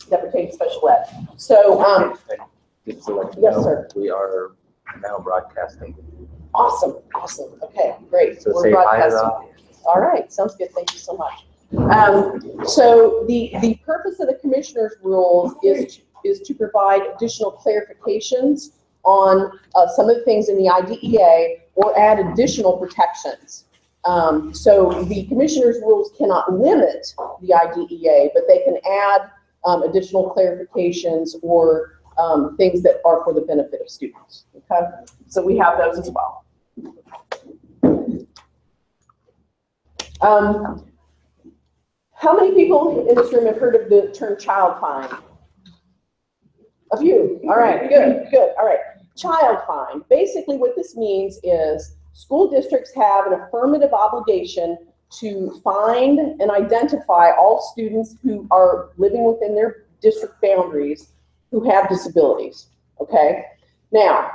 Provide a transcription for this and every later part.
that pertain to special ed. So, Just to let you yes, know, sir. we are now broadcasting. Awesome, awesome. Okay, great. So We're say hi to broadcasting. the audience. All right, sounds good. Thank you so much. So the purpose of the commissioner's rules is to provide additional clarifications on some of the things in the IDEA or add additional protections. So the commissioner's rules cannot limit the IDEA, but they can add additional clarifications or things that are for the benefit of students. Okay, so we have those as well. How many people in this room have heard of the term child fine? A few. All right, good, good. All right, child fine. Basically what this means is school districts have an affirmative obligation to find and identify all students who are living within their district boundaries who have disabilities, okay? Now,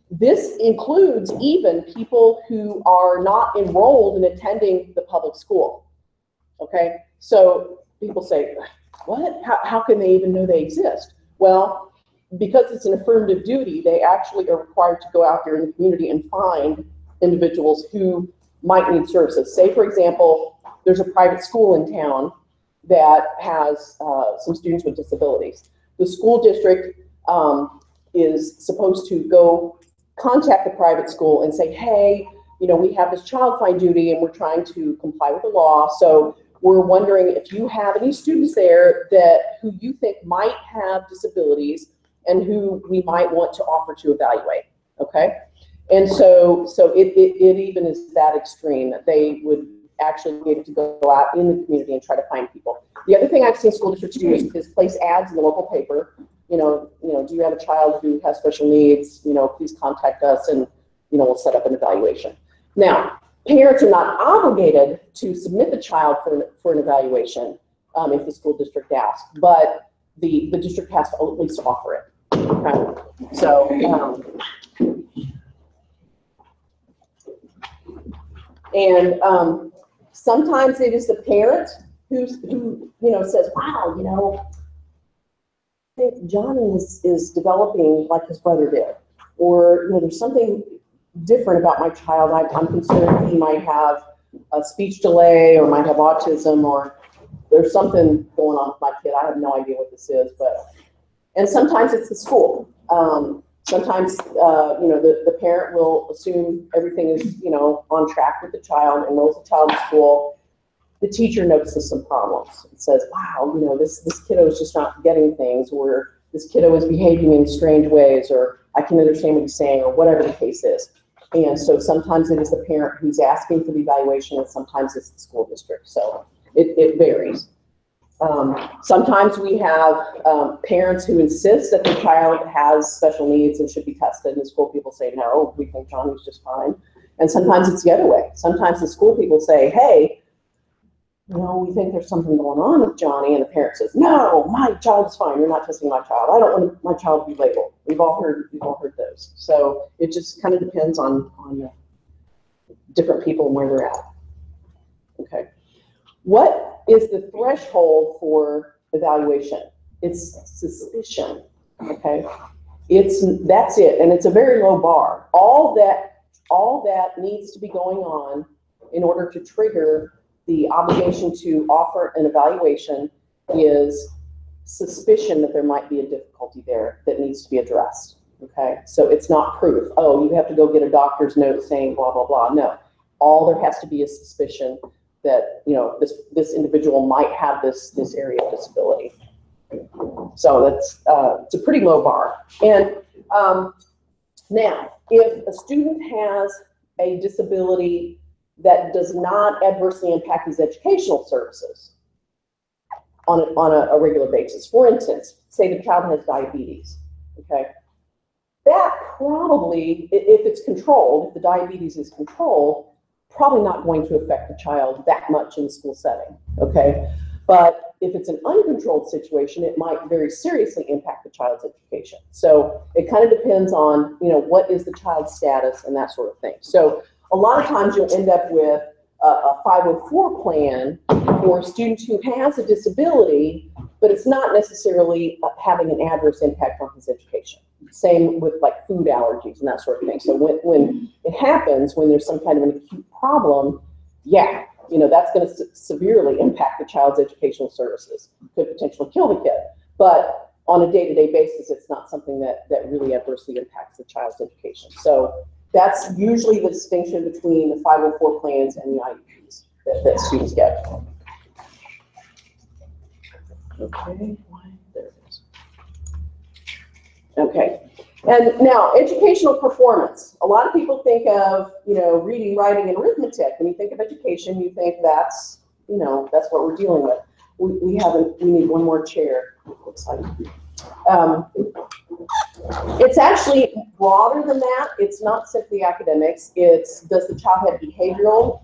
this includes even people who are not enrolled in attending the public school, okay? So people say, what? How can they even know they exist? Well, because it's an affirmative duty, they actually are required to go out there in the community and find individuals who might need services. Say, for example, there's a private school in town that has some students with disabilities. The school district is supposed to go contact the private school and say, hey, you know, we have this child fine duty and we're trying to comply with the law. So we're wondering if you have any students there who you think might have disabilities and who we might want to offer to evaluate, okay? And so it even is that extreme that they would actually be able to go out in the community and try to find people. The other thing I've seen school districts do is place ads in the local paper. You know, do you have a child who has special needs? You know, please contact us and, you know, we'll set up an evaluation. Now, parents are not obligated to submit the child for an evaluation if the school district asks, but the district has to at least offer it. Okay, so sometimes it is the parent who you know says, wow, you know, I think Johnny is developing like his brother did, or you know, there's something different about my child. I'm concerned he might have a speech delay or might have autism, or there's something going on with my kid. I have no idea what this is, and sometimes it's the school. Sometimes, you know, the parent will assume everything is, you know, on track with the child, enrolls the child in school. The teacher notices some problems and says, wow, you know, this kiddo is just not getting things, or this kiddo is behaving in strange ways, or I can understand what he's saying, or whatever the case is. And so sometimes it is the parent who's asking for the evaluation, and sometimes it's the school district. So it varies. Sometimes we have parents who insist that the child has special needs and should be tested, and the school people say, no, we think Johnny's just fine. And sometimes it's the other way. Sometimes the school people say, hey, you know, we think there's something going on with Johnny, and the parent says, no, my child's fine. You're not testing my child. I don't want my child to be labeled. We've all heard those. So it just kind of depends on different people and where they're at. Okay. What is the threshold for evaluation? It's suspicion. Okay. That's it, and it's a very low bar. All that needs to be going on in order to trigger the obligation to offer an evaluation is suspicion that there might be a difficulty there that needs to be addressed, okay? So it's not proof. Oh, you have to go get a doctor's note saying blah, blah, blah. No, all there has to be is suspicion that, you know, this individual might have this area of disability. So that's, it's a pretty low bar. And now, if a student has a disability that does not adversely impact his educational services on a regular basis. For instance, say the child has diabetes, okay? That probably, if it's controlled, if the diabetes is controlled, probably not going to affect the child that much in the school setting, okay? But if it's an uncontrolled situation, it might very seriously impact the child's education. So it kind of depends on, you know, what is the child's status and that sort of thing. So a lot of times you'll end up with a 504 plan for a student who has a disability, but it's not necessarily having an adverse impact on his education. Same with like food allergies and that sort of thing. So when it happens, when there's some kind of an acute problem, yeah, you know, that's going to severely impact the child's educational services. Could potentially kill the kid. But on a day-to-day basis, it's not something that really adversely impacts the child's education. So that's usually the distinction between the 504 plans and the IEPs that students get. Okay, there it is. Okay, and now educational performance. A lot of people think of, you know, reading, writing, and arithmetic. When you think of education, you think that's, you know, that's what we're dealing with. We need one more chair. Looks like. It's actually broader than that. It's not simply academics. It's, does the child have behavioral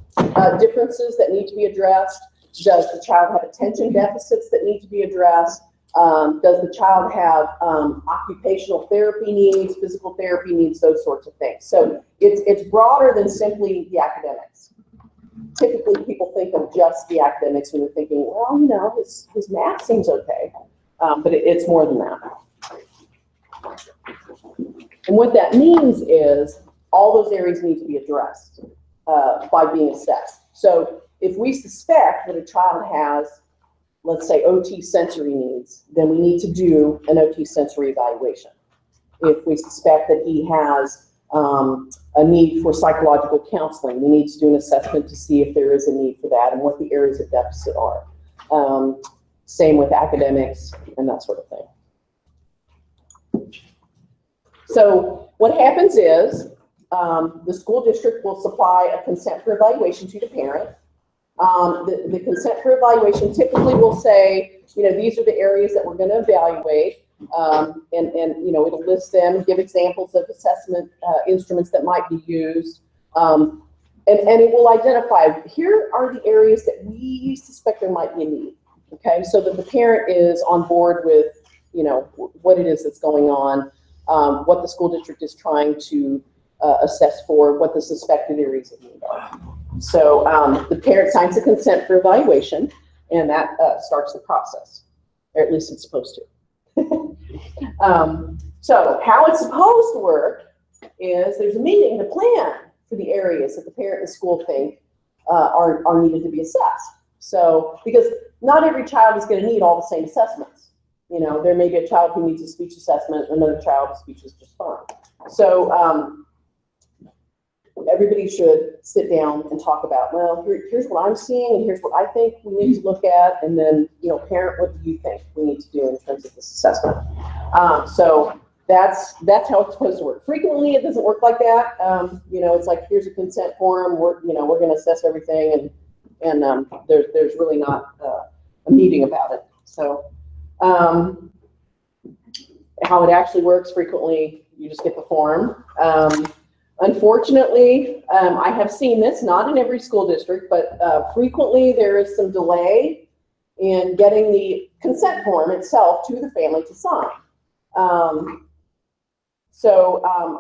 differences that need to be addressed? Does the child have attention deficits that need to be addressed? Does the child have occupational therapy needs, physical therapy needs, those sorts of things? So it's broader than simply the academics. Typically, people think of just the academics when they're thinking, well, you know, his math seems okay, but it's more than that. And what that means is all those areas need to be addressed by being assessed. So if we suspect that a child has, let's say, OT sensory needs, then we need to do an OT sensory evaluation. If we suspect that he has a need for psychological counseling, we need to do an assessment to see if there is a need for that and what the areas of deficit are. Same with academics and that sort of thing. So what happens is the school district will supply a consent for evaluation to the parent. The consent for evaluation typically will say, you know, these are the areas that we're going to evaluate, and you know, it'll list them, give examples of assessment instruments that might be used, and it will identify, here are the areas that we suspect there might be a need. Okay, so that the parent is on board with, you know, what it is that's going on, what the school district is trying to assess for, what the suspected areas of need are. So the parent signs a consent for evaluation, and that starts the process, or at least it's supposed to. So how it's supposed to work is there's a meeting to plan for the areas that the parent and school think are needed to be assessed. So, because not every child is going to need all the same assessments. You know, there may be a child who needs a speech assessment, another child's speech is just fine. So everybody should sit down and talk about, well, here's what I'm seeing, and here's what I think we need to look at, and then, you know, parent, what do you think we need to do in terms of this assessment? So that's how it's supposed to work. Frequently, it doesn't work like that. You know, it's like, here's a consent form. We're going to assess everything, and there's really not a meeting about it. So how it actually works, frequently, you just get the form. Unfortunately, I have seen this, not in every school district, but frequently there is some delay in getting the consent form itself to the family to sign.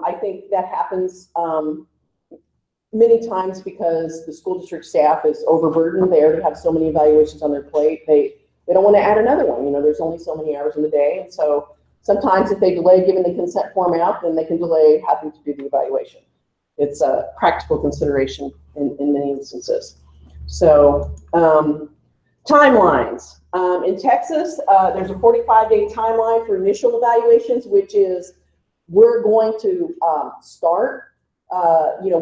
I think that happens many times because the school district staff is overburdened. They already have so many evaluations on their plate. They don't want to add another one. You know, there's only so many hours in the day. And so sometimes if they delay giving the consent form out, then they can delay having to do the evaluation. It's a practical consideration in many instances. So timelines. In Texas, there's a 45-day timeline for initial evaluations, which is we're going to start. You know,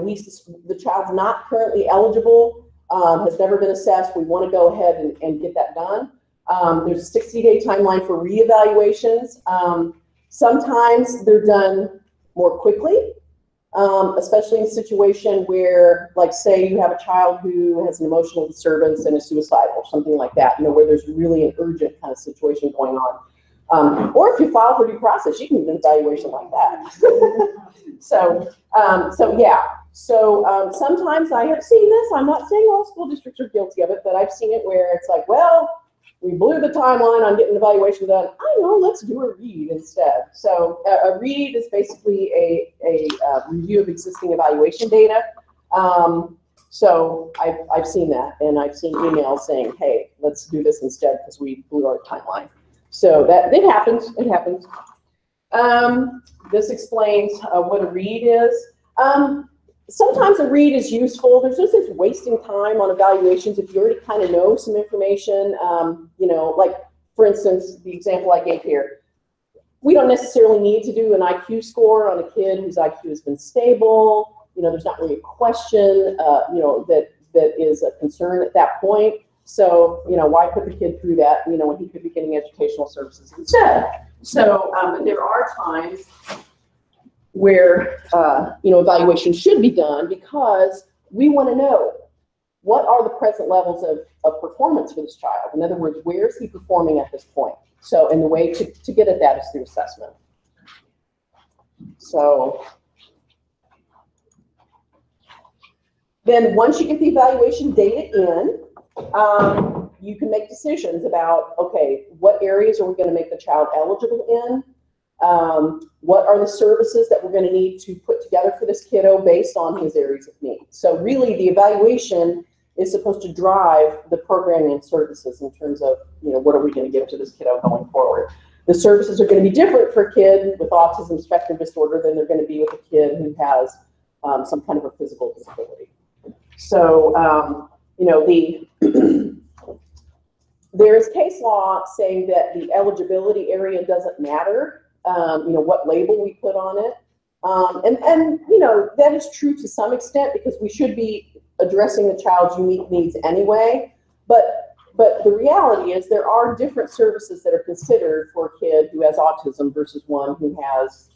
the child's not currently eligible, has never been assessed. We want to go ahead and get that done. There's a 60-day timeline for reevaluations. Sometimes they're done more quickly, especially in a situation where, like, say you have a child who has an emotional disturbance and is suicidal or something like that, you know, where there's really an urgent kind of situation going on. Or if you file for due process, you can do an evaluation like that. So yeah. So sometimes I have seen this. I'm not saying all school districts are guilty of it, but I've seen it where it's like, well, we blew the timeline on getting the evaluation done. I know, let's do a read instead. So a read is basically a review of existing evaluation data. So I've seen that, and I've seen emails saying, hey, let's do this instead because we blew our timeline. So that it happens. It happens. This explains what a read is. Sometimes a read is useful. There's no sense wasting time on evaluations if you already kind of know some information. You know, like for instance, the example I gave here. We don't necessarily need to do an IQ score on a kid whose IQ has been stable. You know, there's not really a question, you know, that is a concern at that point. So, you know, why put the kid through that, you know, when he could be getting educational services instead? So there are times where, you know, evaluation should be done because we want to know what are the present levels of performance for this child. In other words, where is he performing at this point? So, and the way to get at that is through assessment. So then once you get the evaluation data in, you can make decisions about, okay, what areas are we going to make the child eligible in? What are the services that we're going to need to put together for this kiddo based on his areas of need? So really the evaluation is supposed to drive the programming and services in terms of, you know, what are we going to give to this kiddo going forward? The services are going to be different for a kid with autism spectrum disorder than they're going to be with a kid who has some kind of a physical disability. So, you know, there is case law saying that the eligibility area doesn't matter, you know, what label we put on it. And, you know, that is true to some extent because we should be addressing the child's unique needs anyway. But the reality is there are different services that are considered for a kid who has autism versus one who has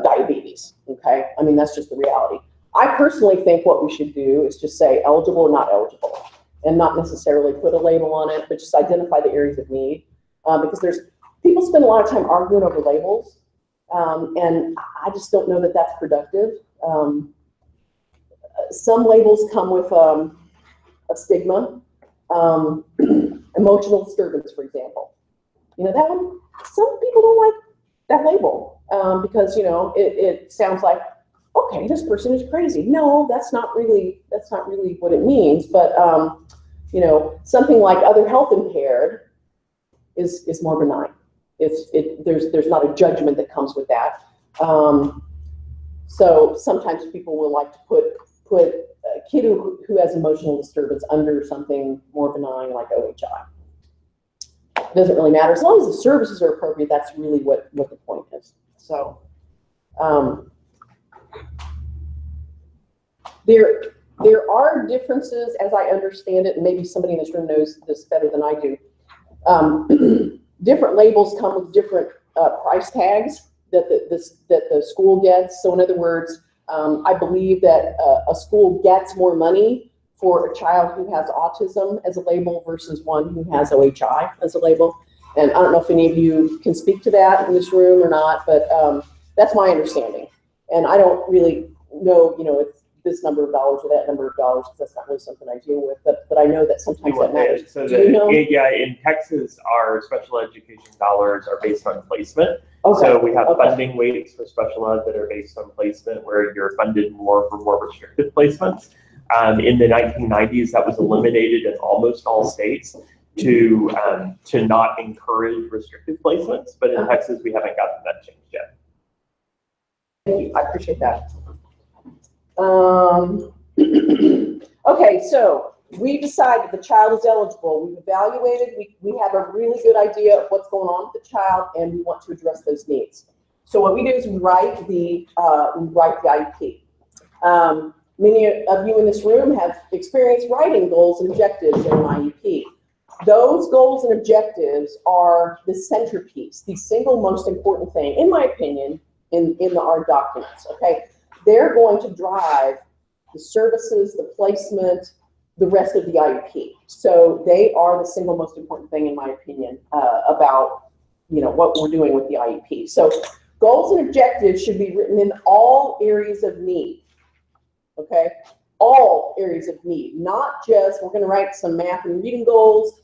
diabetes, okay? I mean, that's just the reality. I personally think what we should do is just say eligible or not eligible and not necessarily put a label on it, but just identify the areas of need because people spend a lot of time arguing over labels and I just don't know that that's productive. Some labels come with a stigma, emotional disturbance, for example. You know, that one, some people don't like that label because, you know, it sounds like, okay, this person is crazy. No, that's not really what it means. But, you know, something like other health impaired is more benign. There's not a judgment that comes with that. So sometimes people will like to put a kid who has emotional disturbance under something more benign like OHI. It doesn't really matter. As long as the services are appropriate, that's really what the point is. So there are differences, as I understand it, and maybe somebody in this room knows this better than I do. Different labels come with different price tags that the school gets. So in other words, I believe that a school gets more money for a child who has autism as a label versus one who has OHI as a label. And I don't know if any of you can speak to that in this room or not, but that's my understanding. And I don't really know, you know, if this number of dollars or that number of dollars, because that's not really something I deal with, but I know that sometimes that matters. So do you know? Yeah, in Texas, our special education dollars are based on placement. Okay. So we have funding weights for special ed that are based on placement, where you're funded more for more restrictive placements. In the 1990s, that was eliminated in almost all states to not encourage restrictive placements. But in Texas, we haven't gotten that changed yet. Thank you. I appreciate that. Okay, so we decided the child is eligible. We've evaluated. We have a really good idea of what's going on with the child, and we want to address those needs. So what we do is we write the IEP. Many of you in this room have experienced writing goals and objectives in an IEP. Those goals and objectives are the centerpiece, the single most important thing, in my opinion, in our documents. Okay. They're going to drive the services, the placement, the rest of the IEP. So they are the single most important thing, in my opinion, about, you know, what we're doing with the IEP. So goals and objectives should be written in all areas of need. Okay, all areas of need, not just we're going to write some math and reading goals.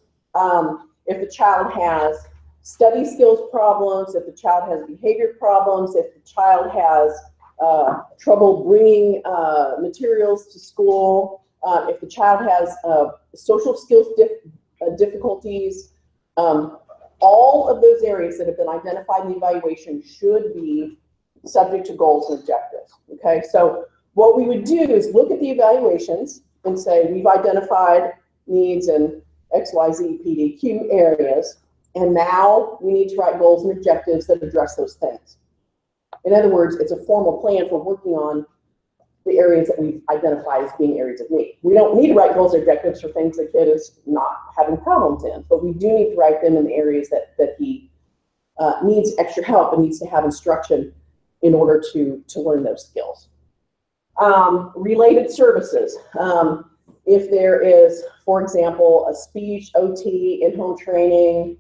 If the child has study skills problems, if the child has behavior problems, if the child has trouble bringing materials to school, if the child has social skills difficulties, all of those areas that have been identified in the evaluation should be subject to goals and objectives, okay? So what we would do is look at the evaluations and say, we've identified needs in X, Y, Z, P, D, Q areas, and now we need to write goals and objectives that address those things. In other words, it's a formal plan for working on the areas that we've identified as being areas of need. We don't need to write goals or objectives for things the kid is not having problems in, but we do need to write them in the areas that he needs extra help and needs to have instruction in order to learn those skills. Related services. If there is, for example, a speech, OT, in-home training,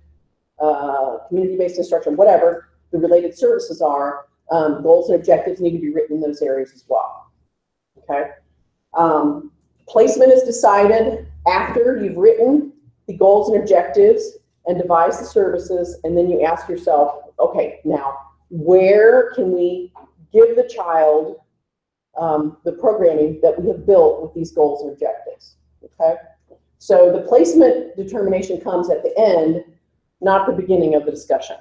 community-based instruction, whatever the related services are, goals and objectives need to be written in those areas as well. Okay. Placement is decided after you've written the goals and objectives and devised the services, and then you ask yourself, okay, now where can we give the child the programming that we have built with these goals and objectives? Okay. So the placement determination comes at the end, not the beginning of the discussion.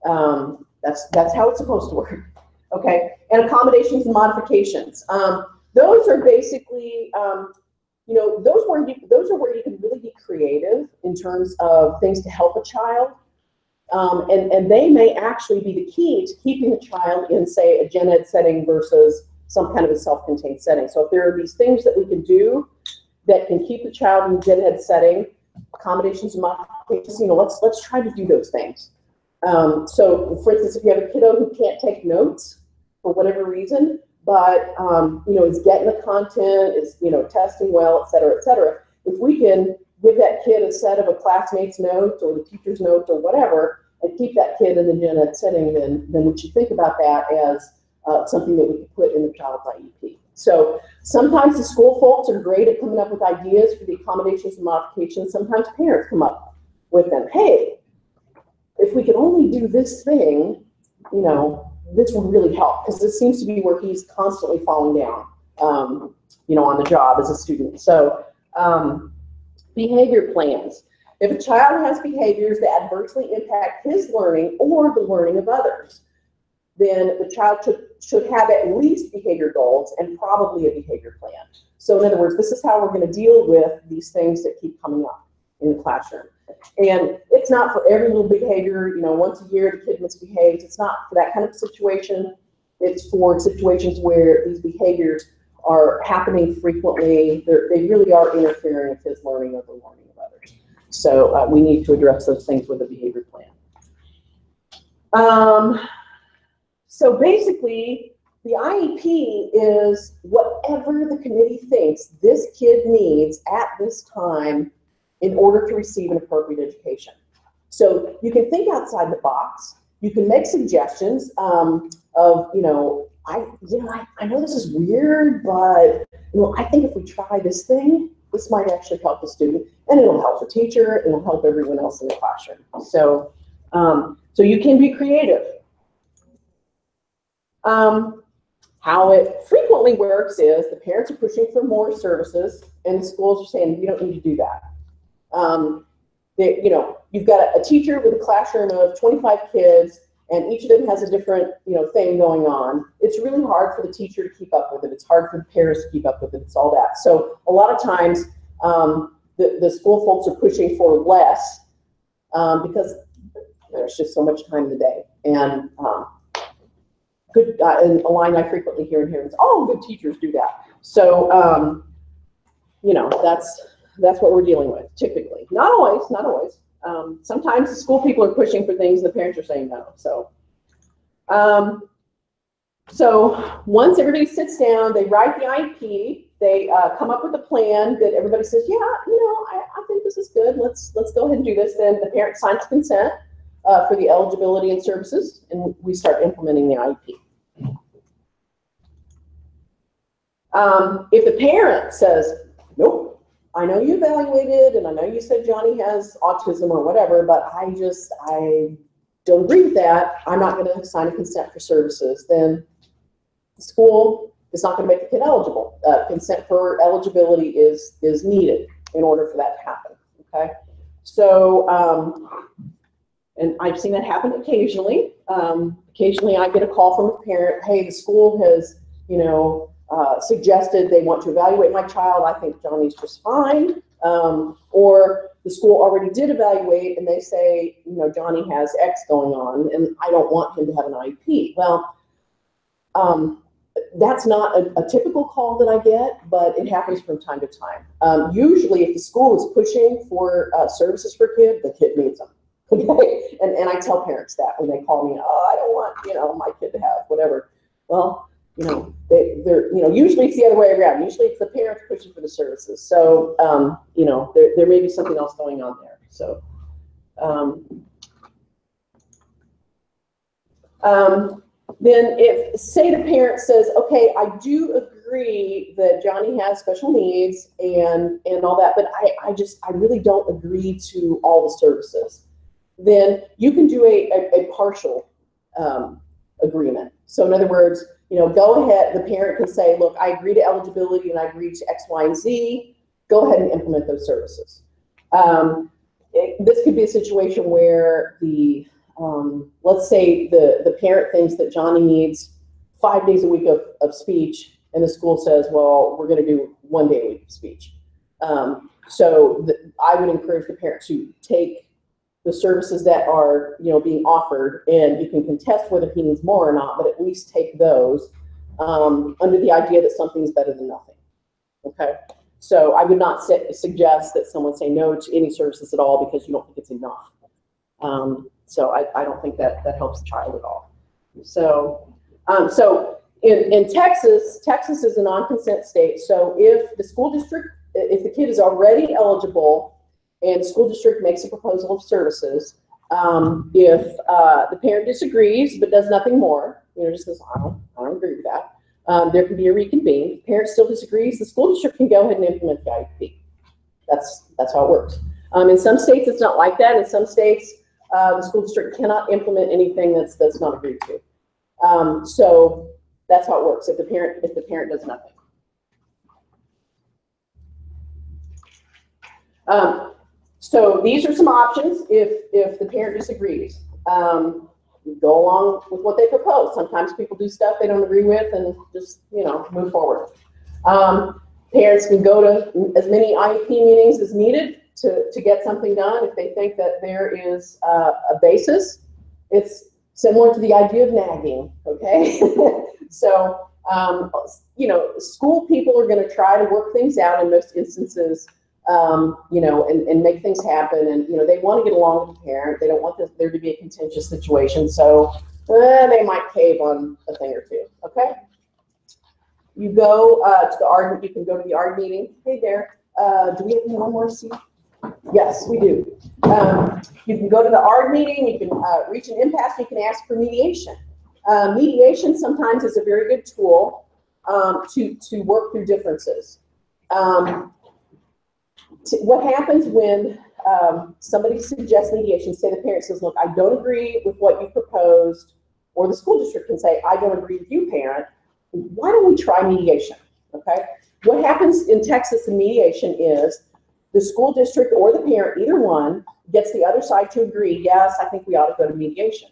That's how it's supposed to work. Okay. And accommodations and modifications. Those are basically, you know, those are where you can really be creative in terms of things to help a child. And they may actually be the key to keeping the child in, say, a gen ed setting versus some kind of a self-contained setting. So if there are these things that we can do that can keep the child in a gen ed setting, accommodations and modifications, you know, let's try to do those things. So for instance, if you have a kiddo who can't take notes for whatever reason, but you know, is getting the content, is, you know, testing well, et cetera, if we can give that kid a set of a classmate's notes or the teacher's notes or whatever, and keep that kid in the gen ed setting, then we should think about that as something that we could put in the child's IEP. So sometimes the school folks are great at coming up with ideas for the accommodations and modifications. Sometimes parents come up with them. Hey, if we could only do this thing, you know, this would really help, because this seems to be where he's constantly falling down, you know, on the job as a student. So behavior plans. If a child has behaviors that adversely impact his learning or the learning of others, then the child should have at least behavior goals and probably a behavior plan. So in other words, this is how we're going to deal with these things that keep coming up in the classroom. And it's not for every little behavior, you know, once a year the kid misbehaves. It's not for that kind of situation. It's for situations where these behaviors are happening frequently. They really are interfering with his learning or the learning of others. So we need to address those things with a behavior plan. So basically, the IEP is whatever the committee thinks this kid needs at this time in order to receive an appropriate education. So you can think outside the box. You can make suggestions of, you know, I know this is weird, but, you know, I think if we try this thing, this might actually help the student, and it'll help the teacher, and it'll help everyone else in the classroom. So, so you can be creative. How it frequently works is the parents are pushing for more services, and the schools are saying, you don't need to do that. You know, you've got a teacher with a classroom of 25 kids, and each of them has a different, you know, thing going on. It's really hard for the teacher to keep up with it. It's hard for the parents to keep up with it. It's all that. So a lot of times, the school folks are pushing for less because there's just so much time in the day. And and a line I frequently hear is, oh, good teachers do that. So, you know, that's what we're dealing with typically. Not always, not always. Sometimes the school people are pushing for things and the parents are saying no. So, so once everybody sits down, they write the IEP, they come up with a plan that everybody says, yeah, you know, I think this is good. Let's go ahead and do this. Then the parent signs consent for the eligibility and services, and we start implementing the IEP. If the parent says, nope, I know you evaluated and I know you said Johnny has autism or whatever, but I don't agree with that, I'm not going to sign a consent for services, then the school, it's not going to make the kid eligible. Consent for eligibility is needed in order for that to happen. Okay, so and I've seen that happen occasionally. Occasionally, I get a call from a parent. Hey, the school has, you know, suggested they want to evaluate my child. I think Johnny's just fine. Or the school already did evaluate, and they say, you know, Johnny has X going on, and I don't want him to have an IEP. Well, that's not a typical call that I get, but it happens from time to time. Usually, if the school is pushing for services for kids, the kid needs them. Okay, and I tell parents that when they call me, oh, I don't want, you know, my kid to have whatever. Well, you know, they're, you know, usually it's the other way around. Usually it's the parents pushing for the services. So, you know, there may be something else going on there. So, then if, say the parent says, okay, I do agree that Johnny has special needs and all that, but I really don't agree to all the services, then you can do a partial agreement. So in other words, you know, go ahead, the parent can say, look, I agree to eligibility and I agree to X, Y, and Z. Go ahead and implement those services. This could be a situation where the, let's say the parent thinks that Johnny needs 5 days a week of speech, and the school says, well, we're going to do 1 day a week of speech. So I would encourage the parent to take the services that are, you know, being offered, and you can contest whether he needs more or not, but at least take those under the idea that something is better than nothing. Okay, so I would not suggest that someone say no to any services at all because you don't think it's enough. So I don't think that helps the child at all. So in Texas is a non-consent state. So if the school district, if the kid is already eligible and the school district makes a proposal of services, if the parent disagrees but does nothing more, you know, just says, I don't agree with that, there can be a reconvene. If the parent still disagrees, the school district can go ahead and implement the IEP. That's how it works. In some states, it's not like that. In some states, the school district cannot implement anything that's not agreed to. So that's how it works if the parent does nothing. So these are some options if the parent disagrees. Go along with what they propose. Sometimes people do stuff they don't agree with and just, you know, move forward. Parents can go to as many IEP meetings as needed to get something done if they think that there is a basis. It's similar to the idea of nagging, okay? So, you know, school people are going to try to work things out in most instances, you know, and make things happen. And, you know, they want to get along with the parent. They don't want there to be a contentious situation. So they might cave on a thing or two, okay? You go to the ARD, you can go to the ARD meeting. Hey there, do we have one more seat? Yes, we do. You can go to the ARD meeting, you can reach an impasse, you can ask for mediation. Mediation sometimes is a very good tool to work through differences. What happens when somebody suggests mediation, say the parent says, look, I don't agree with what you proposed, or the school district can say, I don't agree with you, parent. Why don't we try mediation, okay? What happens in Texas in mediation is the school district or the parent, either one, gets the other side to agree, yes, I think we ought to go to mediation.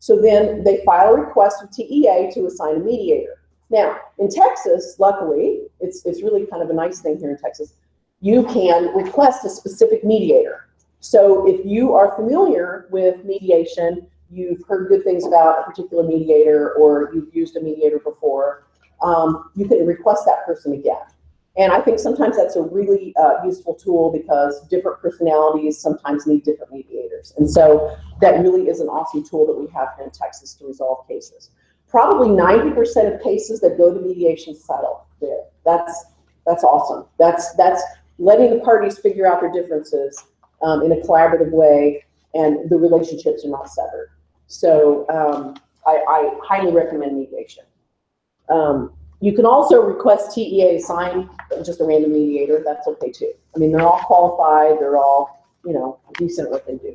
So then they file a request with TEA to assign a mediator. Now, in Texas, luckily, it's really kind of a nice thing here in Texas, you can request a specific mediator. So if you are familiar with mediation, you've heard good things about a particular mediator, or you've used a mediator before, you can request that person again. And I think sometimes that's a really useful tool because different personalities sometimes need different mediators. And so that really is an awesome tool that we have here in Texas to resolve cases. Probably 90% of cases that go to mediation settle there. That's awesome. That's letting the parties figure out their differences in a collaborative way, and the relationships are not severed. So I highly recommend mediation. You can also request TEA assign just a random mediator. That's okay too. I mean, they're all qualified. They're all, you know, decent at what they do.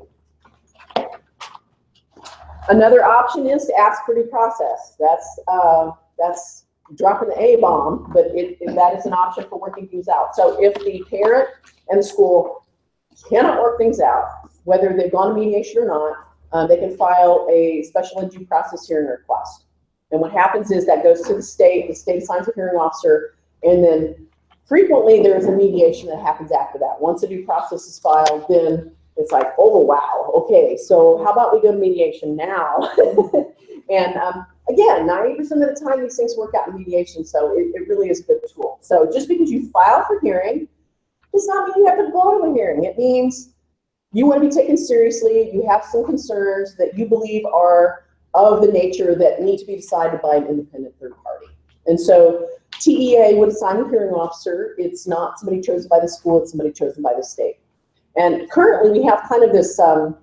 Another option is to ask for due process. That's dropping the A-bomb, but that is an option for working things out. So if the parent and the school cannot work things out, whether they've gone to mediation or not, they can file a special ed due process hearing request. And what happens is that goes to the state assigns a hearing officer, and then frequently there is a mediation that happens after that. Once a due process is filed, then it's like, oh, wow, okay, so how about we go to mediation now? And again, 90% of the time these things work out in mediation, so it really is a good tool. So just because you file for hearing does not mean you have to go to a hearing. It means you want to be taken seriously, you have some concerns that you believe are of the nature that need to be decided by an independent third party. And so TEA would assign a hearing officer. It's not somebody chosen by the school, it's somebody chosen by the state. And currently we have kind of this, I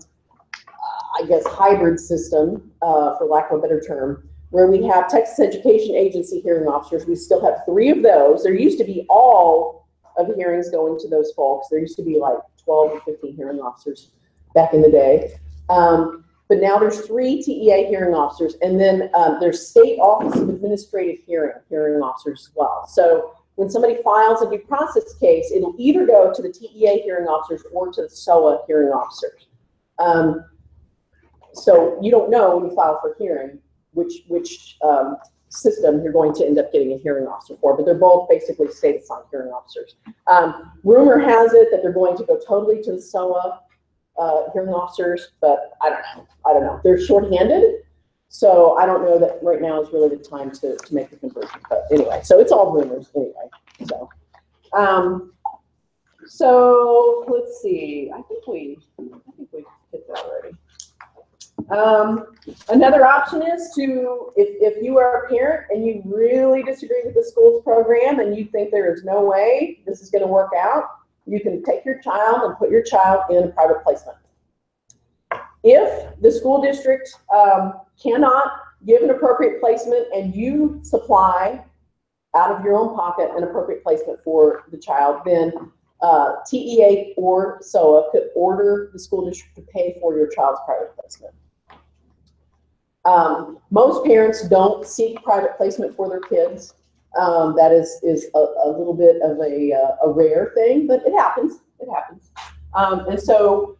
guess, hybrid system, for lack of a better term, where we have Texas Education Agency hearing officers. We still have 3 of those. There used to be all of the hearings going to those folks. There used to be like 12 or 15 hearing officers back in the day. But now there's 3 TEA hearing officers, and then there's State Office of Administrative hearing officers as well. So when somebody files a due process case, it'll either go to the TEA hearing officers or to the SOA hearing officers. So you don't know when you file for hearing which system you're going to end up getting a hearing officer for, but they're both basically state assigned hearing officers. Rumor has it that they're going to go totally to the SOA hearing officers, but I don't know. They're shorthanded, so I don't know that right now is really the time to make the conversion. But anyway, so it's all rumors anyway. So let's see. I think we hit that already. Another option is to, if you are a parent and you really disagree with the school's program and you think there is no way this is going to work out, you can take your child and put your child in a private placement. If the school district cannot give an appropriate placement and you supply out of your own pocket an appropriate placement for the child, then TEA or SOA could order the school district to pay for your child's private placement. Most parents don't seek private placement for their kids. That is a little bit of a rare thing, but it happens. It happens. And so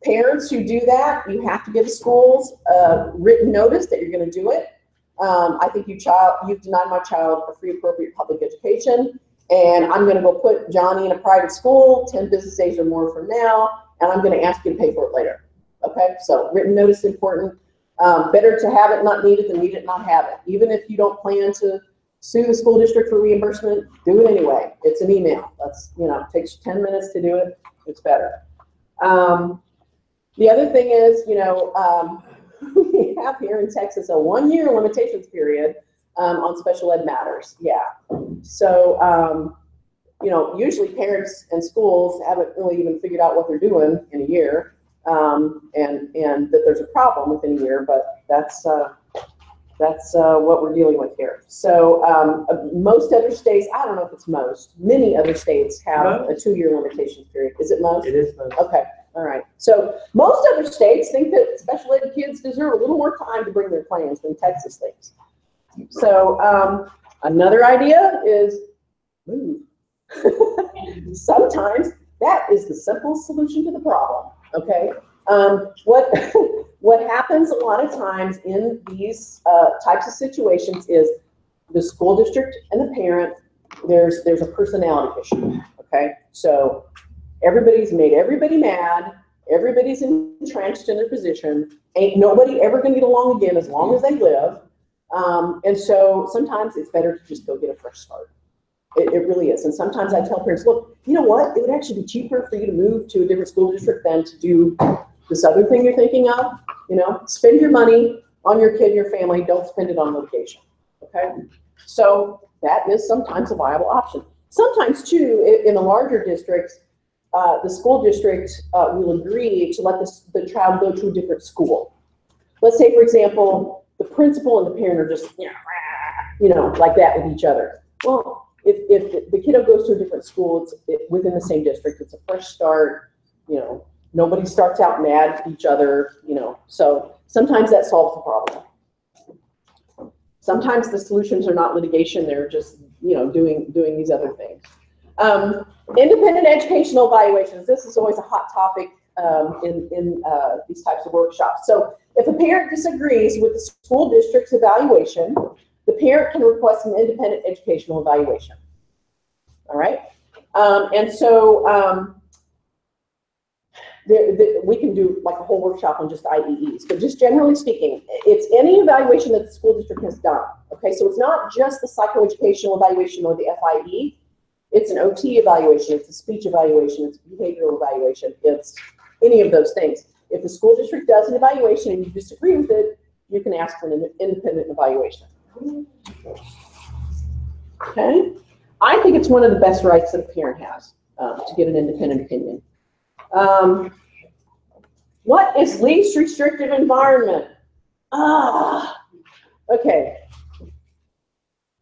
parents who do that, you have to give schools a written notice that you're going to do it. I think you've denied my child a free appropriate public education, and I'm going to go put Johnny in a private school 10 business days or more from now, and I'm going to ask you to pay for it later. Okay, so written notice is important. Better to have it not needed than need it not have it. Even if you don't plan to sue the school district for reimbursement, do it anyway. It's an email. That's, it takes 10 minutes to do it. It's better. The other thing is, we have here in Texas a 1-year limitations period on special ed matters. Yeah. So, usually parents and schools haven't really even figured out what they're doing in a year, and that there's a problem within a year, but that's what we're dealing with here. So most other states, I don't know if it's most, many other states have a 2-year limitations period. Is it most? It is most. Okay. All right. So most other states think that special ed kids deserve a little more time to bring their claims than Texas thinks. So another idea is move. Sometimes that is the simplest solution to the problem. Okay. What happens a lot of times in these types of situations is the school district and the parent, there's a personality issue. Okay. So everybody's made everybody mad. Everybody's entrenched in their position. Ain't nobody ever going to get along again as long as they live. And so sometimes it's better to just go get a fresh start. It really is. And sometimes I tell parents, look, you know what? It would actually be cheaper for you to move to a different school district than to do this other thing you're thinking of. Spend your money on your kid and your family. Don't spend it on litigation. Okay? So that is sometimes a viable option. Sometimes, too, in the larger districts, the school district will agree to let the child go to a different school. Let's say, for example, the principal and the parent are just, like that with each other. Well, if the kiddo goes to a different school, it's within the same district. It's a fresh start. Nobody starts out mad at each other. So sometimes that solves the problem. Sometimes the solutions are not litigation, they're just, doing these other things. Independent educational evaluations. This is always a hot topic in these types of workshops. So if a parent disagrees with the school district's evaluation, the parent can request an independent educational evaluation. All right? We can do like a whole workshop on just IEEs, but just generally speaking, it's any evaluation that the school district has done. Okay, so it's not just the psychoeducational evaluation or the FIE, it's an OT evaluation, it's a speech evaluation, it's a behavioral evaluation, it's any of those things. If the school district does an evaluation and you disagree with it, you can ask for an independent evaluation. Okay, I think it's one of the best rights that a parent has to get an independent opinion. What is least restrictive environment? Okay.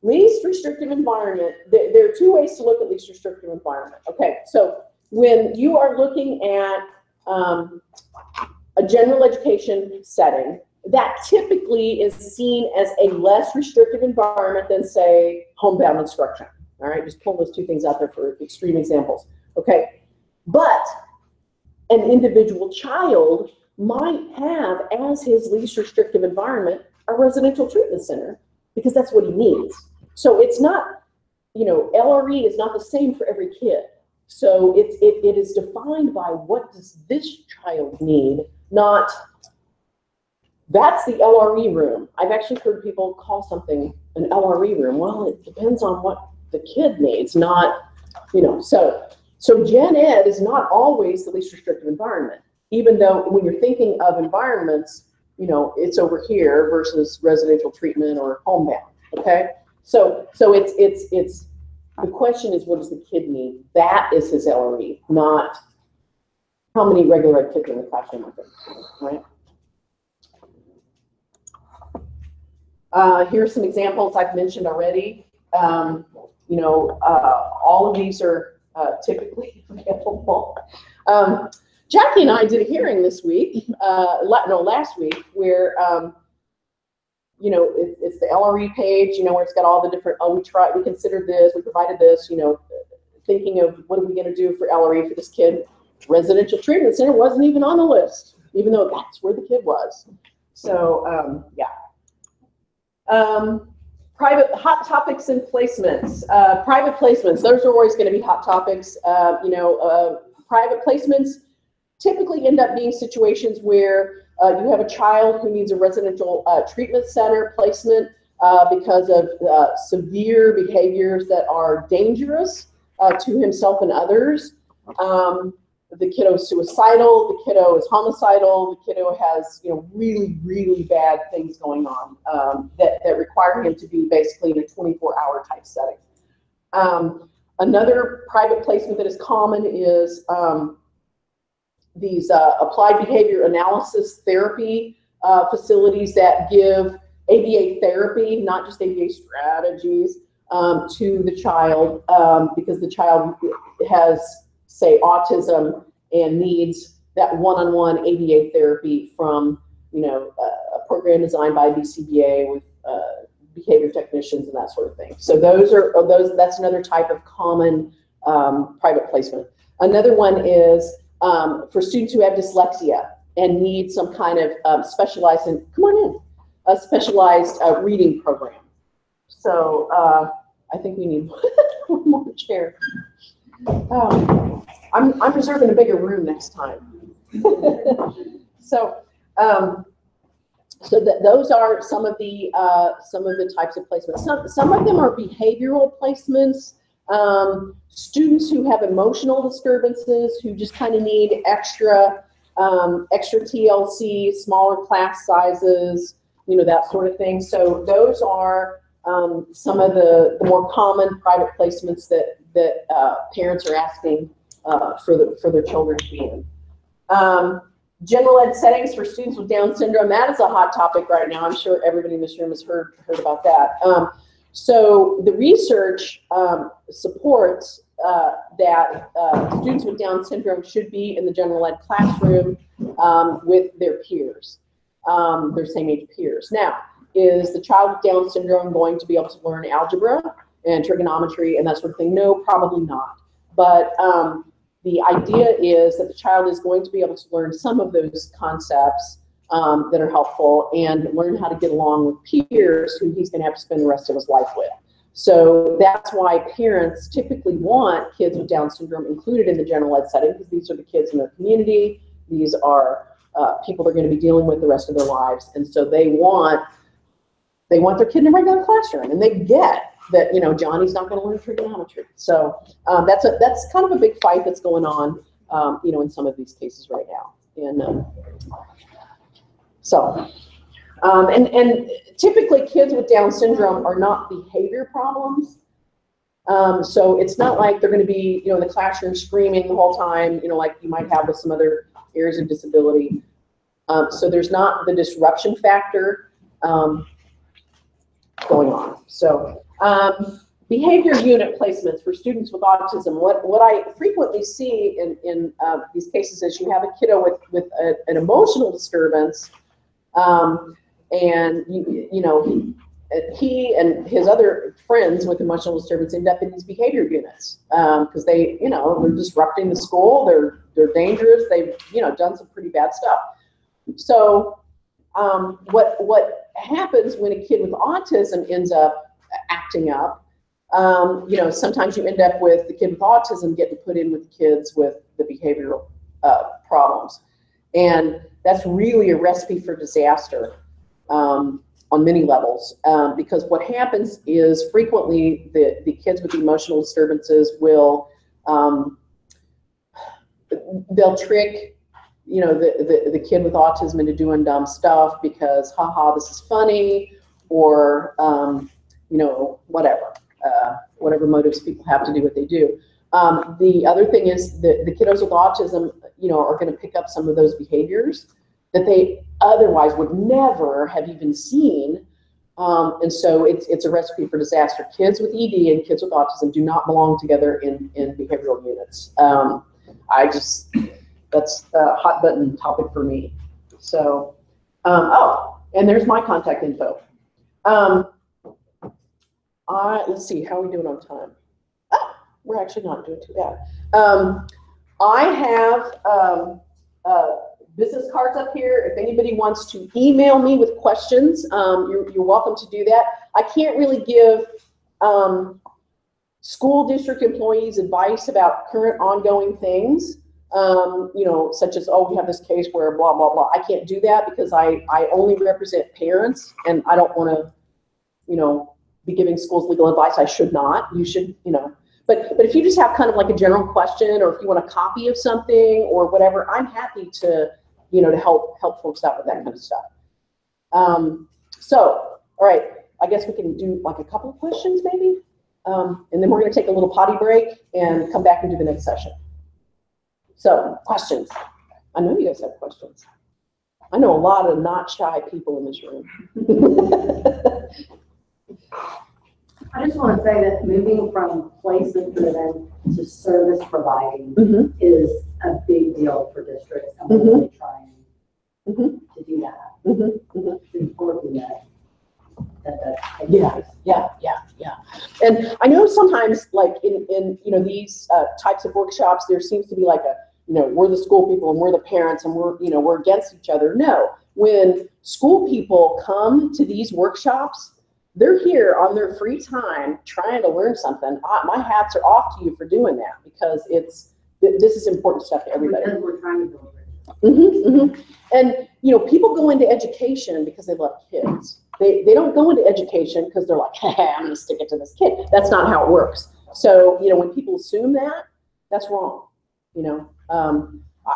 Least restrictive environment, there are two ways to look at least restrictive environment. Okay, so when you are looking at a general education setting, that typically is seen as a less restrictive environment than, say, homebound instruction. All right, just pull those two things out there for extreme examples. Okay, but an individual child might have as his least restrictive environment a residential treatment center because that's what he needs. So it's not, LRE is not the same for every kid. So it is defined by what does this child need, not that's the LRE room. I've actually heard people call something an LRE room. Well, it depends on what the kid needs, not, So gen ed is not always the least restrictive environment, even though when you're thinking of environments, it's over here versus residential treatment or homebound. Okay, so it's the question is, what does the kid need? That is his LRE, not how many regular ed kids are in the classroom with him, right? Here's some examples I've mentioned already. All of these are typically available. Jackie and I did a hearing this week, last week, where it's the LRE page, where it's got all the different, we considered this, we provided this, thinking of what are we going to do for LRE for this kid. Residential treatment center wasn't even on the list, even though that's where the kid was. So, yeah. Private hot topics and placements. Private placements, those are always going to be hot topics. Private placements typically end up being situations where you have a child who needs a residential treatment center placement because of severe behaviors that are dangerous to himself and others. The kiddo is suicidal, the kiddo is homicidal, the kiddo has really, really bad things going on that require him to be basically in a 24-hour type setting. Another private placement that is common is these applied behavior analysis therapy facilities that give ABA therapy, not just ABA strategies, to the child because the child has, say, autism and needs that one-on-one ABA therapy from, a program designed by BCBA with behavior technicians and that sort of thing. So that's another type of common private placement. Another one is for students who have dyslexia and need some kind of specialized, a specialized reading program. So I think we need one more chair. I'm reserving a bigger room next time. So those are some of the types of placements. Some of them are behavioral placements. Students who have emotional disturbances, who just kind of need extra TLC, smaller class sizes, that sort of thing. So those are some of the more common private placements that parents are asking for their children to be in. General ed settings for students with Down syndrome, that is a hot topic right now. I'm sure everybody in this room has heard about that. So the research supports that students with Down syndrome should be in the general ed classroom with their peers, their same age peers. Now, is the child with Down syndrome going to be able to learn algebra and trigonometry and that sort of thing? No, probably not. But the idea is that the child is going to be able to learn some of those concepts that are helpful and learn how to get along with peers who he's going to have to spend the rest of his life with. So that's why parents typically want kids with Down syndrome included in the general ed setting, because these are the kids in their community. These are people they're going to be dealing with the rest of their lives. And so they want their kid in a regular classroom, and they get that, you know, Johnny's not going to learn trigonometry. So that's kind of a big fight that's going on, you know, in some of these cases right now. And and typically kids with Down syndrome are not behavior problems. So it's not like they're going to be, you know, in the classroom screaming the whole time, you know, like you might have with some other areas of disability. So there's not the disruption factor going on. So behavior unit placements for students with autism. What I frequently see in these cases is you have a kiddo with an emotional disturbance, and you know, he and his other friends with emotional disturbance end up in these behavior units because they, you know, they're disrupting the school. They're dangerous. They've, you know, done some pretty bad stuff. So what happens when a kid with autism ends up acting up? You know, sometimes you end up with the kid with autism getting put in with kids with the behavioral problems, and that's really a recipe for disaster. On many levels, because what happens is frequently the kids with the emotional disturbances will, they'll trick, you know, the kid with autism into doing dumb stuff because, haha, this is funny, or, you know, whatever motives people have to do what they do. The other thing is that the kiddos with autism, you know, are going to pick up some of those behaviors that they otherwise would never have even seen. And so it's a recipe for disaster. Kids with ED and kids with autism do not belong together in behavioral units. That's a hot button topic for me. So, oh, and there's my contact info. Let's see, how are we doing on time? Oh, we're actually not doing too bad. I have business cards up here. If anybody wants to email me with questions, you're welcome to do that. I can't really give school district employees advice about current ongoing things, you know, such as, oh, we have this case where blah, blah, blah. I can't do that because I only represent parents, and I don't want to, you know, be giving schools legal advice. I should not. You should, you know. But if you just have kind of like a general question, or if you want a copy of something or whatever, I'm happy to, you know, to help folks out with that kind of stuff. So, all right, I guess we can do like a couple of questions maybe, and then we're going to take a little potty break and come back and do the next session. So, questions. I know you guys have questions. I know a lot of not shy people in this room. I just want to say that moving from placement driven to service providing is a big deal for districts, and we're really trying to do that. It's important that Yeah. And I know sometimes, like in you know, these types of workshops, there seems to be like a, you know, we're the school people and we're the parents and we're, you know, we're against each other. No, when school people come to these workshops, they're here on their free time trying to learn something. My hats are off to you for doing that, because this is important stuff to everybody. because we're trying to build it. And, you know, people go into education because they love kids. They don't go into education because they're like, hey, I'm going to stick it to this kid. That's not how it works. So, you know, when people assume that, that's wrong. You know,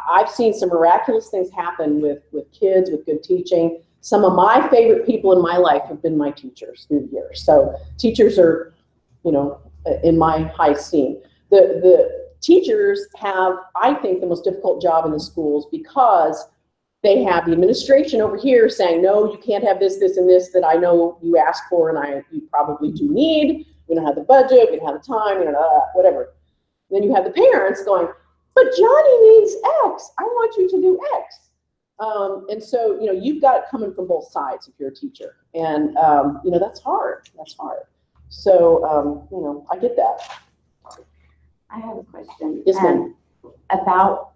I've seen some miraculous things happen with kids, with good teaching. Some of my favorite people in my life have been my teachers through the years. So teachers are, you know, in my high esteem. The teachers have, I think, the most difficult job in the schools, because they have the administration over here saying, no, you can't have this, this, and this that I know you asked for and you probably do need. We don't have the budget, we don't have the time, we don't whatever. And then you have the parents going, but Johnny needs X. I want you to do X. And so, you know, you've got it coming from both sides if you're a teacher. And, you know, that's hard. That's hard. So, you know, I get that. I have a question. Yes, ma'am. About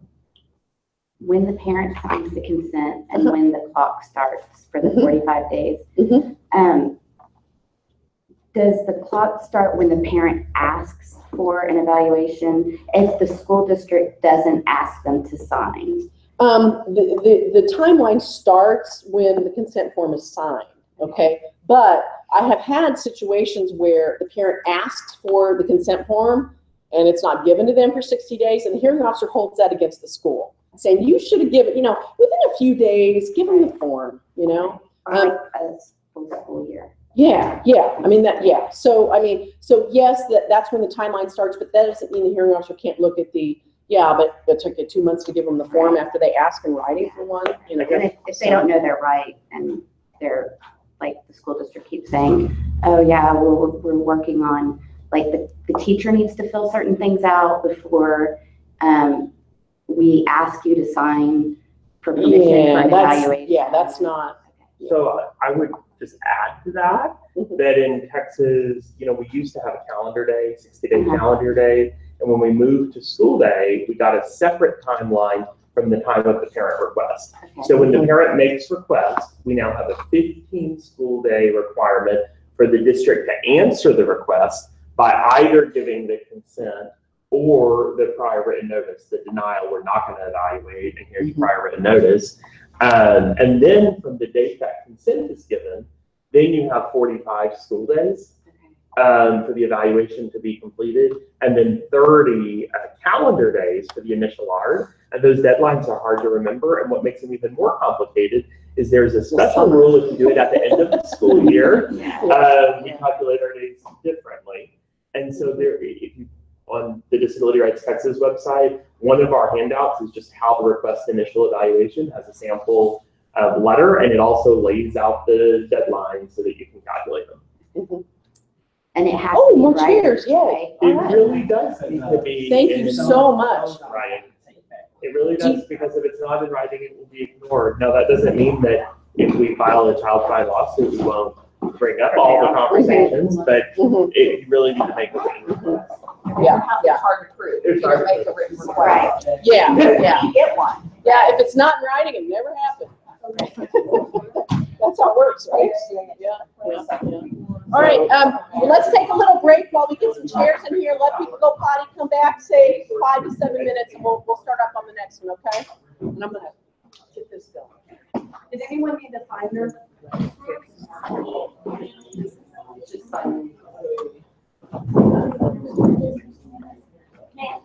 when the parent signs the consent and when the clock starts for the 45 days. Does the clock start when the parent asks for an evaluation if the school district doesn't ask them to sign? The timeline starts when the consent form is signed, okay? But I have had situations where the parent asks for the consent form and it's not given to them for 60 days, and the hearing officer holds that against the school, saying you should have given, you know, within a few days, give them the form, you know? Like a full school year. Yeah, I mean that, yeah. So, I mean, so yes, that's when the timeline starts, but that doesn't mean the hearing officer can't look at the, yeah, but it took you 2 months to give them the form after they ask in writing for one, you know. And if they don't know their right and they're, like the school district keeps saying, oh yeah, we're working on, like the teacher needs to fill certain things out before we ask you to sign for permission for an evaluation. Yeah, that's not. So I would just add to that, that in Texas, you know, we used to have a calendar day, 60-day calendar day. And when we moved to school day, we got a separate timeline from the time of the parent request. So when the parent makes request, we now have a 15 school day requirement for the district to answer the request by either giving the consent or the prior written notice, the denial, we're not going to evaluate, and here's your prior written notice. And then from the date that consent is given, then you have 45 school days for the evaluation to be completed, and then 30 calendar days for the initial ARD. And those deadlines are hard to remember, and what makes them even more complicated is there's a special rule if you do it at the end of the school year. We calculate our days differently. And so there, if you, on the Disability Rights Texas website, one of our handouts is just how to request initial evaluation, has a sample letter, and it also lays out the deadlines so that you can calculate them. And it has to be more right. chairs, yay. Right? It really does need to be. Thank you so much. Right. It really does, because if it's not in writing, it will be ignored. Now, that doesn't mean that if we file a child pride lawsuit, we won't bring up all the conversations, but it really need to make a written request. Yeah. It's hard to prove. It's You hard to make a prove. written request. Yeah. You get one. Yeah, if it's not in writing, it never happened. That's how it works, right? Yeah. All right, well, let's take a little break while we get some chairs in here. Let people go potty, come back, say 5 to 7 minutes, and we'll start up on the next one, okay? And I'm gonna get this going. Does anyone need to find her? Just sign. Oh, yeah.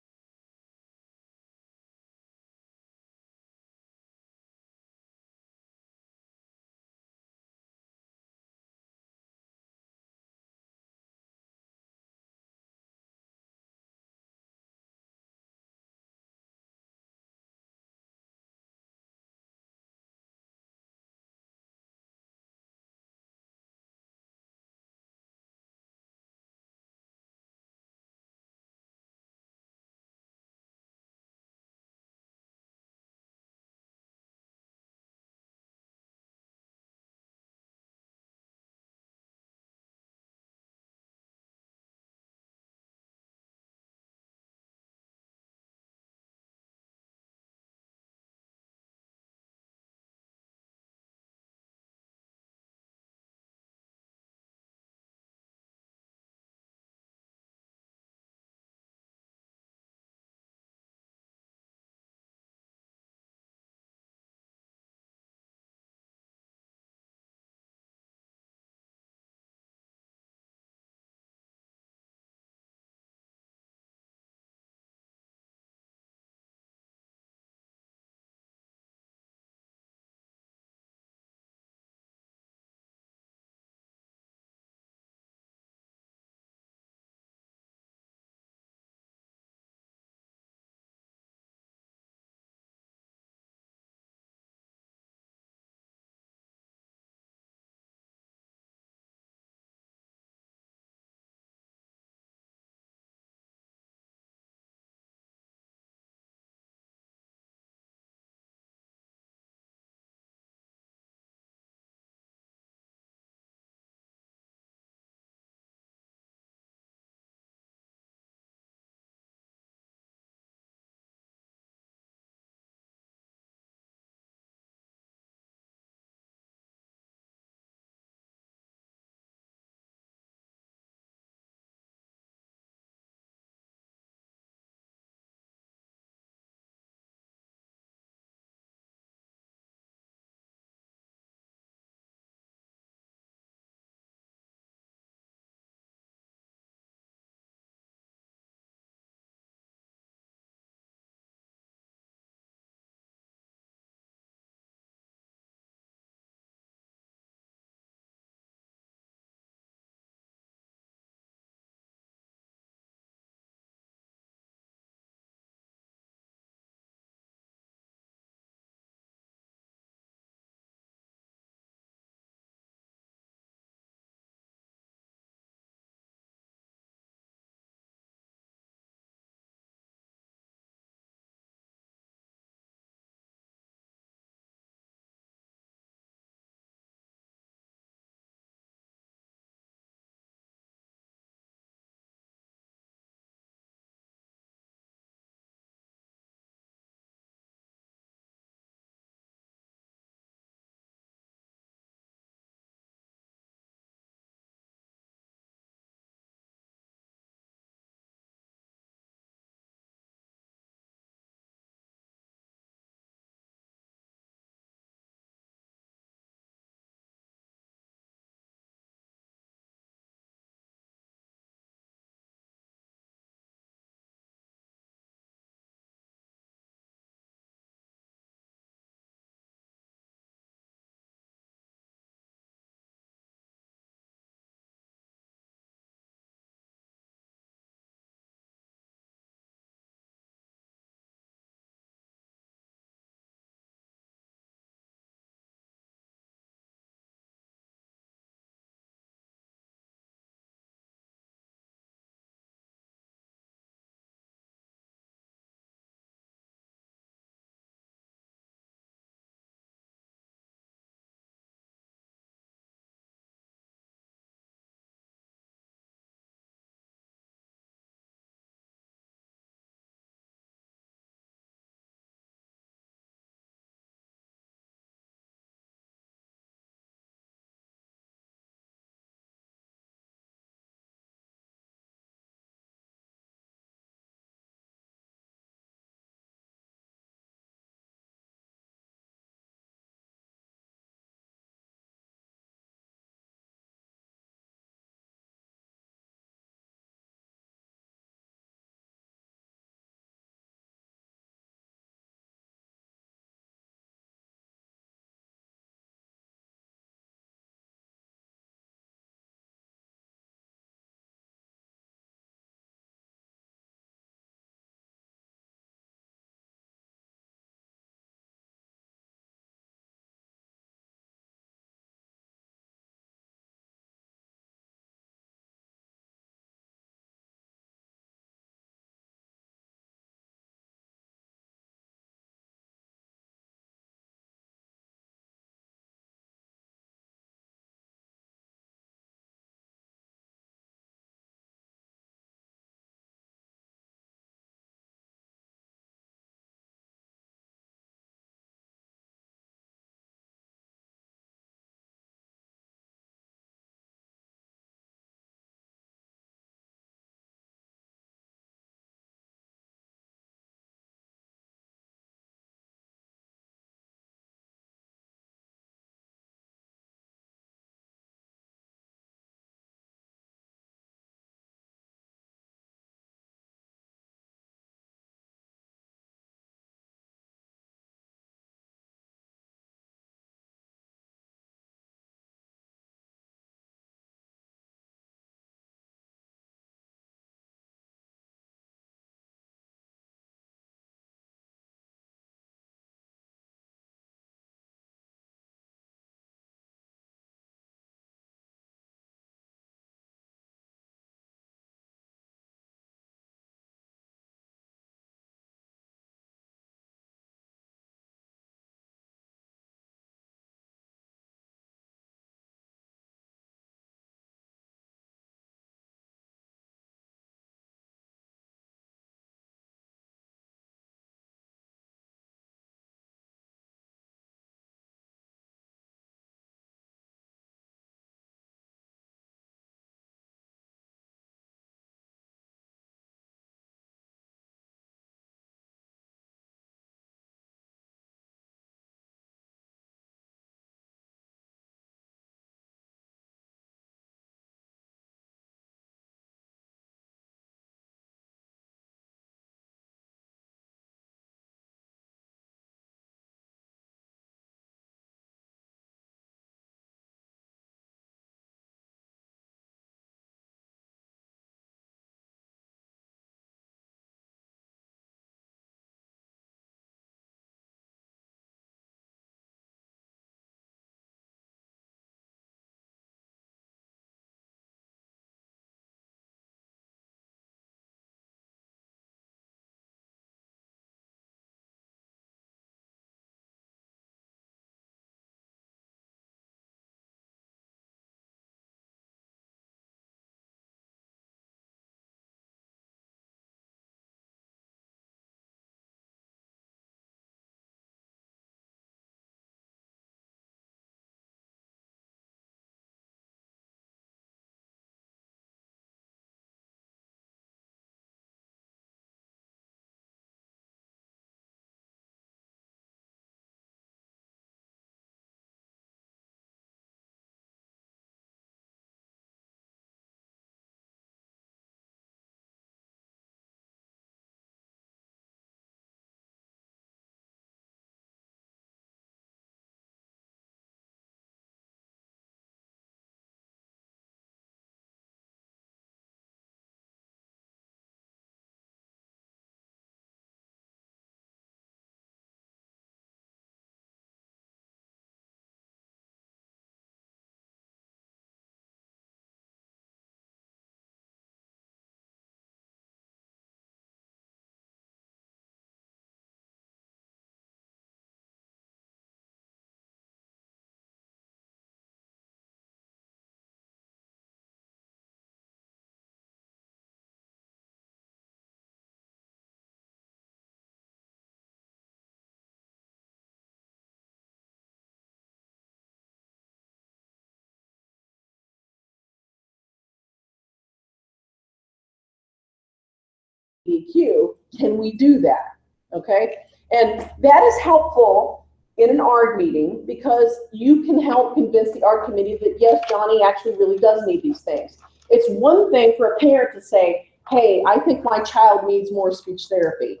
DQ. Can we do that? Okay, and that is helpful in an ARD meeting because you can help convince the ARD committee that yes, Johnny actually really does need these things. It's one thing for a parent to say, hey, I think my child needs more speech therapy.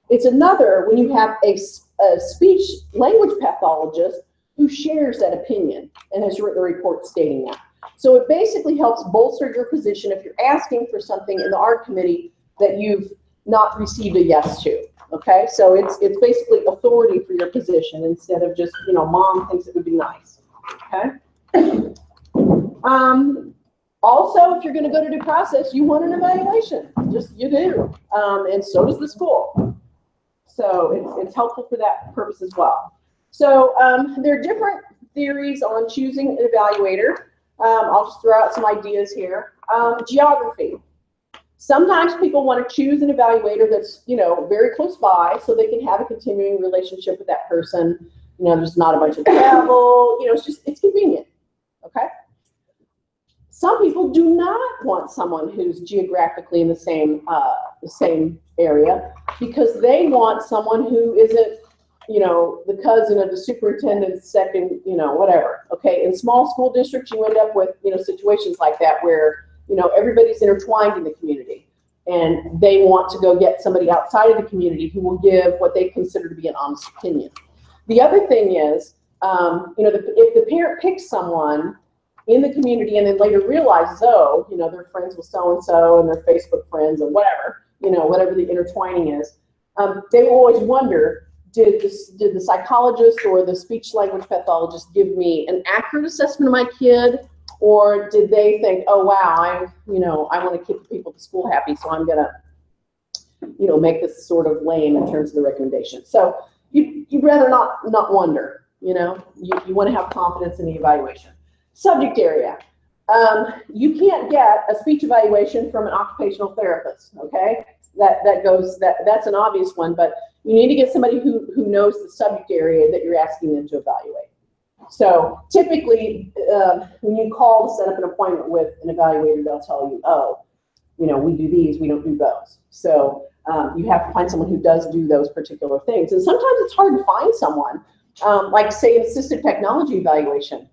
It's another when you have a speech language pathologist who shares that opinion and has written a report stating that. So it basically helps bolster your position if you're asking for something in the ARD committee that you've not received a yes to. Okay, so it's basically authority for your position instead of just, you know, mom thinks it would be nice. Okay. Also, if you're going to go to due process, you want an evaluation. Just you do, and so does the school. So it's helpful for that purpose as well. So there are different theories on choosing an evaluator. I'll just throw out some ideas here. Geography. Sometimes people want to choose an evaluator that's, you know, very close by so they can have a continuing relationship with that person. You know, there's not a bunch of travel, you know, it's convenient, okay? Some people do not want someone who's geographically in the same area because they want someone who isn't, you know, the cousin of the superintendent's second, you know, whatever, okay? In small school districts, you end up with, you know, situations like that where, you know, everybody's intertwined in the community and they want to go get somebody outside of the community who will give what they consider to be an honest opinion. The other thing is, you know, if the parent picks someone in the community and then later realizes, oh, you know, they're friends with so-and-so and they're Facebook friends or whatever, you know, whatever the intertwining is, they will always wonder, did the psychologist or the speech language pathologist give me an accurate assessment of my kid? Or did they think, oh, wow, I want to keep the people at the school happy, so I'm going to, you know, make this sort of lame in terms of the recommendation. So you'd rather not wonder, you know, you want to have confidence in the evaluation. Subject area. You can't get a speech evaluation from an occupational therapist, okay? That's an obvious one, but you need to get somebody who knows the subject area that you're asking them to evaluate. So typically, when you call to set up an appointment with an evaluator, they'll tell you, oh, you know, we do these, we don't do those. So you have to find someone who does do those particular things. And sometimes it's hard to find someone, like say an assistive technology evaluation.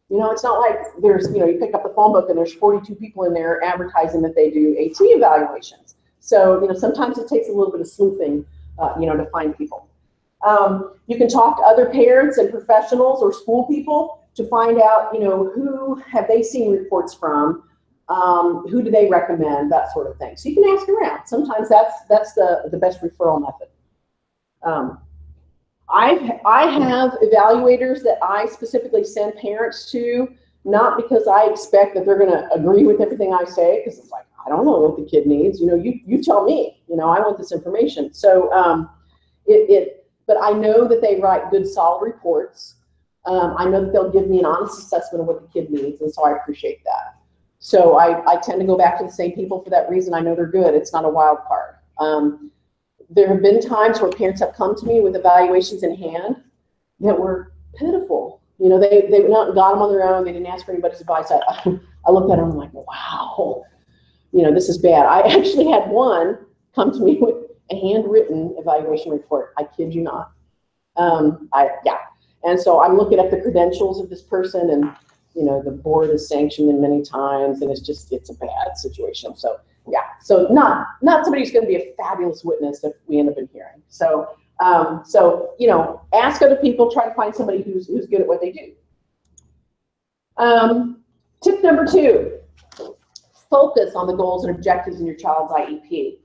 You know, it's not like there's, you know, you pick up the phone book and there's 42 people in there advertising that they do AT evaluations. So, you know, sometimes it takes a little bit of sleuthing, you know, to find people. You can talk to other parents and professionals or school people to find out, you know, who have they seen reports from, who do they recommend, that sort of thing. So you can ask around. Sometimes that's the best referral method. I have evaluators that I specifically send parents to, not because I expect that they're going to agree with everything I say, because it's like, I don't know what the kid needs. You know, you tell me, you know, I want this information. So but I know that they write good, solid reports. I know that they'll give me an honest assessment of what the kid needs, and so I appreciate that. So I tend to go back to the same people for that reason. I know they're good. It's not a wild card. There have been times where parents have come to me with evaluations in hand that were pitiful. You know, they went out and got them on their own. They didn't ask for anybody's advice. I looked at them and I'm like, wow, you know, this is bad. I actually had one come to me with a handwritten evaluation report. I kid you not. Yeah. And so I'm looking at the credentials of this person, and, you know, the board has sanctioned them many times, and it's a bad situation. So, yeah. So not somebody who's going to be a fabulous witness if we end up in hearing. So, you know, ask other people, try to find somebody who's good at what they do. Tip number 2, focus on the goals and objectives in your child's IEP.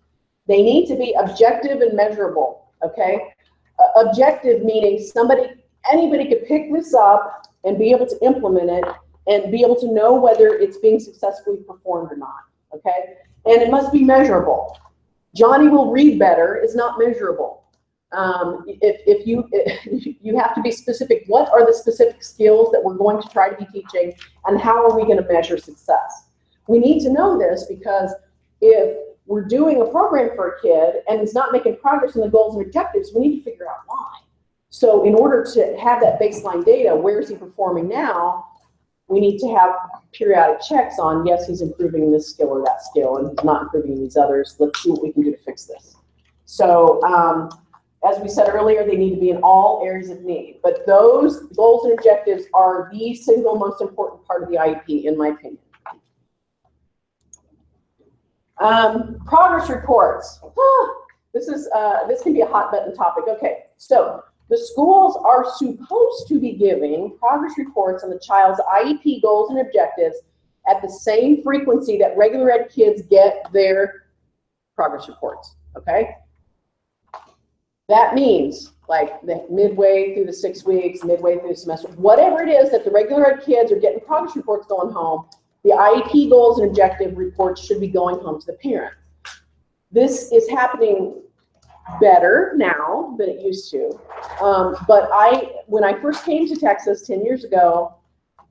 They need to be objective and measurable, okay? Objective meaning anybody could pick this up and be able to implement it and be able to know whether it's being successfully performed or not, okay? And it must be measurable. Johnny will read better is not measurable. If you have to be specific, what are the specific skills that we're going to try to be teaching, and how are we going to measure success? We need to know this, because if we're doing a program for a kid and it's not making progress in the goals and objectives, we need to figure out why. So in order to have that baseline data, where is he performing now, we need to have periodic checks on, yes, he's improving this skill or that skill, and he's not improving these others. Let's see what we can do to fix this. So as we said earlier, they need to be in all areas of need. But those goals and objectives are the single most important part of the IEP, in my opinion. Progress reports. This can be a hot button topic. Okay, so the schools are supposed to be giving progress reports on the child's IEP goals and objectives at the same frequency that regular ed kids get their progress reports, okay? That means like midway through the 6 weeks, midway through the semester, whatever it is that the regular ed kids are getting progress reports going home, the IEP goals and objective reports should be going home to the parent. This is happening better now than it used to. But when I first came to Texas 10 years ago,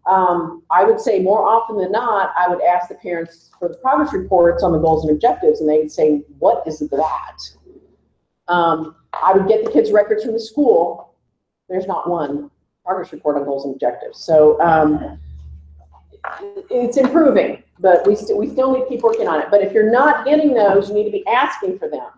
I would say more often than not, I would ask the parents for the progress reports on the goals and objectives, and they would say, what is that? I would get the kids' records from the school. There's not one progress report on goals and objectives. So it's improving, but we still need to keep working on it. But if you're not getting those, you need to be asking for them.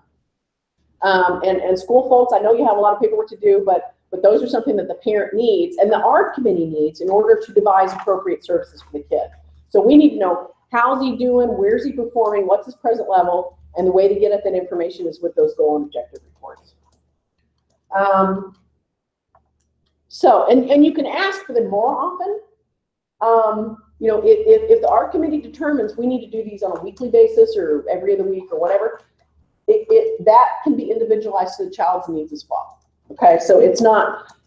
And school folks, I know you have a lot of paperwork to do, but those are something that the parent needs and the ARD committee needs in order to devise appropriate services for the kid. So we need to know, how's he doing, where's he performing, what's his present level, and the way to get at that information is with those goal and objective reports. And you can ask for them more often. You know, if the ARD committee determines we need to do these on a weekly basis or every other week or whatever, that can be individualized to the child's needs as well. Okay, so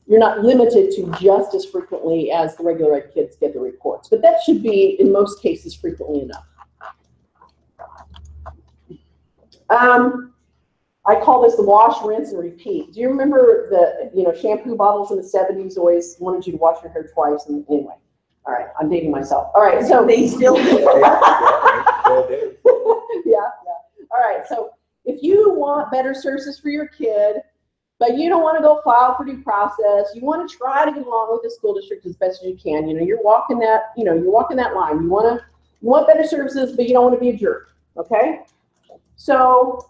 you're not limited to just as frequently as the regular ed kids get the reports, but that should be in most cases frequently enough. I call this the wash, rinse, and repeat. Do you remember the shampoo bottles in the 70s always wanted you to wash your hair twice? And anyway, all right, I'm dating myself. All right, so they still do. Yeah. All right, so if you want better services for your kid, but you don't want to go file for due process, you want to try to get along with the school district as best as you can. You know, you're walking that line. You want better services, but you don't want to be a jerk. Okay, so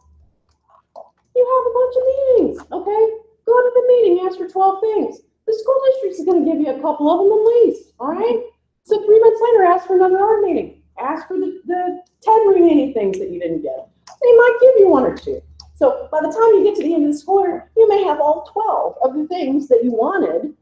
you have a bunch of meetings. Okay, go to the meeting, ask for 12 things. The school district is going to give you a couple of them at least. All right. So 3 months later, ask for another ARD meeting. Ask for the 10 remaining things that you didn't get. They might give you 1 or 2. So by the time you get to the end of the school year, you may have all 12 of the things that you wanted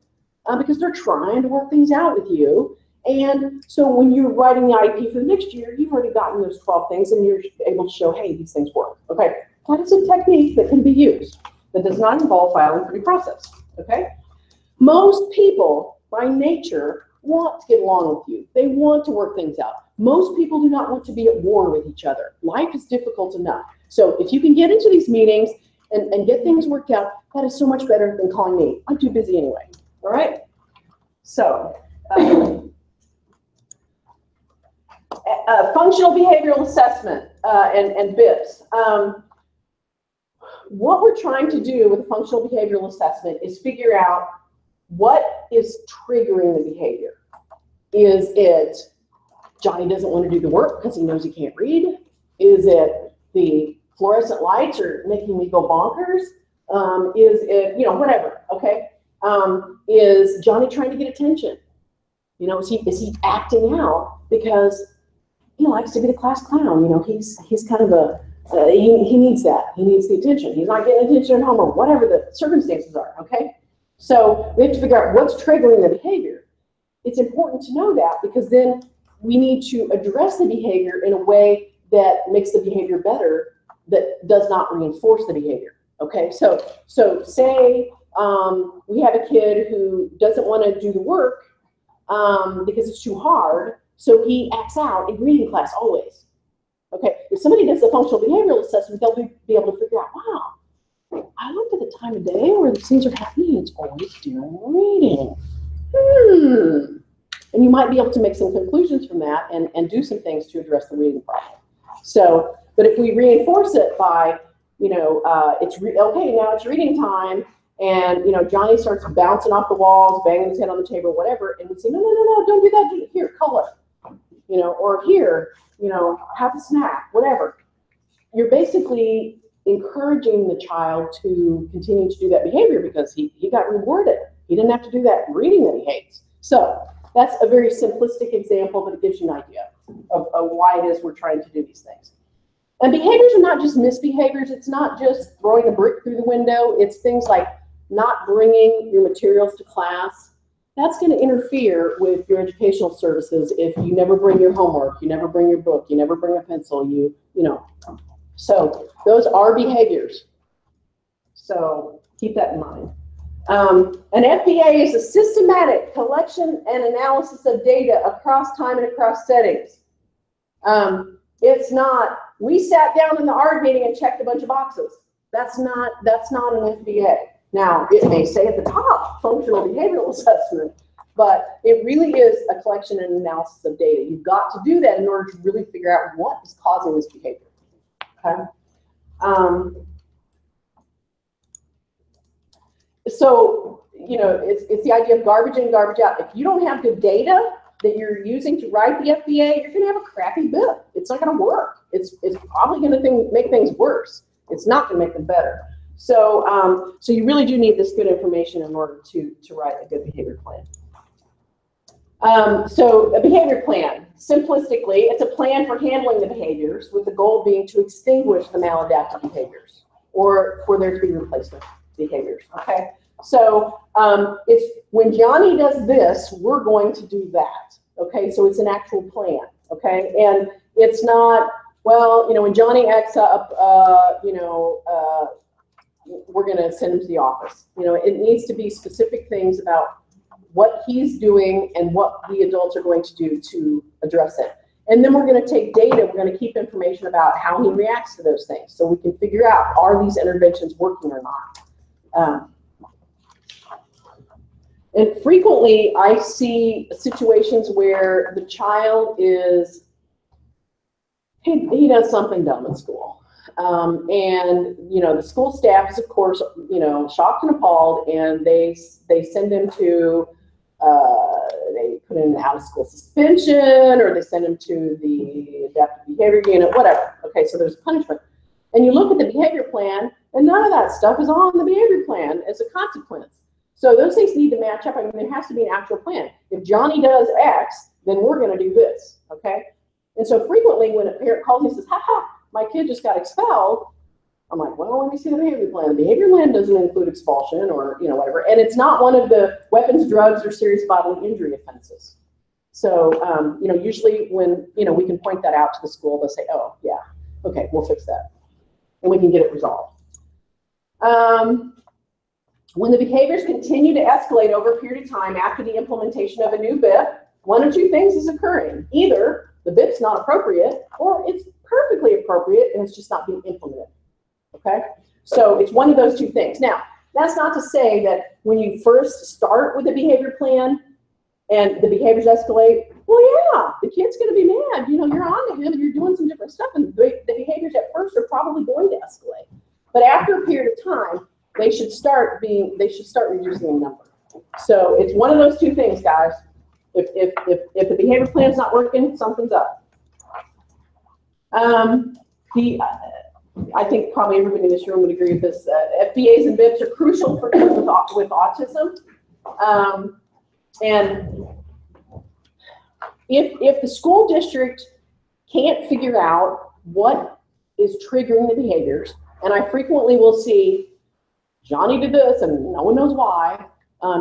because they're trying to work things out with you. And so when you're writing the IEP for the next year, you've already gotten those 12 things and you're able to show, hey, these things work. Okay, that is a technique that can be used that does not involve filing for due process. Okay, most people by nature want to get along with you. They want to work things out. Most people do not want to be at war with each other. Life is difficult enough. So if you can get into these meetings and get things worked out, that is so much better than calling me. I'm too busy anyway. All right? So, functional behavioral assessment and BIPs. What we're trying to do with a functional behavioral assessment is figure out what is triggering the behavior. Is it Johnny doesn't want to do the work because he knows he can't read? Is it the fluorescent lights are making me go bonkers? Is it, whatever, okay? Is Johnny trying to get attention? Is he acting out because he likes to be the class clown? He's kind of he needs that. He needs the attention. He's not getting attention at home or whatever the circumstances are, okay? So we have to figure out what's triggering the behavior. It's important to know that because then we need to address the behavior in a way that makes the behavior better, that does not reinforce the behavior. Okay, so say we have a kid who doesn't want to do the work because it's too hard, so he acts out in reading class always. Okay, if somebody does a functional behavioral assessment, they'll be able to figure out, wow, I looked at the time of day where these things are happening, it's always during reading. And you might be able to make some conclusions from that and do some things to address the reading problem. So, but if we reinforce it by, okay, now it's reading time, and Johnny starts bouncing off the walls, banging his head on the table, whatever, and we say, no, don't do that. Here, color, or here, have a snack, whatever. You're basically encouraging the child to continue to do that behavior because he got rewarded. He didn't have to do that reading that he hates. So that's a very simplistic example, but it gives you an idea of why it is we're trying to do these things. And behaviors are not just misbehaviors. It's not just throwing a brick through the window. It's things like not bringing your materials to class. That's going to interfere with your educational services if you never bring your homework, you never bring your book, you never bring a pencil, you know. So those are behaviors. So keep that in mind. An FBA is a systematic collection and analysis of data across time and across settings. It's not, we sat down in the ARD meeting and checked a bunch of boxes. That's not an FBA. Now, it may say at the top, functional behavioral assessment, but it really is a collection and analysis of data. You've got to do that in order to really figure out what is causing this behavior. Okay. So, you know, it's the idea of garbage in, garbage out. If you don't have good data that you're using to write the FBA, you're going to have a crappy book. It's not going to work. It's probably going to make things worse. It's not going to make them better. So, so you really do need this good information in order to write a good behavior plan. So a behavior plan, simplistically, it's a plan for handling the behaviors with the goal being to extinguish the maladaptive behaviors or for there to be replacement behaviors, okay? So it's when Johnny does this, we're going to do that, okay? So it's an actual plan, okay? And it's not, well, you know, when Johnny acts up, we're going to send him to the office. You know, it needs to be specific things about what he's doing and what the adults are going to do to address it. And then we're going to take data, we're going to keep information about how he reacts to those things so we can figure out, are these interventions working or not? And frequently I see situations where the child is, he does something dumb in school. And, you know, the school staff is, of course, you know, shocked and appalled, and they send him to, they put in an out-of-school suspension, or they send him to the adaptive behavior unit, whatever. Okay, so there's punishment. And you look at the behavior plan, and none of that stuff is on the behavior plan as a consequence. So those things need to match up. I mean, there has to be an actual plan. If Johnny does X, then we're going to do this, okay? And so frequently when a parent calls me and says, ha, my kid just got expelled, I'm like, well, let me see the behavior plan. The behavior plan doesn't include expulsion or, you know, whatever. And it's not one of the weapons, drugs, or serious bodily injury offenses. So, you know, usually when, you know, we can point that out to the school, they'll say, oh, yeah, okay, we'll fix that. And we can get it resolved. When the behaviors continue to escalate over a period of time after the implementation of a new BIP, one or two things is occurring. Either the BIP's not appropriate, or it's perfectly appropriate and it's just not being implemented. Okay? So it's one of those two things. Now, that's not to say that when you first start with a behavior plan and the behaviors escalate, well, yeah, the kid's going to be mad. You know, you're on to him and you're doing some different stuff, and the behaviors at first are probably going to escalate. But after a period of time, they should start reducing in number. So it's one of those two things, guys. If the behavior plan's not working, something's up. I think probably everybody in this room would agree with this. FBAs and BIPs are crucial for kids with autism. And if the school district can't figure out what is triggering the behaviors, and I frequently will see Johnny did this and no one knows why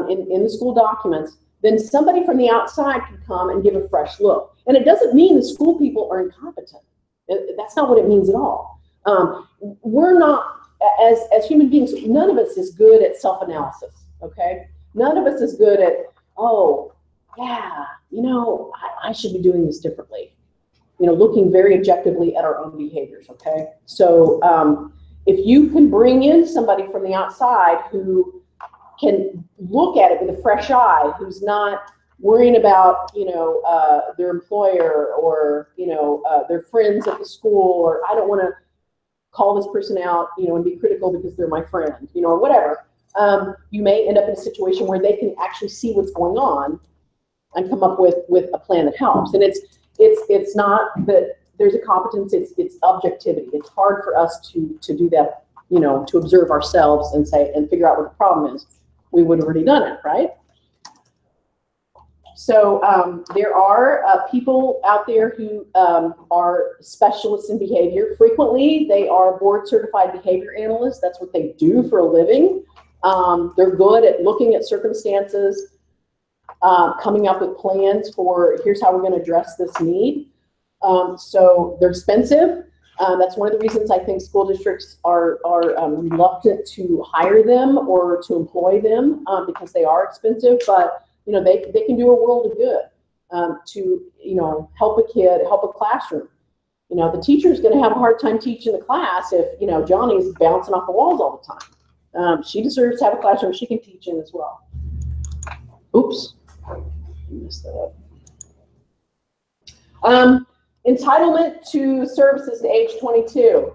in the school documents, then somebody from the outside can come and give a fresh look. And it doesn't mean the school people are incompetent. That's not what it means at all. We're not, as human beings, none of us is good at self-analysis, okay? None of us is good at, oh, yeah, you know, I should be doing this differently. You know, looking very objectively at our own behaviors, okay? So if you can bring in somebody from the outside who can look at it with a fresh eye, who's not worrying about, you know, their employer or, you know, their friends at the school, or I don't want to call this person out, you know, and be critical because they're my friend, you know, or whatever. You may end up in a situation where they can actually see what's going on and come up with a plan that helps. And it's not that there's a competence, it's objectivity. It's hard for us to do that, to observe ourselves and figure out what the problem is. We would have already done it, right? So there are people out there who are specialists in behavior. Frequently, they are board certified behavior analysts. That's what they do for a living. They're good at looking at circumstances, coming up with plans for here's how we're going to address this need. So they're expensive. That's one of the reasons I think school districts are reluctant to hire them or to employ them because they are expensive. But they can do a world of good to help a kid, help a classroom. The teacher is going to have a hard time teaching the class if Johnny's bouncing off the walls all the time. She deserves to have a classroom she can teach in as well. Oops, messed that up. Entitlement to services to age 22.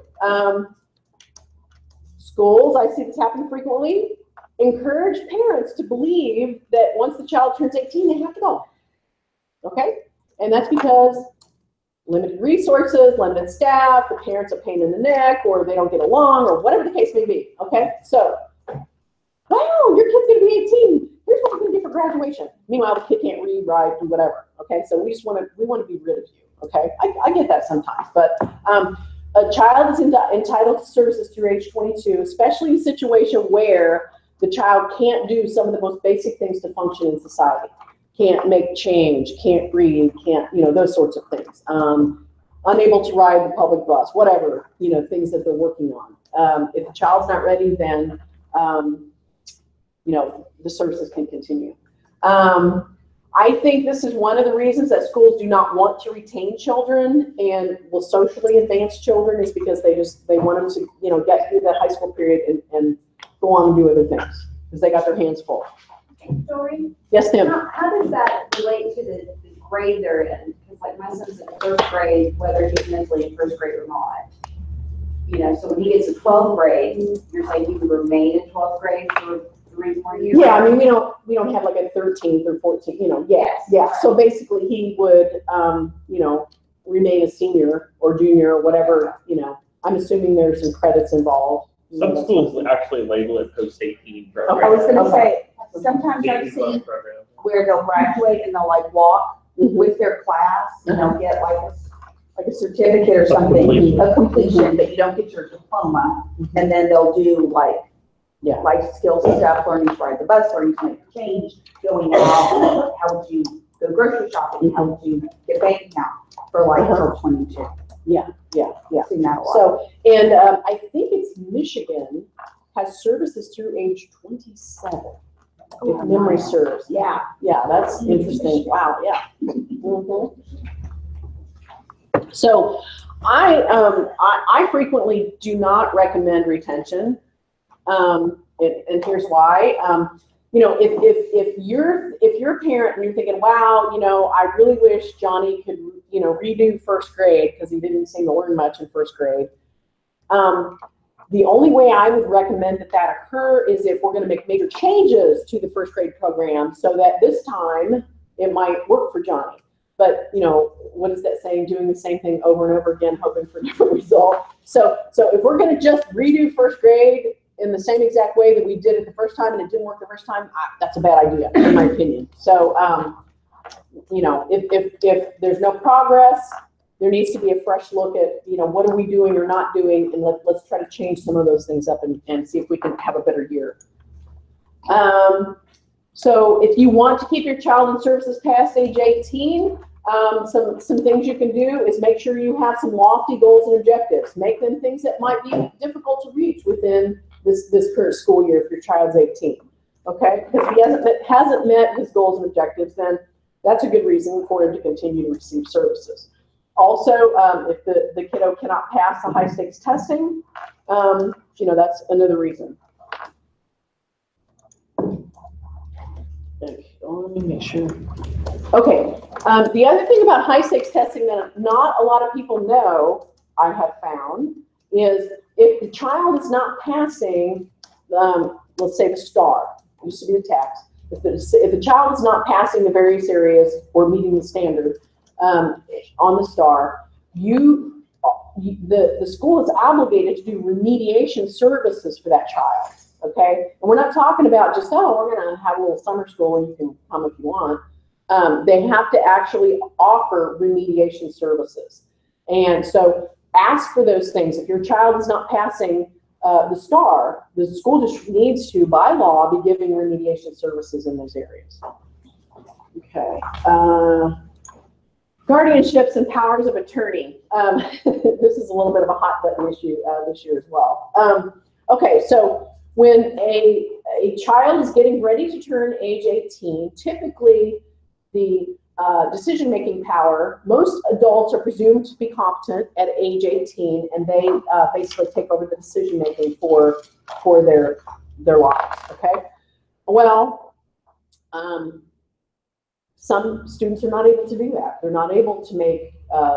Schools, I see this happen frequently, encourage parents to believe that once the child turns 18, they have to go. Okay? And that's because limited resources, limited staff, the parents are a pain in the neck, or they don't get along, or whatever the case may be. Okay? So, wow, your kid's going to be 18. Here's what we're going to do for graduation. Meanwhile, the kid can't read, write, do whatever. Okay? So we want to be rid of you. Okay? I get that sometimes. But a child is entitled to services through age 22, especially in a situation where the child can't do some of the most basic things to function in society. Can't make change, can't read, can't, those sorts of things. Unable to ride the public bus, whatever, things that they're working on. If the child's not ready, then, the services can continue. I think this is one of the reasons that schools do not want to retain children and will socially advance children is because they want them to, get through that high school period and go on and do other things because they got their hands full. Dorene? Yes, ma'am. How does that relate to the grade they're in? Because like my son's in first grade, whether he's mentally in first grade or not. So when he gets to 12th grade, you're saying he would remain in 12th grade for 3 more years? Yeah, I mean, we don't have like a 13th or 14, yeah. So basically he would, remain a senior or junior or whatever, I'm assuming there's some credits involved. Some schools actually label it post-18 program. I was going to say, sometimes I've seen where they'll graduate and they'll like walk with their class and they'll get like a certificate or something, a completion, but you don't get your diploma. And then they'll do like life skills stuff, learning to ride the bus, learning to make a change, going out, how would you go grocery shopping, how would you get a bank account for like till 22. Yeah. Seen that a lot. So, and I think it's Michigan has services through age 27, if memory serves. Yeah, that's interesting. Wow, yeah. So, I frequently do not recommend retention, and here's why. If you're a parent and you're thinking, wow, I really wish Johnny could, redo first grade because he didn't seem to learn much in first grade. The only way I would recommend that occur is if we're going to make major changes to the first grade program so that this time it might work for Johnny. But, what is that saying? Doing the same thing over and over again, hoping for a different result. So if we're going to just redo first grade in the same exact way that we did it the first time and it didn't work the first time, that's a bad idea, in my opinion. So, if there's no progress, there needs to be a fresh look at, what are we doing or not doing, and let's try to change some of those things up and see if we can have a better year. So if you want to keep your child in services past age 18, some things you can do is make sure you have some lofty goals and objectives. Make them things that might be difficult to reach within this current school year if your child's 18. Okay, because if he hasn't met his goals and objectives, then that's a good reason for him to continue to receive services. Also, if the kiddo cannot pass the high stakes testing, that's another reason. Let me make sure. Okay, the other thing about high stakes testing that not a lot of people know, I have found, is if the child is not passing, let's say the STAR, used to be the TAX, if the child is not passing the various areas or meeting the standard on the STAR, the school is obligated to do remediation services for that child, okay? And we're not talking about just, oh, we're gonna have a little summer school and you can come if you want. They have to actually offer remediation services. And so ask for those things. If your child is not passing the STAR, the school district needs to, by law, be giving remediation services in those areas. Okay. Guardianships and powers of attorney. This is a little bit of a hot button issue this year as well. Okay, so when a child is getting ready to turn age 18, typically the decision-making power, most adults are presumed to be competent at age 18, and they basically take over the decision-making for their lives, okay? Well, some students are not able to do that. They're not able to make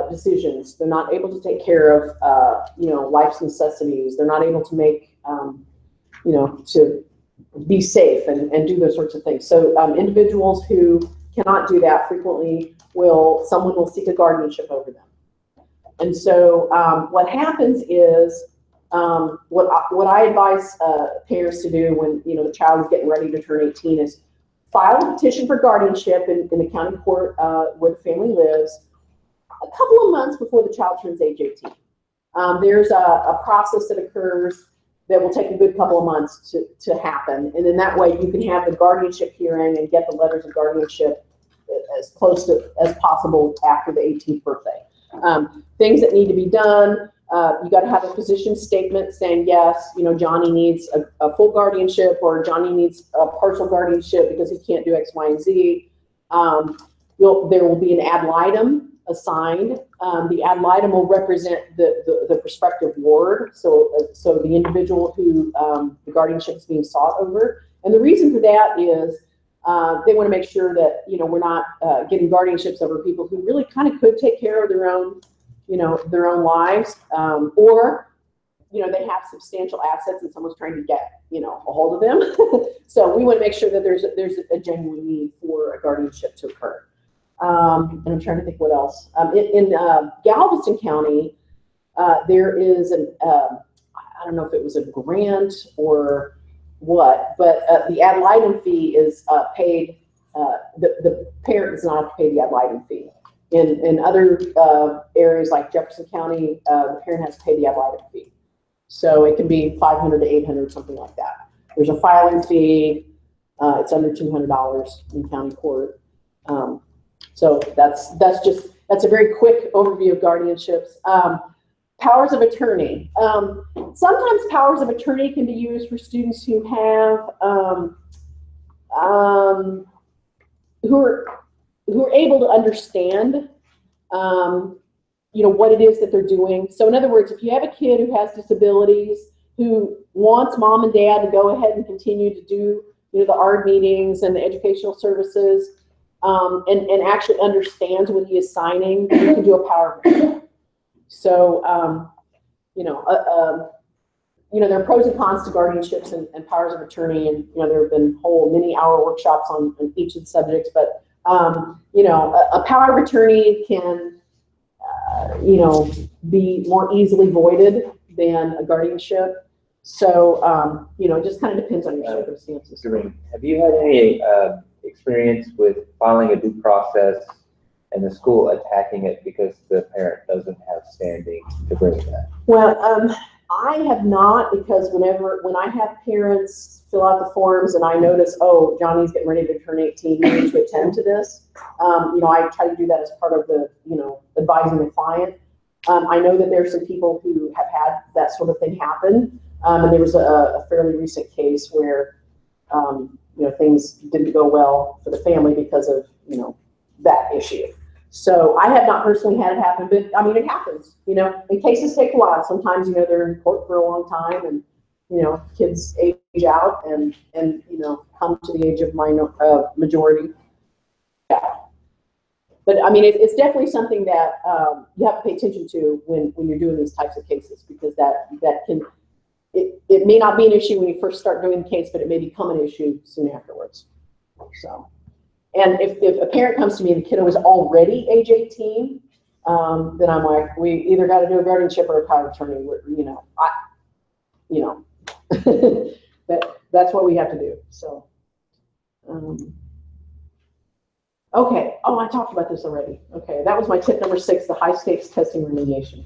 decisions. They're not able to take care of, life's necessities. They're not able to make, to be safe and do those sorts of things. So individuals who cannot do that frequently someone will seek a guardianship over them. And so what happens is, what I advise parents to do when, the child is getting ready to turn 18 is file a petition for guardianship in the county court where the family lives a couple of months before the child turns age 18. There's a process that occurs that will take a good couple of months to happen. And then that way you can have the guardianship hearing and get the letters of guardianship as close to as possible after the 18th birthday. Things that need to be done, you got to have a physician statement saying, yes, Johnny needs a full guardianship, or Johnny needs a partial guardianship because he can't do X, Y, and Z. There will be an ad litem assigned. The ad litem will represent the prospective ward, so the individual who the guardianship is being sought over. And the reason for that is they want to make sure that we're not getting guardianships over people who really kind of could take care of their own lives, or they have substantial assets and someone's trying to get a hold of them. So we want to make sure that there's a genuine need for a guardianship to occur. And I'm trying to think what else. In Galveston County, there is I don't know if it was a grant or what, but the ad litem fee is paid. The parent does not have to pay the ad litem fee. In other areas like Jefferson County, the parent has to pay the ad litem fee. So it can be $500 to $800, something like that. There's a filing fee. It's under $200 in county court. So that's a very quick overview of guardianships. Powers of attorney. Sometimes powers of attorney can be used for students who have who are able to understand what it is that they're doing. So in other words, if you have a kid who has disabilities, who wants mom and dad to go ahead and continue to do the ARD meetings and the educational services, and actually understands what he is signing, you can do a power of attorney. So, there are pros and cons to guardianships and powers of attorney, and there have been whole many-hour workshops on each of the subjects. But a power of attorney can, be more easily voided than a guardianship. So, it just kind of depends on your circumstances. Dorene, have you had any experience with filing a due process and the school attacking it because the parent doesn't have standing to bring that? Well, I have not, because when I have parents fill out the forms and I notice, oh, Johnny's getting ready to turn 18, we need to attend to this. I try to do that as part of the, advising the client. I know that there are some people who have had that sort of thing happen. And there was a fairly recent case where, things didn't go well for the family because of, that issue. So I have not personally had it happen, but I mean, it happens, and cases take a while. Sometimes, they're in court for a long time, and, kids age out and come to the age of majority. Yeah. But I mean, it's definitely something that you have to pay attention to when you're doing these types of cases, because that can, it may not be an issue when you first start doing the case, but it may become an issue soon afterwards. So, and if a parent comes to me and the kiddo is already age 18, then I'm like, we either got to do a guardianship or a power of attorney. That's what we have to do. So, okay. Oh, I talked about this already. Okay, that was my tip number 6, the high stakes testing remediation.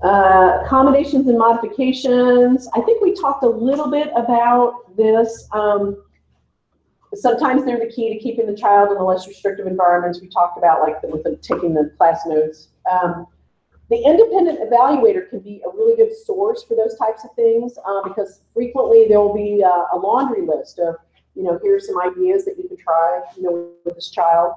Accommodations and modifications. I think we talked a little bit about this. Sometimes they're the key to keeping the child in the less restrictive environments. We talked about taking the class notes. The independent evaluator can be a really good source for those types of things because frequently there will be a laundry list of, here's some ideas that you can try, with this child.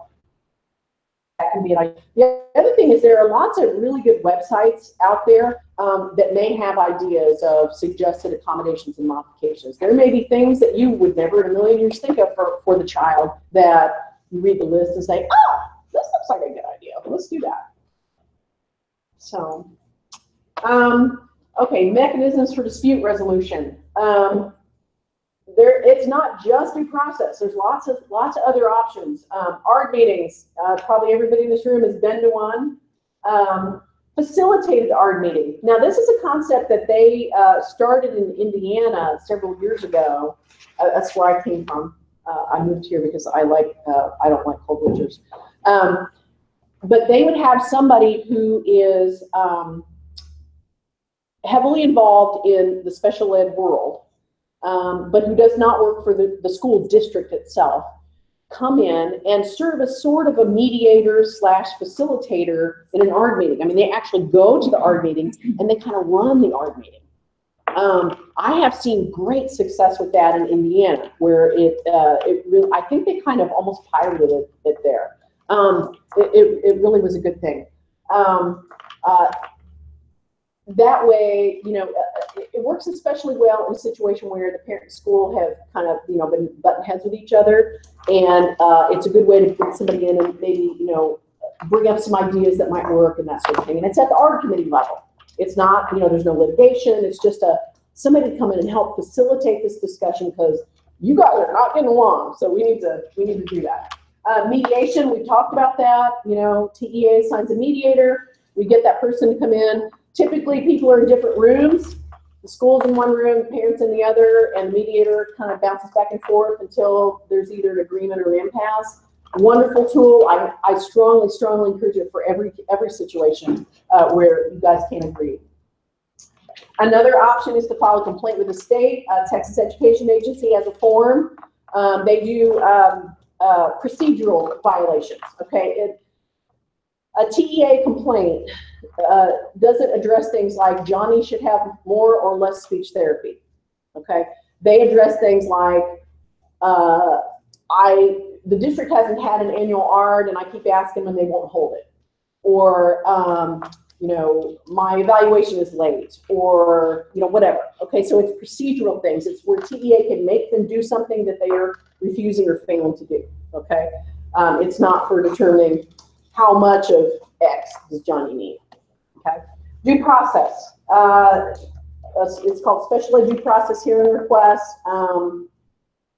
That can be an idea. The other thing is there are lots of really good websites out there that may have ideas of suggested accommodations and modifications. There may be things that you would never in a million years think of for the child that you read the list and say, oh, this looks like a good idea. Let's do that. So, okay, mechanisms for dispute resolution. It's not just due process. There's lots of other options. ARD meetings. Probably everybody in this room has been to one. Facilitated ARD meeting. Now, this is a concept that they started in Indiana several years ago. That's where I came from. I moved here because I don't like cold winters. But they would have somebody who is heavily involved in the special ed world, but who does not work for the school district itself, come in and serve as sort of a mediator / facilitator in an ARD meeting. I mean, they actually go to the ARD meeting and they kind of run the ARD meeting. I have seen great success with that in Indiana, where it really, I think they kind of almost piloted it there. It really was a good thing. That way, it works especially well in a situation where the parent and school have kind of, been button heads with each other, and it's a good way to bring somebody in and maybe, bring up some ideas that might work and that sort of thing. And it's at the ARD committee level. It's not, there's no litigation. It's just somebody to come in and help facilitate this discussion because you guys are not getting along, so we need to do that. Mediation, we talked about that. TEA assigns a mediator. We get that person to come in. Typically, people are in different rooms. The school's in one room, the parents in the other, and the mediator kind of bounces back and forth until there's either an agreement or an impasse. Wonderful tool. I strongly, strongly encourage it for every situation where you guys can't agree. Another option is to file a complaint with the state. Texas Education Agency has a form. They do procedural violations. Okay, a TEA complaint doesn't address things like Johnny should have more or less speech therapy. Okay, they address things like the district hasn't had an annual ARD and I keep asking them and they won't hold it, or my evaluation is late, or whatever. Okay, so it's procedural things. It's where TEA can make them do something that they are refusing or failing to do. Okay, it's not for determining how much of X does Johnny need. Okay, due process. It's called special ed due process hearing request.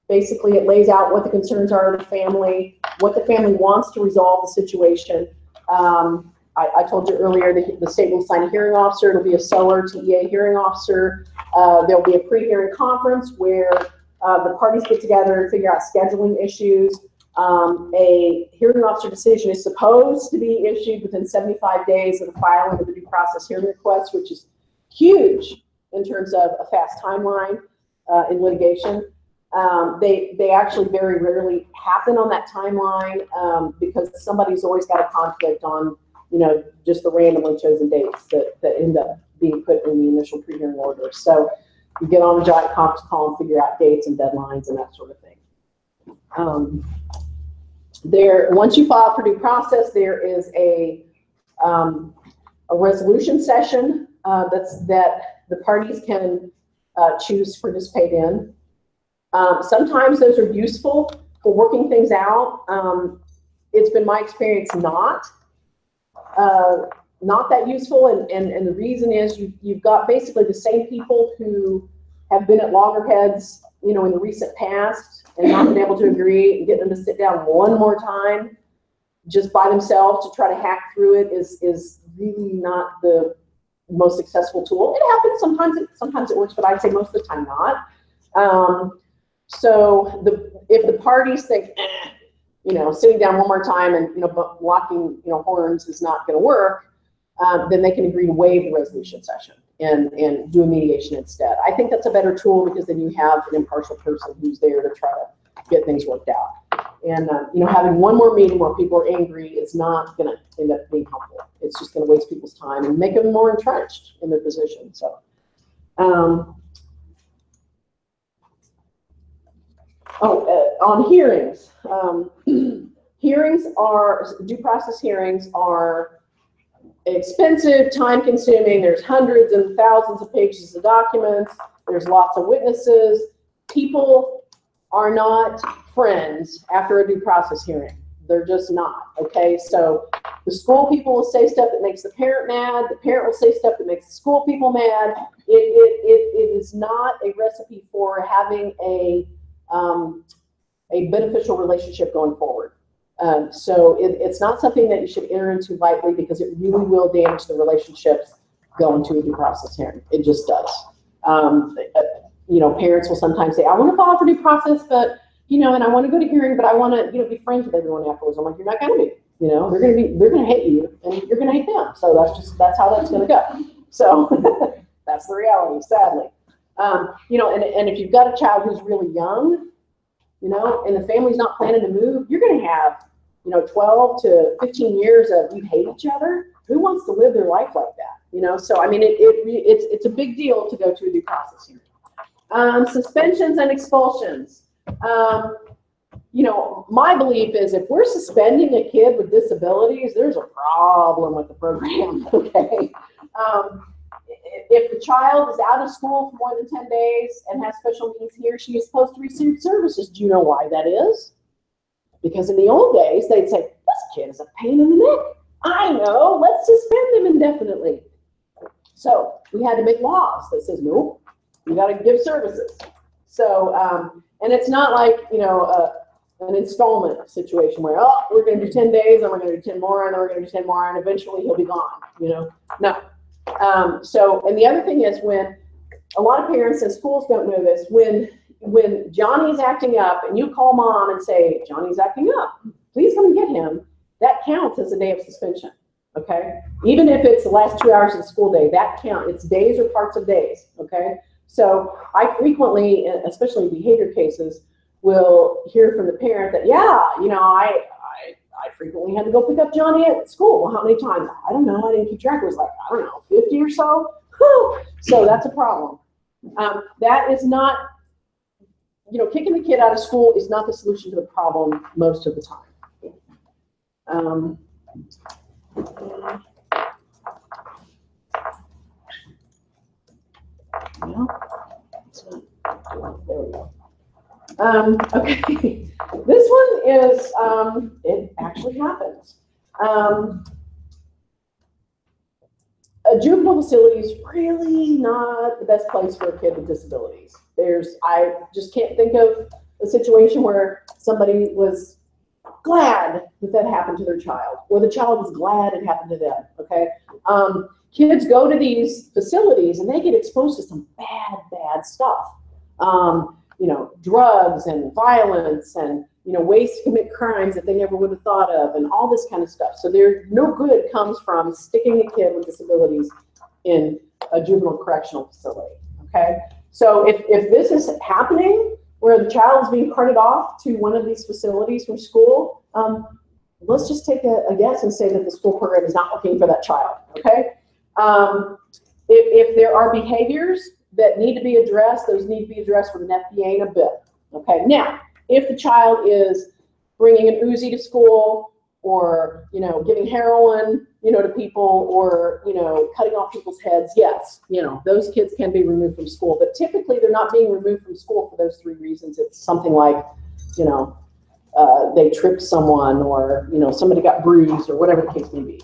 Basically, it lays out what the concerns are of the family, what the family wants to resolve the situation. I told you earlier that the state will assign a hearing officer. It'll be a SOLR TEA hearing officer. There'll be a pre-hearing conference where the parties get together and figure out scheduling issues. A hearing officer decision is supposed to be issued within 75 days of the filing of the due process hearing request, which is huge in terms of a fast timeline in litigation. They actually very rarely happen on that timeline because somebody's always got a conflict on, just the randomly chosen dates that end up being put in the initial pre-hearing order. So you get on a giant conference call and figure out dates and deadlines and that sort of thing. Once you file for due process, there is a resolution session that the parties can choose to participate in. Sometimes those are useful for working things out. It's been my experience not that useful, and the reason is you've got basically the same people who have been at loggerheads, in the recent past and not been able to agree, and get them to sit down one more time. just by themselves to try to hack through it is really not the most successful tool. It happens sometimes it works, but I'd say most of the time not. So if the parties think, sitting down one more time and blocking horns is not going to work, then they can agree to waive the resolution session and do a mediation instead. I think that's a better tool because then you have an impartial person who's there to try to get things worked out. And having one more meeting where people are angry is not going to end up being helpful. It's just going to waste people's time and make them more entrenched in their position. So, on hearings, due process hearings are expensive, time-consuming. There's hundreds and thousands of pages of documents. There's lots of witnesses. People are not friends after a due process hearing. They're just not, okay? So the school people will say stuff that makes the parent mad. The parent will say stuff that makes the school people mad. It is not a recipe for having a beneficial relationship going forward. So it's not something that you should enter into lightly because it really will damage the relationships going to a due process hearing. It just does. Parents will sometimes say, I want to file for due process, but, and I want to go to hearing, but I want to, be friends with everyone afterwards. I'm like, you're not going to be, they're going to hate you and you're going to hate them. So that's how that's going to go. So that's the reality, sadly. And if you've got a child who's really young, and the family's not planning to move, you're going to have, 12 to 15 years of you hate each other. Who wants to live their life like that? So, I mean, it's a big deal to go to a due process hearing. Suspensions and expulsions. My belief is if we're suspending a kid with disabilities, there's a problem with the program, okay? If the child is out of school for more than 10 days and has special needs, he or she is supposed to receive services. Do you know why that is? Because in the old days, they'd say, this kid is a pain in the neck. I know, let's suspend him indefinitely. So we had to make laws that says, nope, you got to give services. So, and it's not like, an installment situation where, oh, we're going to do 10 days and we're going to do 10 more and then we're going to do 10 more and eventually he'll be gone, No. And the other thing is when a lot of parents and schools don't know this, when Johnny's acting up and you call mom and say, Johnny's acting up, please come and get him, that counts as a day of suspension, okay? Even if it's the last 2 hours of the school day, that counts. It's days or parts of days, okay? So I frequently, especially in behavior cases, will hear from the parent that, yeah, I frequently had to go pick up Johnny at school. Well, how many times? I don't know. I didn't keep track. It was like, 50 or so. So that's a problem. That is not, kicking the kid out of school is not the solution to the problem most of the time. There we go. Okay, this one is, it actually happens. A juvenile facility is really not the best place for a kid with disabilities. I just can't think of a situation where somebody was glad that happened to their child, or the child was glad it happened to them, okay? Kids go to these facilities and they get exposed to some bad stuff. Drugs and violence and, ways to commit crimes that they never would have thought of and all this kind of stuff. So no good comes from sticking a kid with disabilities in a juvenile correctional facility, okay? So if this is happening where the child is being carted off to one of these facilities from school, let's just take a guess and say that the school program is not looking for that child, okay? If there are behaviors that need to be addressed, those need to be addressed with an FBA and a BIP. Okay, now, if the child is bringing an Uzi to school or, giving heroin, to people or, cutting off people's heads, yes, those kids can be removed from school. But typically they're not being removed from school for those 3 reasons. It's something like, they tripped someone or, somebody got bruised or whatever the case may be.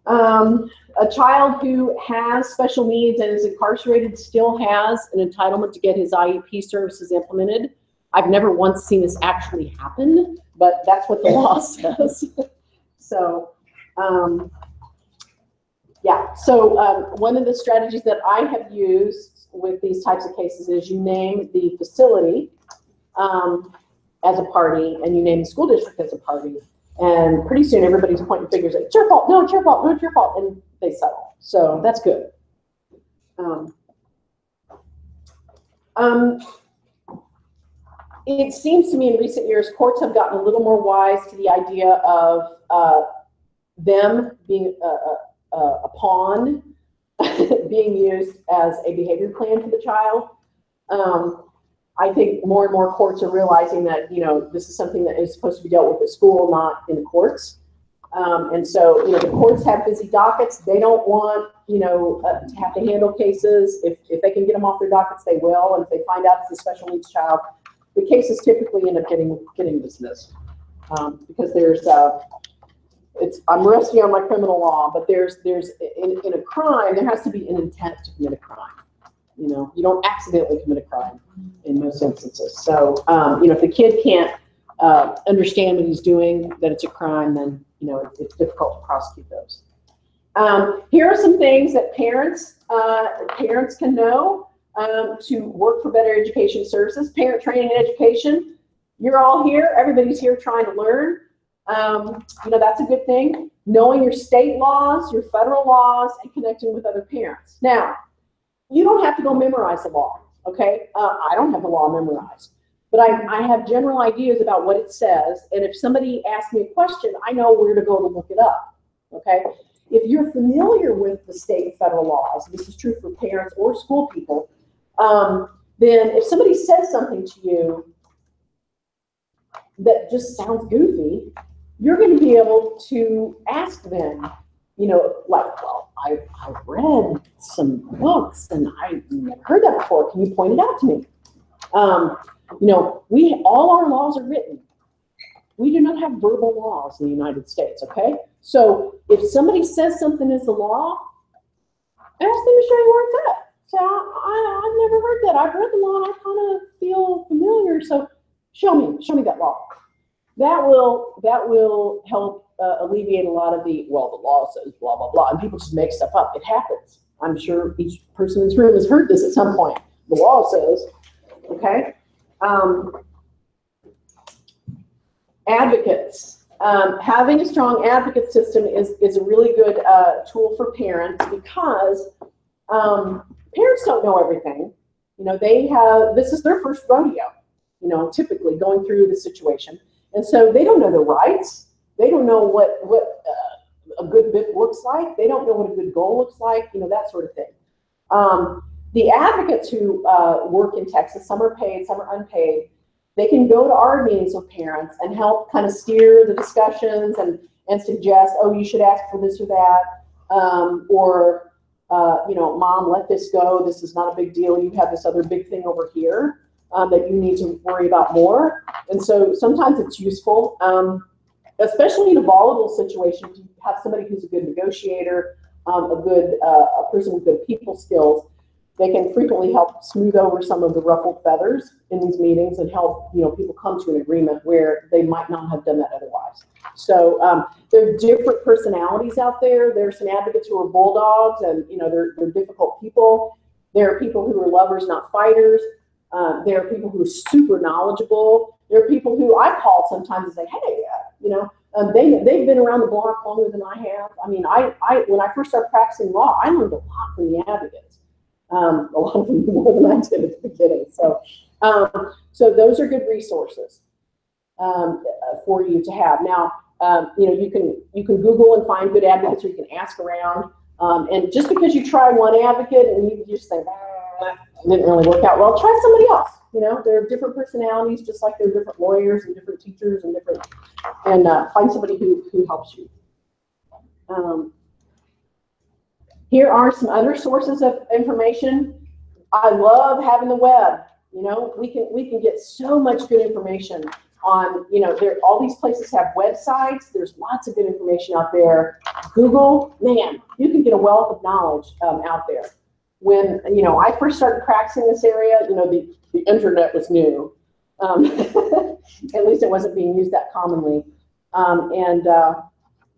A child who has special needs and is incarcerated still has an entitlement to get his IEP services implemented. I've never once seen this actually happen, but that's what the law says. So, yeah. So one of the strategies that I have used with these types of cases is you name the facility as a party, and you name the school district as a party. And pretty soon everybody's pointing fingers at, it's your fault, no, it's your fault, no, it's your fault, and they settle. So that's good. It seems to me in recent years, courts have gotten a little more wise to the idea of them being a pawn being used as a behavior plan for the child. I think more and more courts are realizing that, you know, this is something that is supposed to be dealt with at school, not in the courts. And so, you know, the courts have busy dockets. They don't want, you know, to have to handle cases. If they can get them off their dockets, they will. And if they find out it's a special needs child, the cases typically end up getting dismissed. Because there's, I'm rusty on my criminal law, but there's in a crime, there has to be an intent to commit a crime. You know, you don't accidentally commit a crime in most instances. So, you know, if the kid can't understand what he's doing, that it's a crime, then, you know, it's difficult to prosecute those. Here are some things that parents can know to work for better education services. Parent training and education. You're all here. Everybody's here trying to learn. You know, that's a good thing. Knowing your state laws, your federal laws, and connecting with other parents. Now, you don't have to go memorize the law, okay? I don't have the law memorized, but I have general ideas about what it says, and if somebody asks me a question, I know where to go to look it up, okay? If you're familiar with the state and federal laws, this is true for parents or school people, then if somebody says something to you that just sounds goofy, you're going to be able to ask them, you know, like, well, I've read some books and I've never heard that before. Can you point it out to me? You know, all our laws are written. We do not have verbal laws in the United States, okay? So if somebody says something is the law, ask them to show you where it's at. So I've never heard that. I've read the law and I kind of feel familiar. So show me that law. That will help alleviate a lot of the, well, the law says blah, blah, blah, and people just make stuff up. It happens. I'm sure each person in this room has heard this at some point. The law says, okay? Advocates. Having a strong advocate system is a really good tool for parents because parents don't know everything. You know, this is their first rodeo, you know, typically going through the situation. And so they don't know their rights. They don't know what a good bit looks like. They don't know what a good goal looks like, you know, that sort of thing. The advocates who work in Texas, some are paid, some are unpaid, they can go to our meetings with parents and help kind of steer the discussions and suggest, oh, you should ask for this or that, or, you know, Mom, let this go. This is not a big deal. You have this other big thing over here that you need to worry about more. And so sometimes it's useful, especially in a volatile situation, to have somebody who's a good negotiator, a person with good people skills. They can frequently help smooth over some of the ruffled feathers in these meetings and help, you know, people come to an agreement where they might not have done that otherwise. So there are different personalities out there. There are some advocates who are bulldogs, and, you know, they're difficult people. There are people who are lovers, not fighters. There are people who are super knowledgeable. There are people who I call sometimes and say, hey, you know, they've been around the block longer than I have. I mean, when I first started practicing law, I learned a lot from the advocates. A lot of them more than I did at the beginning. So, so those are good resources for you to have. Now, you know, you can Google and find good advocates, or you can ask around. And just because you try one advocate and you just think, it didn't really work out well, try somebody else. You know, there are different personalities, just like there are different lawyers and different teachers and find somebody who helps you. Here are some other sources of information. I love having the web. You know, we can get so much good information on, you know, all these places have websites. There's lots of good information out there. Google, man, you can get a wealth of knowledge out there. When, you know, I first started practicing this area, you know, the internet was new. At least it wasn't being used that commonly.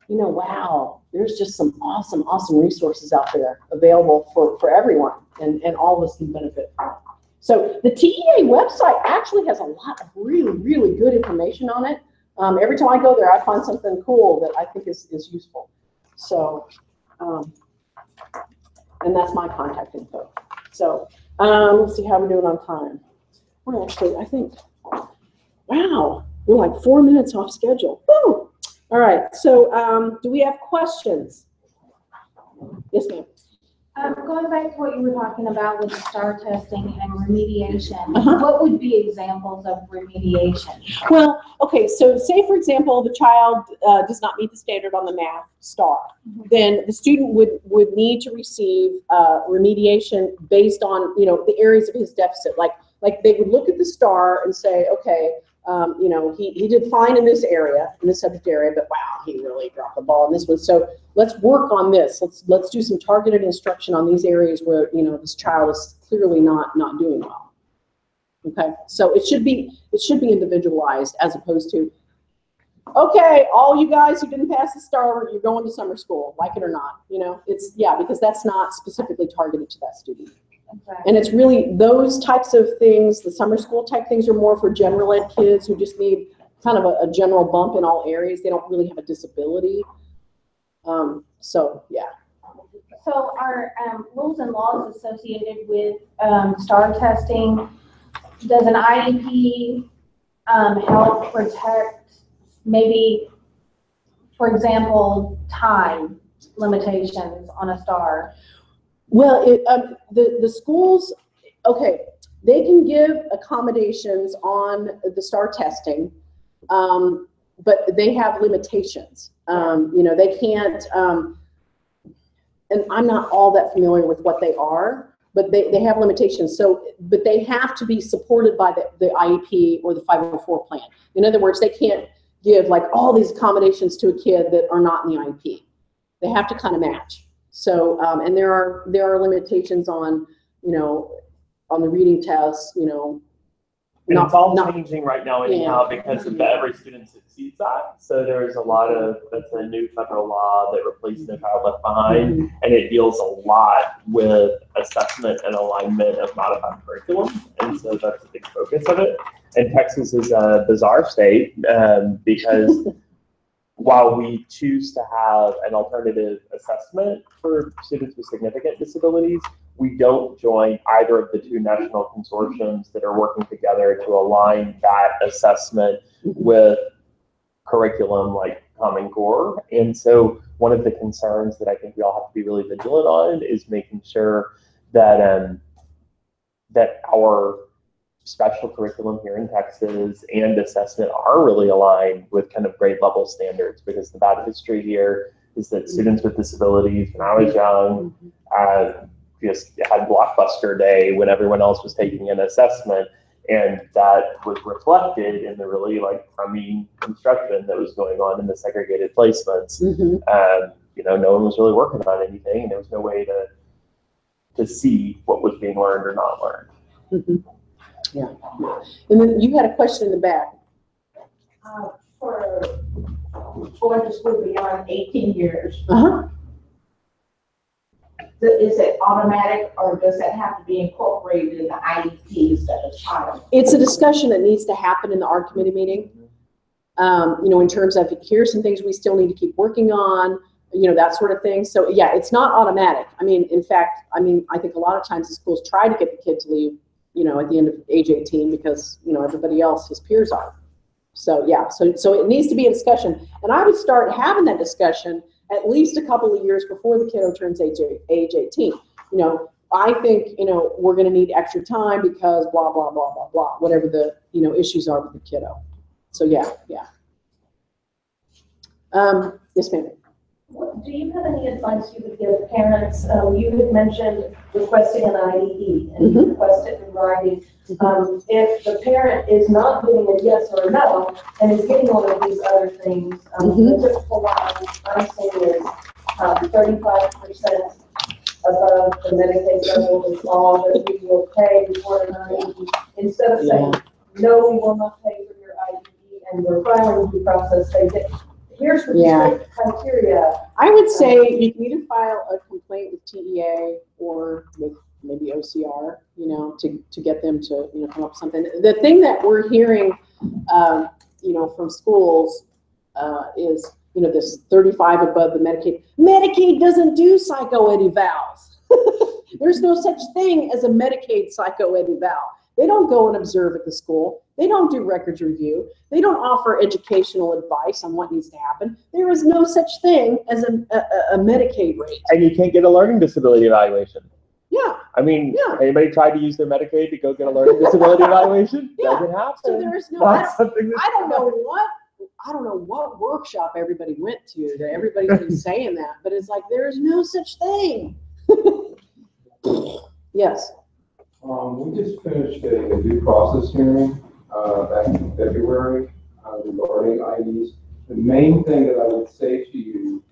You know, wow, there's just some awesome, awesome resources out there available for everyone, and all of us can benefit from it. So the TEA website actually has a lot of really, really good information on it. Every time I go there, I find something cool that I think is useful. So, and that's my contact info. So let's see how we're doing on time. We're actually, I think, wow, we're like 4 minutes off schedule. Woo! All right, so do we have questions? Yes, ma'am. Going back to what you were talking about with the STAR testing and remediation, Uh-huh. what would be examples of remediation? Well, okay, so say, for example, the child does not meet the standard on the math STAR. Then the student would need to receive remediation based on, you know, the areas of his deficit. Like they would look at the STAR and say, okay, you know, he did fine in this area, in this subject area, but wow, he really dropped the ball in this one. So let's work on this. Let's do some targeted instruction on these areas where, you know, this child is clearly not doing well. Okay, so it should be individualized as opposed to, okay, all you guys who didn't pass the STAR, you're going to summer school, like it or not. You know, it's, yeah, because that's not specifically targeted to that student. And it's really those types of things, the summer school type things are more for general ed kids who just need kind of a general bump in all areas. They don't really have a disability. So, yeah. So are rules and laws associated with STAR testing, does an IEP help protect maybe, for example, time limitations on a STAR? Well, the schools, okay, they can give accommodations on the STAR testing, but they have limitations. You know, they can't, and I'm not all that familiar with what they are, but they have limitations. So, but they have to be supported by the IEP or the 504 plan. In other words, they can't give like all these accommodations to a kid that are not in the IEP. They have to kind of match. So, and there are limitations on, you know, on the reading tests, you know. And it's all changing right now anyhow because of the Every Student Succeeds Act. So there's a lot of, that's a new federal law that replaced No Child Left Behind, and it deals a lot with assessment and alignment of modified curriculum. And so that's a big focus of it. And Texas is a bizarre state because while we choose to have an alternative assessment for students with significant disabilities, we don't join either of the two national consortiums that are working together to align that assessment with curriculum like Common Core. And so one of the concerns that I think we all have to be really vigilant on is making sure that, that our special curriculum here in Texas and assessment are really aligned with kind of grade level standards, because the bad history here is that students with disabilities, when I was young, just had Blockbuster Day when everyone else was taking an assessment, and that was reflected in the really like crummy construction that was going on in the segregated placements. You know, no one was really working on anything, and there was no way to see what was being learned or not learned. Yeah. And then you had a question in the back. For going to school beyond 18 years, is it automatic, or does that have to be incorporated in the IEPs that a child? It's a discussion that needs to happen in the ARD committee meeting. You know, in terms of here's some things we still need to keep working on, you know, that sort of thing. So yeah, it's not automatic. I mean, in fact, I think a lot of times the schools try to get the kid to leave, you know, at the end of age 18 because, you know, everybody else, his peers are. So yeah, so it needs to be a discussion. And I would start having that discussion at least a couple of years before the kiddo turns age 18. You know, I think, you know, we're going to need extra time because blah, blah, blah, blah, blah, whatever the, you know, issues are with the kiddo. So yeah. Yes, ma'am. Do you have any advice you would give parents? You had mentioned requesting an IEE and you request it in writing. If the parent is not getting a yes or a no and is getting one of these other things, the typical one I'm seeing is 35% above the Medicaid level is all that we will pay before an IEE. Instead of saying, no, we will not pay for your IEP, and we're filing due process, say that here's the Yeah. strict criteria. I would say you can either file a complaint with TEA or with maybe OCR, you know, to get them to, you know, come up with something. The thing that we're hearing, you know, from schools is, you know, this 35 above the Medicaid. Medicaid doesn't do psychoed evals. There's no such thing as a Medicaid psychoed eval. They don't go and observe at the school. They don't do records review. They don't offer educational advice on what needs to happen. There is no such thing as a Medicaid rate. And you can't get a learning disability evaluation. Yeah. I mean, Yeah. anybody tried to use their Medicaid to go get a learning disability evaluation? Yeah. Doesn't happen. So there is no. That's something that I don't know what workshop everybody went to that everybody's been saying that, but it's like there is no such thing. Yes. We just finished a due process hearing back in February regarding IEEs. The main thing that I would say to you,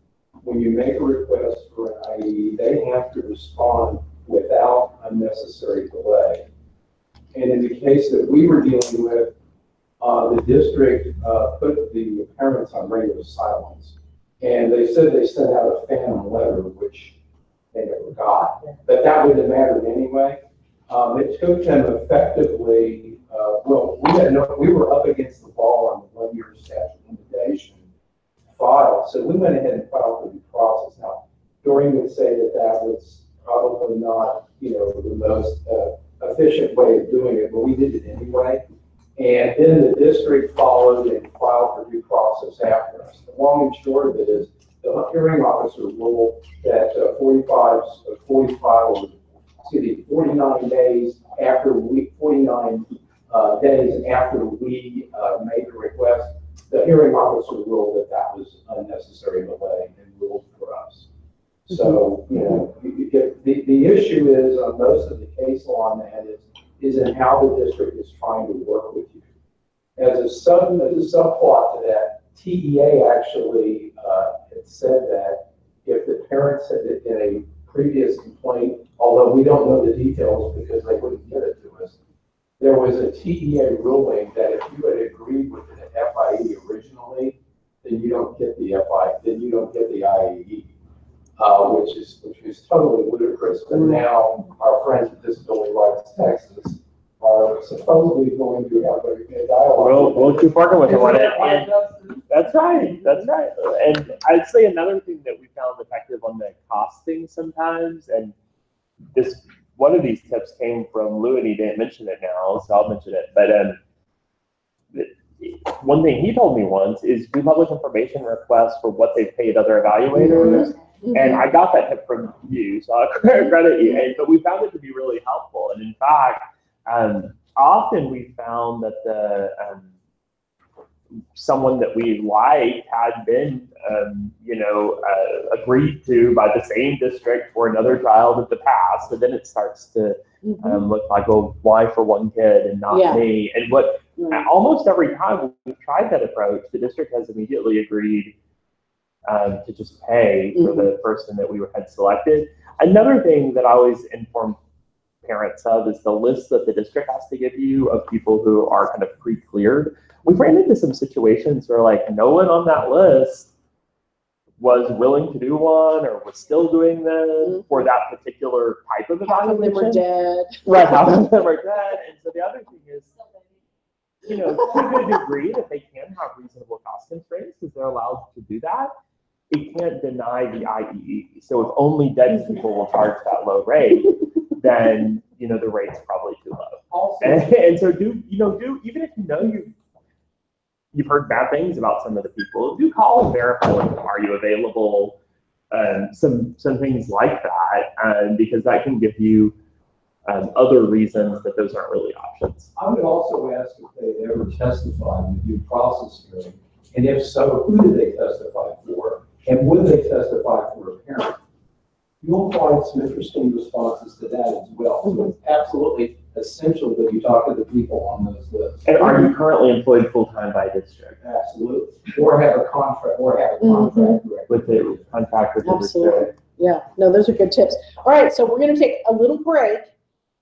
when you make a request for an IEE, they have to respond without unnecessary delay. And in the case that we were dealing with, the district put the parents on radio silence. And they said they sent out a phantom letter, which they never got. But that wouldn't have mattered anyway. It took them effectively, we were up against the ball on the 1 year statute of limitation file. So we went ahead and filed for due process. Now, Dorene would say that that was probably not, you know, the most efficient way of doing it, but we did it anyway. And then the district followed and filed for due process after us. The long and short of it is the hearing officer ruled that 49 days after we, 49 days after we made the request, the hearing officer ruled that that was unnecessary delay and ruled for us. So, you know, the issue is on most of the case law on that is in how the district is trying to work with you. As a subplot to that, TEA actually had said that if the parents had in a previous complaint, although we don't know the details because they wouldn't give it to us, there was a TEA ruling that if you had agreed with an FIE originally, then you don't get the IEE, which is totally ludicrous. But now our friends at Disabilities Texas are supposedly going to have a dialogue. We'll keep working with them on it. And that's right. That's right. And I'd say another thing that we found effective on the costing sometimes, and this one of these tips came from Lou, and he didn't mention it now, so I'll mention it. But one thing he told me once is do public information requests for what they've paid other evaluators. Mm-hmm. And I got that tip from you, so I'll credit you. But we found it to be really helpful. And in fact, often we found that someone that we liked had been, agreed to by the same district for another child in the past, and then it starts to look like, oh, why for one kid and not me? And almost every time we've tried that approach, the district has immediately agreed to just pay for the person that we had selected. Another thing that I always inform parents of is the list that the district has to give you of people who are kind of pre-cleared. We've ran into some situations where like no one on that list was willing to do one or was still doing this for that particular type of evaluation. Half of them were dead. Right, half of them are dead. And so the other thing is, to a degree that they can have reasonable cost constraints because they're allowed to do that, it can't deny the IEE. So if only dead people will charge that low rate, then the rate's probably too low. And so even if you've heard bad things about some of the people, do call and verify, are you available? Some things like that, because that can give you other reasons that those aren't really options. I would also ask if they ever testified in the due process hearing, and if so, who did they testify for, and would they testify for a parent? You'll find some interesting responses to that as well. So it's absolutely essential that you talk to the people on those lists. And are you currently employed full-time by district? Absolutely. Or have a contract, with the contract with the district. Yeah, no, those are good tips. All right, so we're going to take a little break,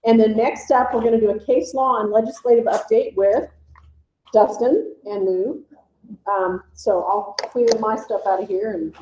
and then next up, we're going to do a case law and legislative update with Dustin and Lou. So I'll clear my stuff out of here and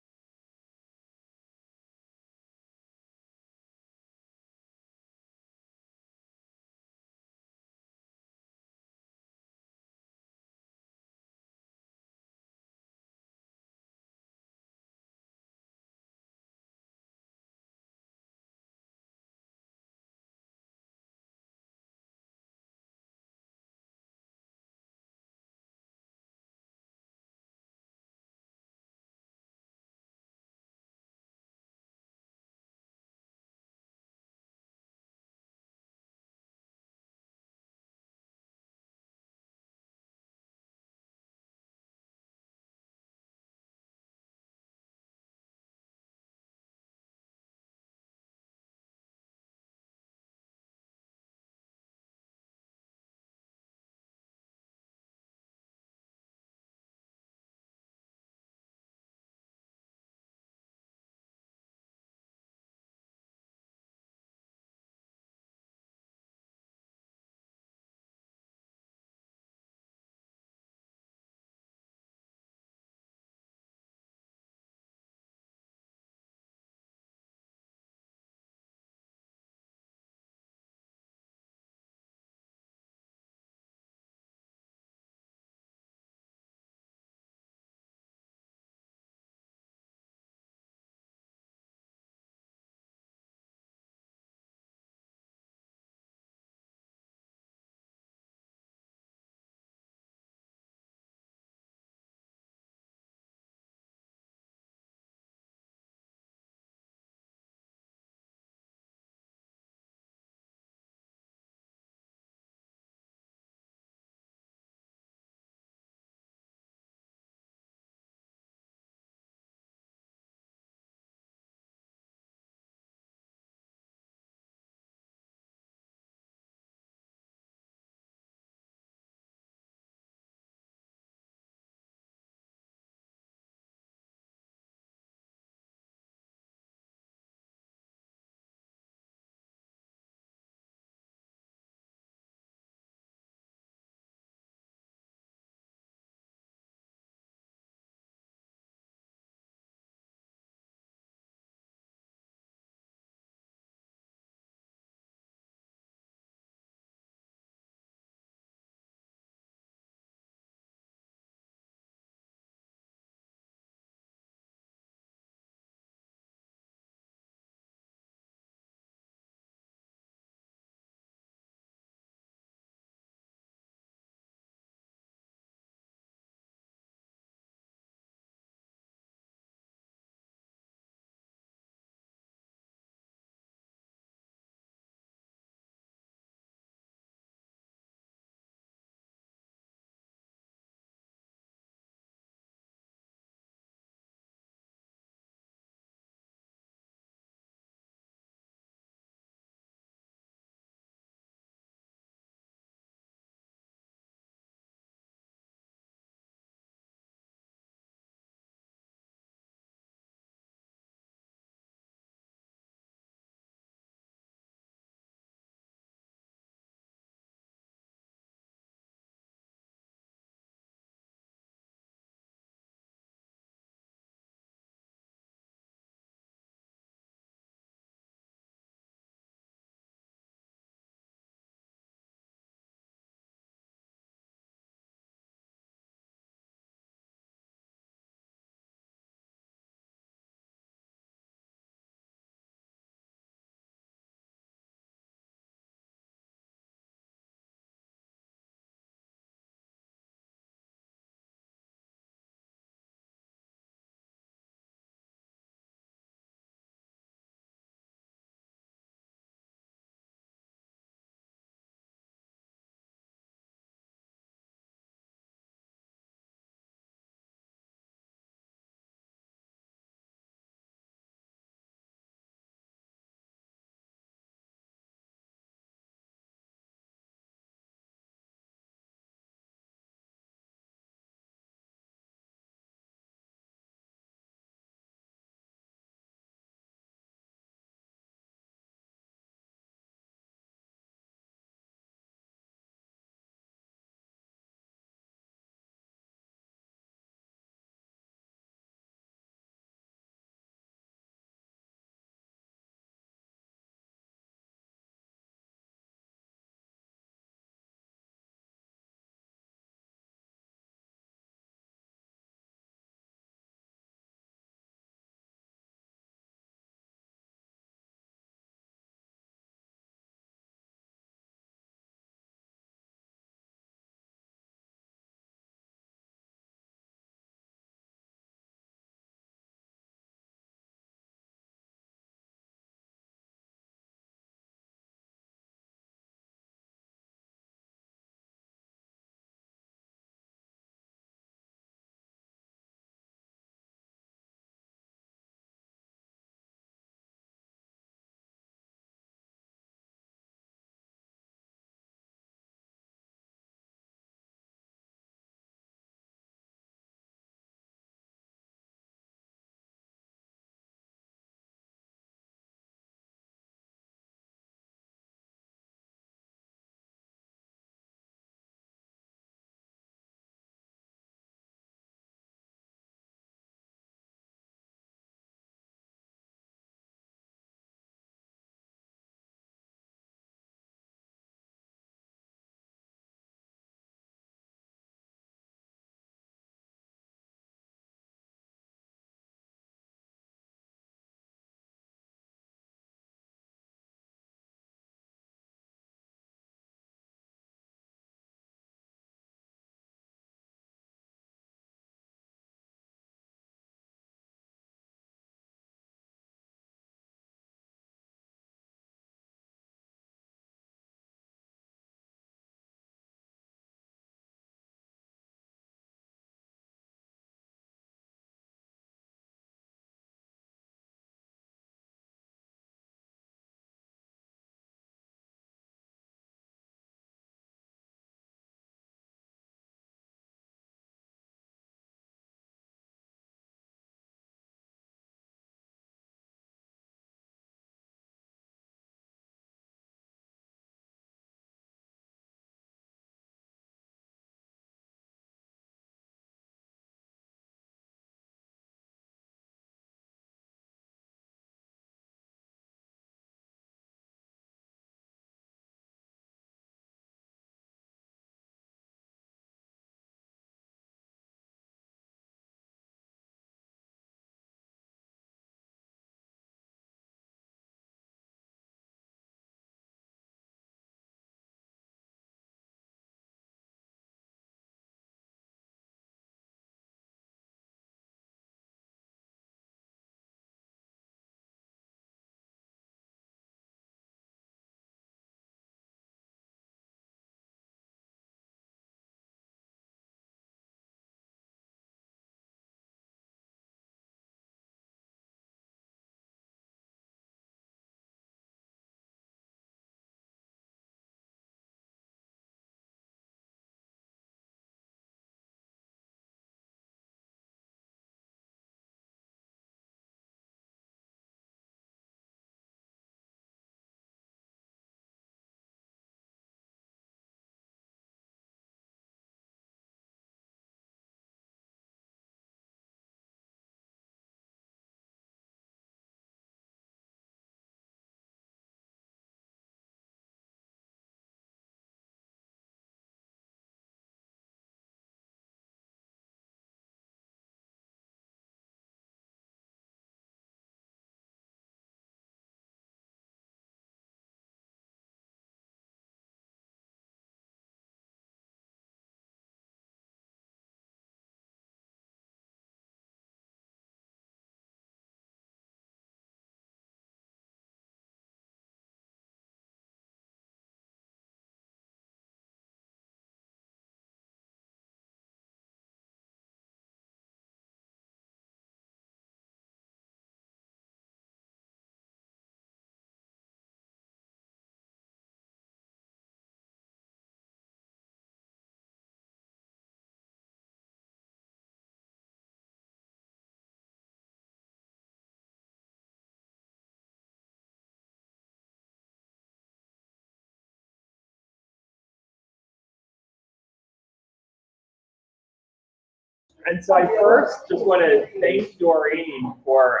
And so I first just want to thank Dorene for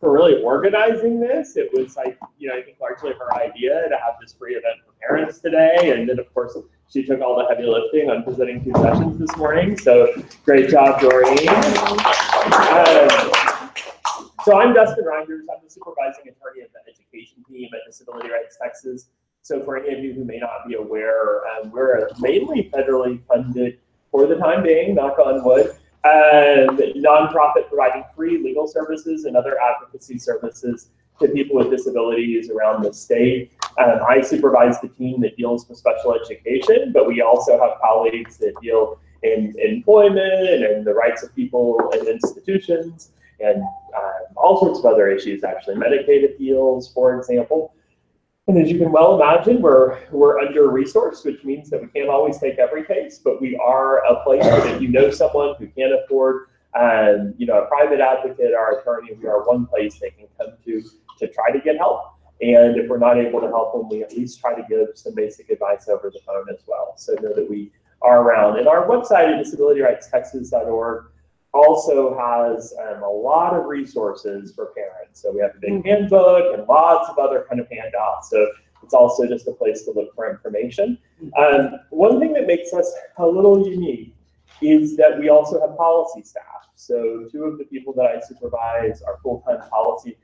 really organizing this. It was like, I think largely her idea to have this free event for parents today. And then of course, she took all the heavy lifting on presenting 2 sessions this morning. So great job, Dorene. So I'm Dustin Rynders. I'm the supervising attorney of the education team at Disability Rights Texas. So for any of you who may not be aware, we're mainly federally funded, for the time being, knock on wood, nonprofit providing free legal services and other advocacy services to people with disabilities around the state. I supervise the team that deals with special education, but we also have colleagues that deal in employment and the rights of people in institutions and all sorts of other issues, actually, Medicaid appeals, for example. And as you can well imagine, we're under-resourced, which means that we can't always take every case, but we are a place that if you know someone who can't afford, a private advocate, our attorney, we are one place they can come to try to get help. And if we're not able to help them, we at least try to give some basic advice over the phone as well. So know that we are around. And our website at disabilityrightstexas.org also has a lot of resources for parents. So we have a big handbook and lots of other kind of handouts. So it's also just a place to look for information. One thing that makes us a little unique is that we also have policy staff. So 2 of the people that I supervise are full-time policy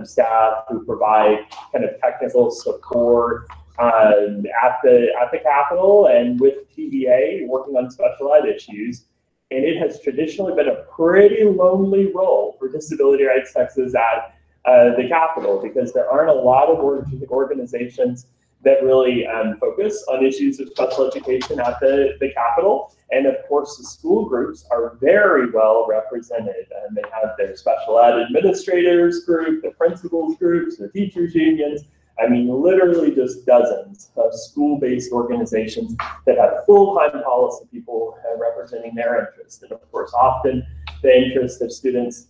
staff who provide kind of technical support at the Capitol and with TBA, working on special ed issues. And it has traditionally been a pretty lonely role for Disability Rights Texas at the Capitol, because there aren't a lot of organizations that really focus on issues of special education at the Capitol. And of course, the school groups are very well represented. And they have their special ed administrators group, the principals groups, the teachers unions. I mean, literally just dozens of school-based organizations that have full-time policy people representing their interests. And of course, often the interests of students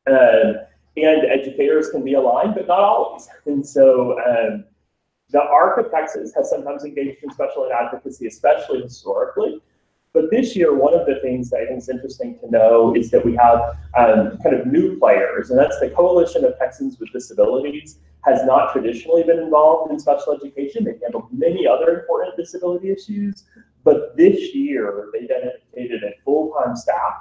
and educators can be aligned, but not always. And so the ARC of Texas has sometimes engaged in special ed advocacy, especially historically. But this year, one of the things that I think is interesting to know is that we have kind of new players, and that's the Coalition of Texans with Disabilities has not traditionally been involved in special education. They've handled many other important disability issues, but this year they dedicated a full-time staff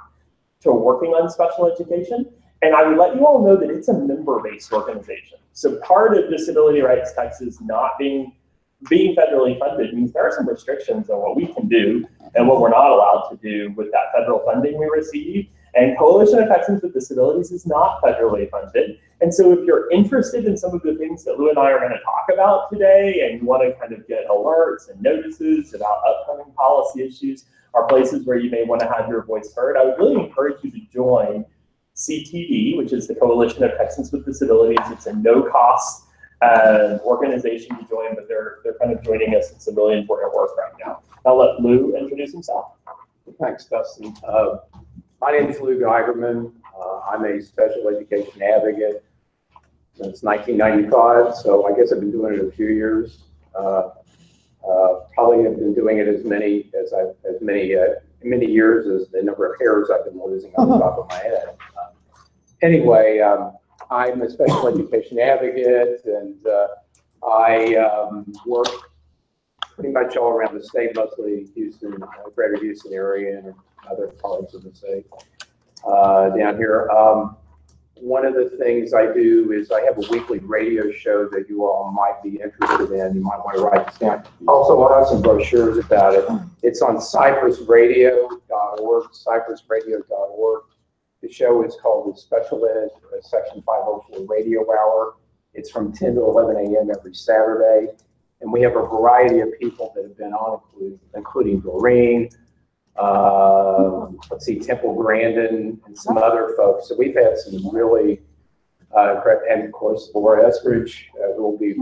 to working on special education. And I would let you all know that it's a member-based organization. So part of Disability Rights Texas not being federally funded means there are some restrictions on what we can do and what we're not allowed to do with that federal funding we receive. And Coalition of Texans with Disabilities is not federally funded. And so if you're interested in some of the things that Lou and I are going to talk about today, and you want to kind of get alerts and notices about upcoming policy issues, or places where you may want to have your voice heard, I would really encourage you to join CTD, which is the Coalition of Texans with Disabilities. It's a no-cost organization to join, but they're kind of joining us in some really important work right now. I'll let Lou introduce himself. Thanks, Dustin. My name is Lou Geigerman. I'm a special education advocate since 1995, so I guess I've been doing it a few years. Probably have been doing it as many years as the number of hairs I've been losing on the top of my head. Anyway, I'm a special education advocate, and I work pretty much all around the state, mostly Houston, greater Houston area, and other parts of the state down here. One of the things I do is I have a weekly radio show that you all might be interested in. You might want to write this down. Also, I'll have some brochures about it. It's on cypressradio.org, cypressradio.org. The show is called the Special Ed Section 504 Radio Hour. It's from 10 to 11 a.m. every Saturday. And we have a variety of people that have been on, including Dorene, let's see, Temple Grandin, and some other folks. So we've had some really, and of course, Laura Eskridge, who will be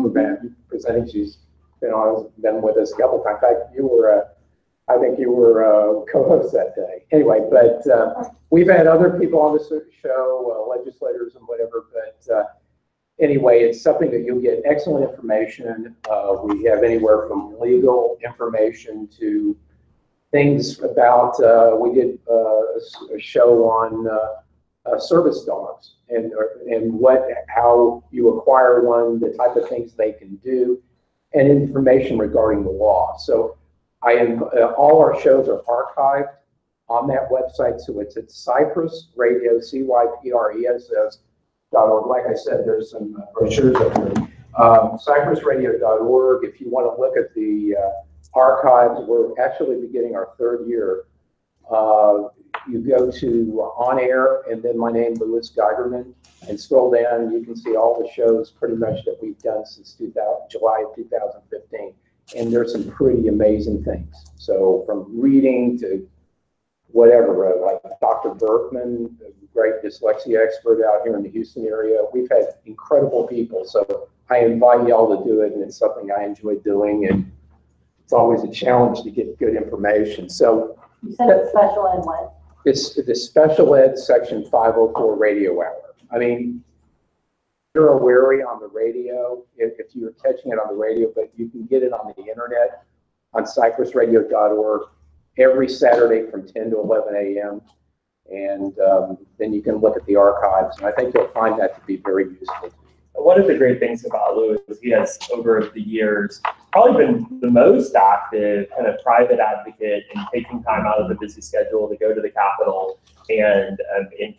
presenting. She's been with us a couple of times. In fact, you were, I think you were co-host that day. Anyway, but we've had other people on the show, legislators and whatever, but anyway, it's something that you'll get excellent information. We have anywhere from legal information to things about, we did a show on service dogs and how you acquire one, the type of things they can do, and information regarding the law. So all our shows are archived on that website, so it's at Cypress Radio, CYPRESS.org. Like I said, there's some brochures up there. CypressRadio.org. If you want to look at the archives, we're actually beginning our 3rd year. You go to On Air, and then my name, Louis Geigerman, and scroll down, you can see all the shows pretty much that we've done since July of 2015. And there's some pretty amazing things. So from reading to whatever, like Dr. Berkman, a great dyslexia expert out here in the Houston area. We've had incredible people. So I invite y'all to do it, and it's something I enjoy doing. And it's always a challenge to get good information. So You said it's special ed what? it's the special ed section 504 radio hour. I mean, you're wary on the radio if you're catching it on the radio, but you can get it on the internet on cypressradio.org every Saturday from 10 to 11 a.m. And then you can look at the archives, and I think you'll find that to be very useful. One of the great things about Louis is he has, over the years, probably been the most active kind of private advocate in taking time out of the busy schedule to go to the Capitol and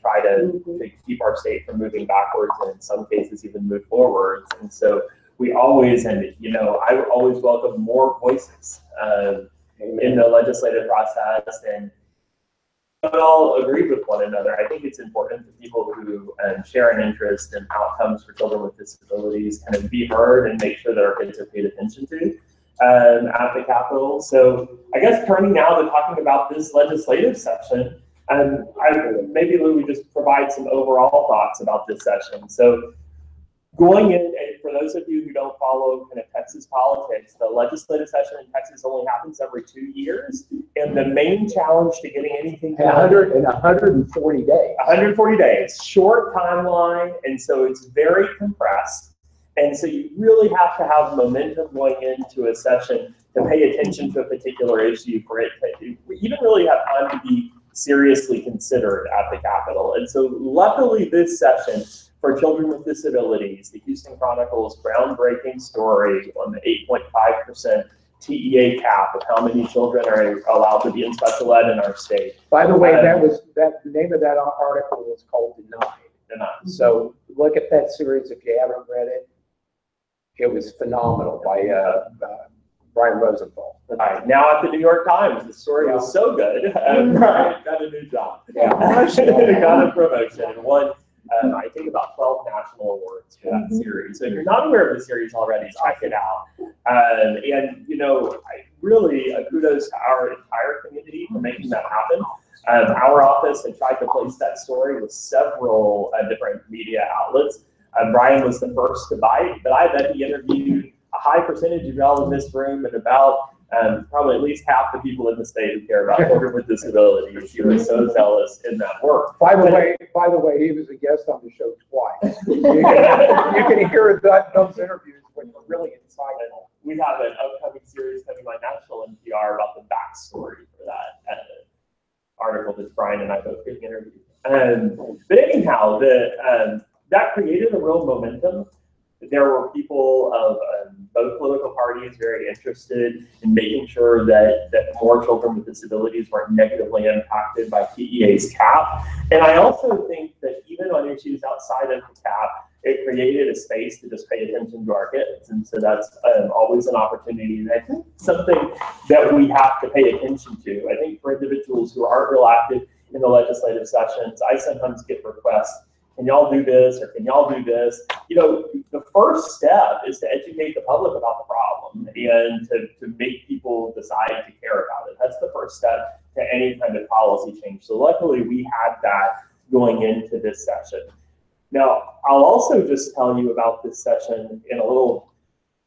try to keep our state from moving backwards, and in some cases even move forwards. And so we always, and you know, I always welcome more voices in the legislative process, and don't all agree with one another. I think it's important for people who share an interest in outcomes for children with disabilities kind of be heard and make sure that our kids are paid attention to at the Capitol. So I guess turning now to talking about this legislative session, maybe Lou would just provide some overall thoughts about this session. So going in, and for those of you who don't follow kind of Texas politics, the legislative session in Texas only happens every 2 years. And the main challenge to getting anything done— 140 days. 140 days, short timeline, and so it's very compressed. And so you really have to have momentum going into a session to pay attention to a particular issue for it to even really have time to be seriously considered at the Capitol. And so luckily this session, for children with disabilities, the Houston Chronicle's groundbreaking story on the 8.5% TEA cap of how many children are allowed to be in special ed in our state. By the way, the name of that article was called Denied. So look at that series if you haven't read it. It was phenomenal by Brian Rosenthal. Right. Now at the New York Times, the story was so good. Brian got a new job. Got a promotion and won, I think, about 12 national awards for that series. So if you're not aware of the series already, check it out. And you know, really kudos to our entire community for making that happen. Our office had tried to place that story with several different media outlets. Brian was the first to bite, but I bet he interviewed a high percentage of y'all in this room and about probably at least half the people in the state who care about children with disabilities. He was so zealous in that work. By the way, he was a guest on the show twice. You can hear those interviews, which were really insightful. We have an upcoming series coming on national NPR about the backstory for that article that Brian and I both getting interviewed. But anyhow, that created a real momentum. There were people of both political parties very interested in making sure that more children with disabilities weren't negatively impacted by TEA's cap. And I also think that even on issues outside of the cap, it created a space to just pay attention to our kids. And so that's always an opportunity. And I think something that we have to pay attention to. I think for individuals who aren't real active in the legislative sessions, I sometimes get requests, can y'all do this, or can y'all do this? You know, the first step is to educate the public about the problem and to make people decide to care about it. That's the first step to any kind of policy change. So luckily we had that going into this session. Now, I'll also just tell you about this session in a little,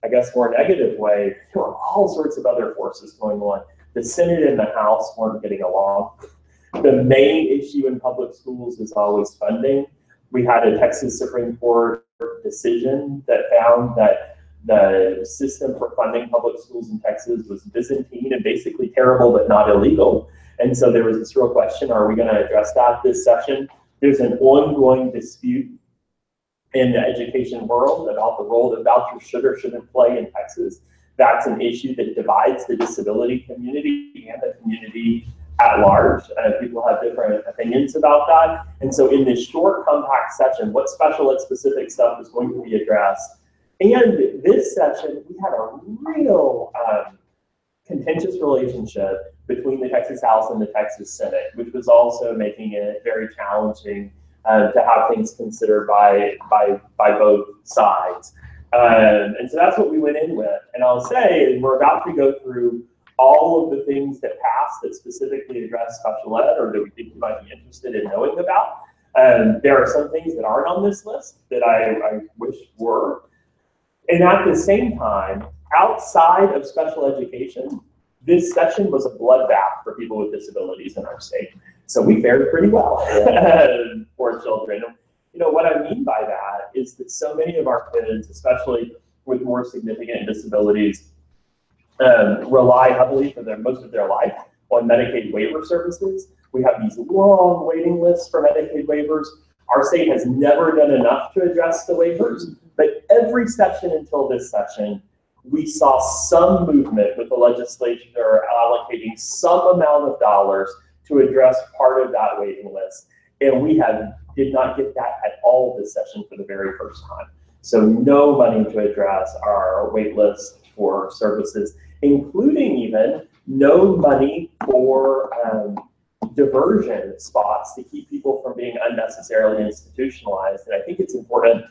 I guess, more negative way. There were all sorts of other forces going on. The Senate and the House weren't getting along. The main issue in public schools is always funding. We had a Texas Supreme Court decision that found that the system for funding public schools in Texas was Byzantine and basically terrible, but not illegal. And so there was this real question, are we going to address that this session? There's an ongoing dispute in the education world about the role that vouchers should or shouldn't play in Texas. That's an issue that divides the disability community and the community at large. People have different opinions about that. And so in this short, compact session, what special ed specific stuff is going to be addressed? And this session, we had a real contentious relationship between the Texas House and the Texas Senate, which was also making it very challenging to have things considered by both sides. And so that's what we went in with. And I'll say, we're about to go through all of the things that passed that specifically address special ed or that we think you might be interested in knowing about. There are some things that aren't on this list that I wish were. And at the same time, outside of special education, this session was a bloodbath for people with disabilities in our state. So we fared pretty well for children. You know, what I mean by that is that so many of our kids, especially with more significant disabilities, rely heavily for most of their life on Medicaid waiver services. We have these long waiting lists for Medicaid waivers. Our state has never done enough to address the waivers, but every session until this session, we saw some movement with the legislature allocating some amount of dollars to address part of that waiting list. And we did not get that at all this session for the very first time. So no money to address our wait list for services, including even no money for diversion spots to keep people from being unnecessarily institutionalized. And I think it's important,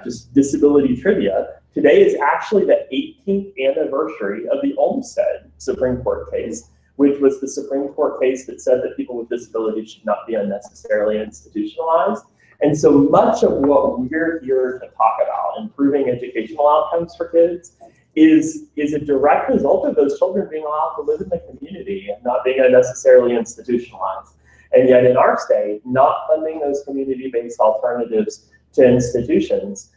just disability trivia. Today is actually the 18th anniversary of the Olmstead Supreme Court case, which was the Supreme Court case that said that people with disabilities should not be unnecessarily institutionalized. And so much of what we're here to talk about, improving educational outcomes for kids, is a direct result of those children being allowed to live in the community and not being unnecessarily institutionalized. And yet in our state, not funding those community-based alternatives to institutions,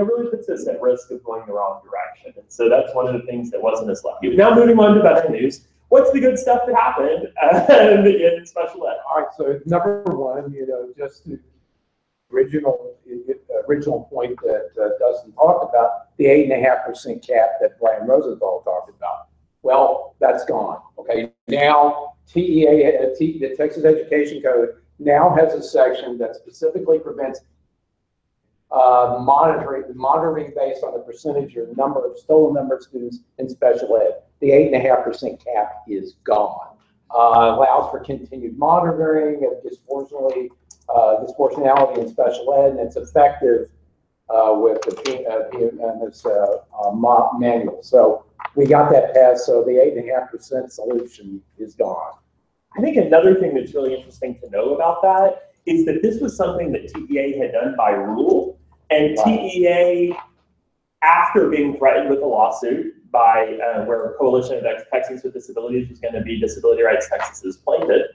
really puts us at risk of going the wrong direction. And so that's one of the things that wasn't as lucky. Now moving on to better news. What's the good stuff that happened in special ed? All right, so number one, just the original point that Dustin talked about, the 8.5% cap that Brian Rosenthal talked about. Well, that's gone. Okay, now TEA, the Texas Education Code, now has a section that specifically prevents monitoring based on the percentage or total number of students in special ed. The 8.5% cap is gone. Allows for continued monitoring of disproportionality in special ed, and it's effective with the manual. So we got that passed, so the 8.5% solution is gone. I think another thing that's really interesting to know about that is that this was something that TEA had done by rule, and TEA, after being threatened with a lawsuit by where a coalition of Texans with disabilities was going to be Disability Rights Texas's plaintiff,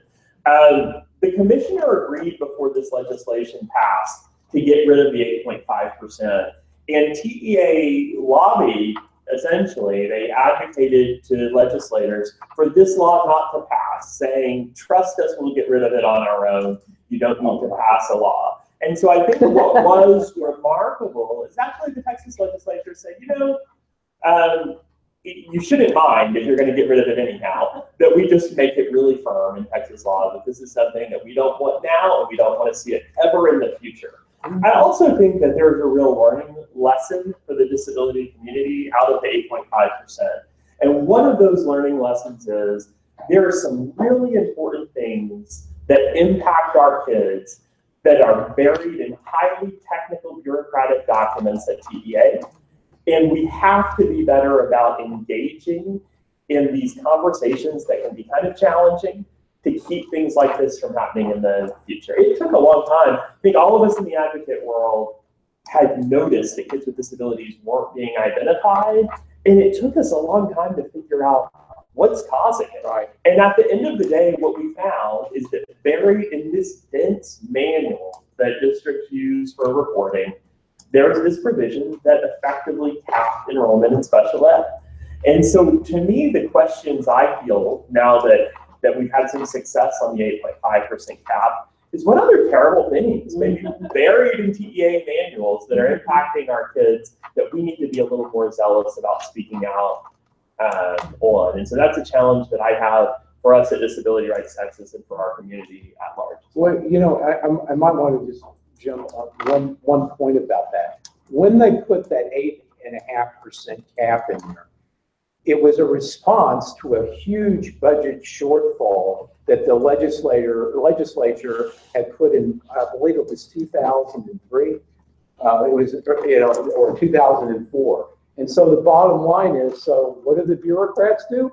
the commissioner agreed before this legislation passed to get rid of the 8.5%. And TEA lobbied, essentially, they advocated to legislators for this law not to pass, saying, trust us, we'll get rid of it on our own. You don't need to pass a law. And so I think what was remarkable is actually the Texas legislature said, you shouldn't mind if you're going to get rid of it anyhow, that we just make it really firm in Texas law that this is something that we don't want now and we don't want to see it ever in the future. I also think that there's a real learning lesson for the disability community out of the 8.5%. And one of those learning lessons is there are some really important things that impact our kids that are buried in highly technical bureaucratic documents at TEA. And we have to be better about engaging in these conversations that can be kind of challenging to keep things like this from happening in the future. It took a long time. I think all of us in the advocate world had noticed that kids with disabilities weren't being identified, and it took us a long time to figure out what's causing it. Right. And at the end of the day, what we found is that buried in this dense manual that districts use for reporting there's this provision that effectively capped enrollment in special ed. And so to me, the questions I feel now that we've had some success on the 8.5% cap is what other terrible things maybe buried in TEA manuals that are impacting our kids that we need to be a little more zealous about speaking out on. And so that's a challenge that I have for us at Disability Rights Texas and for our community at large. Well, you know, I might want to just jump on one point about that. When they put that 8.5% cap in there, it was a response to a huge budget shortfall that the legislature had put in, I believe it was 2003. It was, you know, or 2004. And so the bottom line is, so what do the bureaucrats do?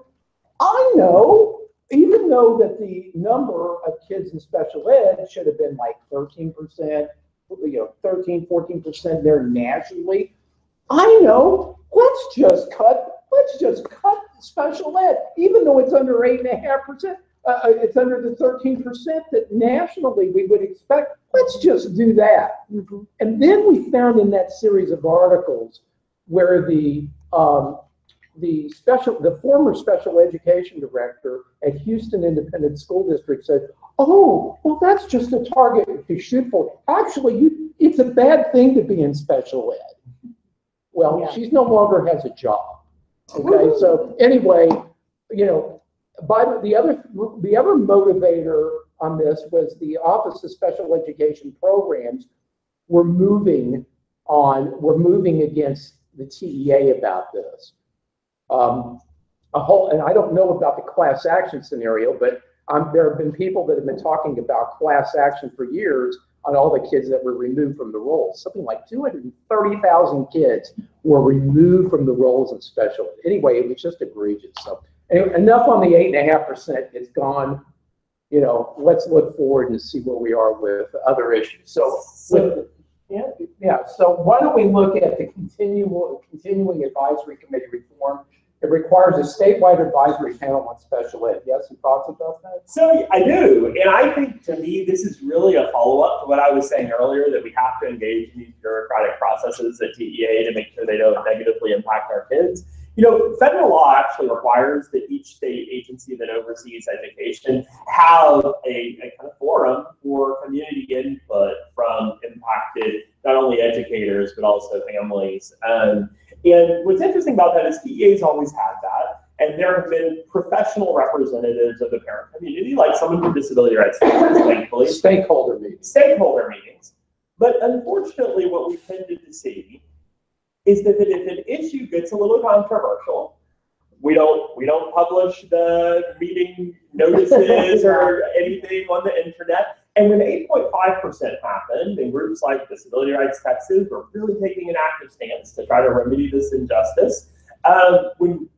I know, even though that the number of kids in special ed should have been like 13%, you know, 13, 14% there nationally. I know, let's just cut special ed, even though it's under 8.5%, it's under the 13% that nationally we would expect. Let's just do that. And then we found in that series of articles where the former special education director at Houston Independent School District said, "Oh, well, that's just a target to shoot for. Actually, it's a bad thing to be in special ed." Well, yeah. She's no longer has a job. Okay, so anyway, you know, the other motivator on this was the Office of Special Education Programs were moving against the TEA about this. And I don't know about the class action scenario, but there have been people that have been talking about class action for years on all the kids that were removed from the rolls. Something like 230,000 kids were removed from the rolls in special ed. Anyway, it was just egregious. So anyway, enough on the 8.5%. It's gone. You know, let's look forward and see where we are with other issues. So why don't we look at the continuing advisory committee reform? It requires a statewide advisory panel on special ed. You have some thoughts about that? So I do, and I think to me this is really a follow-up to what I was saying earlier, that we have to engage in these bureaucratic processes at TEA to make sure they don't negatively impact our kids. You know, federal law actually requires that each state agency that oversees education have a kind of forum for community input from impacted, not only educators, but also families. And what's interesting about that is TEA's always had that. And there have been professional representatives of the parent community, like someone from Disability Rights, thankfully. Stakeholder meetings. But unfortunately, what we tended to see is that if an issue gets a little controversial, we don't publish the meeting notices or anything on the internet. And when 8.5% happened, and groups like Disability Rights Texas were really taking an active stance to try to remedy this injustice, when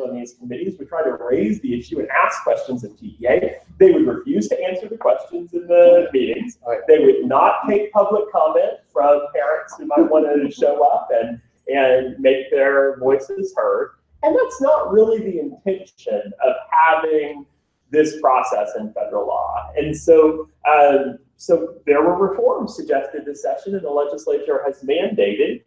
on these committees would try to raise the issue and ask questions of TEA, they would refuse to answer the questions in the meetings. They would not take public comment from parents who might want to show up and make their voices heard. And that's not really the intention of having this process in federal law. And so, so there were reforms suggested this session, and the legislature has mandated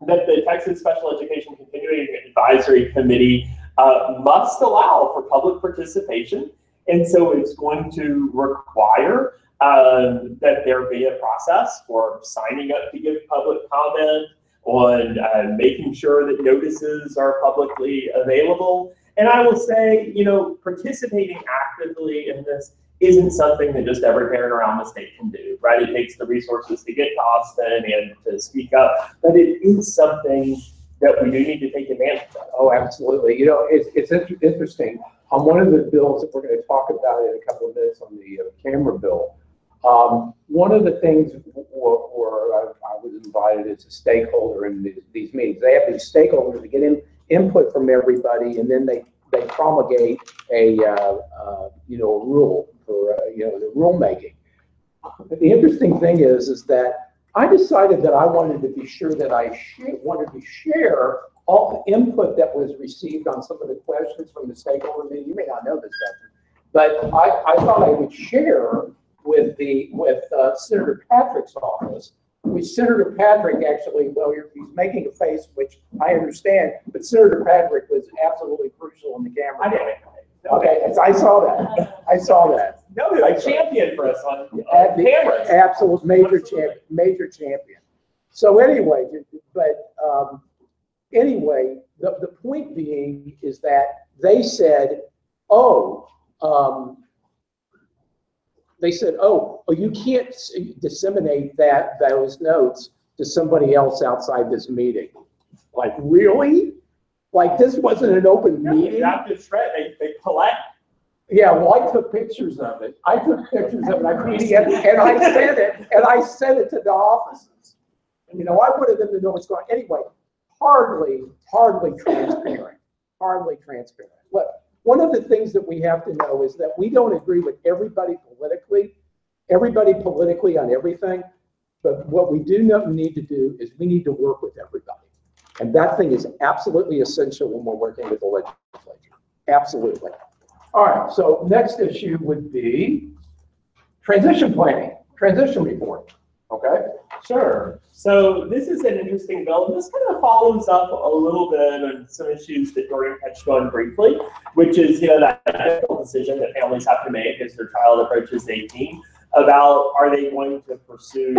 that the Texas Special Education Continuing Advisory Committee must allow for public participation. And so it's going to require that there be a process for signing up to give public comment, on making sure that notices are publicly available. And I will say, you know, participating actively in this isn't something that just every parent around the state can do, right? It takes the resources to get to Austin and to speak up, but it is something that we do need to take advantage of. Oh, absolutely. You know, it's interesting. On one of the bills that we're going to talk about in a couple of minutes on the camera bill, one of the things where I was invited as a stakeholder in these meetings. They have these stakeholders to get input from everybody, and then they promulgate a a rule for the rulemaking. But the interesting thing is that I decided that I wanted to be sure that I wanted to share all the input that was received on some of the questions from the stakeholder meeting. You may not know this, Dustin, but I thought I would share with Senator Patrick's office, which Senator Patrick actually, well, he's making a face, which I understand, but Senator Patrick was absolutely crucial in the camera. I didn't. Okay, I saw that. I saw that. No, a champion for us on cameras. Absolute major champion. So anyway, but anyway, the point being is that they said, oh, you can't disseminate those notes to somebody else outside this meeting. Like, really? Like, this wasn't an open meeting? They collect. Yeah, well, I took pictures of it. I took pictures of it. And I sent it to the offices. And, you know, I wanted them to know what's going on. Anyway, hardly transparent. Hardly transparent. Look, one of the things that we have to know is that we don't agree with everybody politically on everything. But what we do need to do is we need to work with everybody. And that thing is absolutely essential when we're working with the legislature. Absolutely. All right, so next issue would be transition planning, transition report. Okay? Sure. So this is an interesting bill, and this kind of follows up a little bit on some issues that Dorene touched on briefly, which is, you know, that difficult decision that families have to make as their child approaches 18 about, are they going to pursue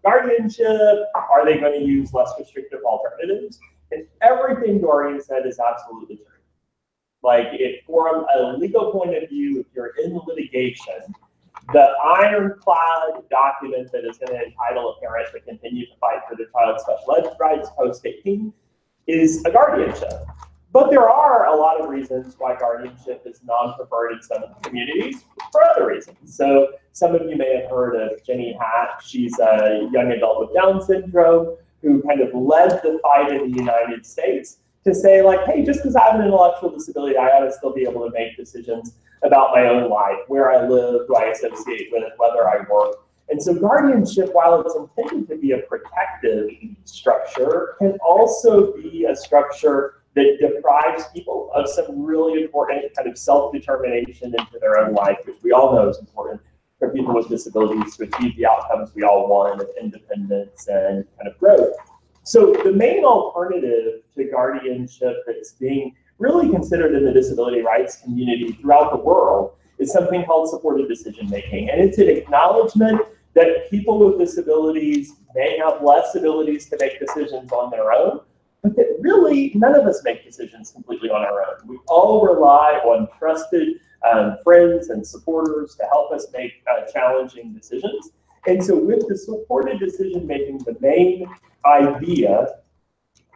guardianship? Are they going to use less restrictive alternatives? And everything Dorene said is absolutely true. Like, from a legal point of view, if you're in litigation, the ironclad document that is going to entitle a parent to continue to fight for their child's special ed rights post-18 is a guardianship. But there are a lot of reasons why guardianship is non-preferred in some communities for other reasons. So some of you may have heard of Jenny Hack. She's a young adult with Down syndrome who kind of led the fight in the United States to say, like, hey, just because I have an intellectual disability, I ought to still be able to make decisions about my own life, where I live, who I associate with, whether I work. And so guardianship, while it's intended to be a protective structure, can also be a structure that deprives people of some really important kind of self-determination into their own life, which we all know is important for people with disabilities to achieve the outcomes we all want of independence and kind of growth. So the main alternative to guardianship that's being really considered in the disability rights community throughout the world is something called supported decision making. And it's an acknowledgement that people with disabilities may have less abilities to make decisions on their own, but that really none of us make decisions completely on our own. We all rely on trusted friends and supporters to help us make challenging decisions. And so with the supported decision making, the main idea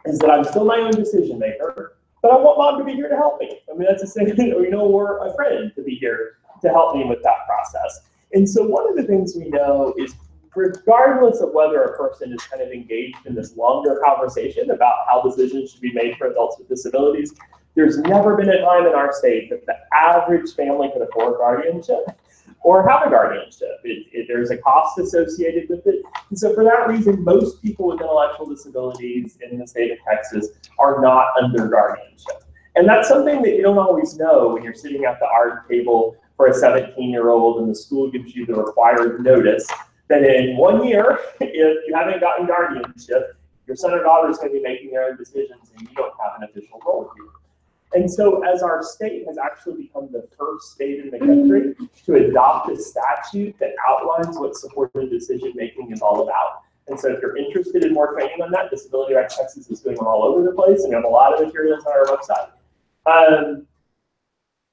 is that I'm still my own decision maker, but I want mom to be here to help me. I mean, that's a thing, we know, we're a friend to be here to help me with that process. And so one of the things we know is, regardless of whether a person is kind of engaged in this longer conversation about how decisions should be made for adults with disabilities, there's never been a time in our state that the average family can afford guardianship or have a guardianship. There's a cost associated with it. And so for that reason, most people with intellectual disabilities in the state of Texas are not under guardianship. And that's something that you don't always know when you're sitting at the art table for a 17-year-old and the school gives you the required notice that in 1 year, if you haven't gotten guardianship, your son or daughter is going to be making their own decisions and you don't have an official role here. And so as our state has actually become the first state in the country to adopt a statute that outlines what supported decision making is all about. And so if you're interested in more training on that, Disability Rights Texas is doing them all over the place, and we have a lot of materials on our website.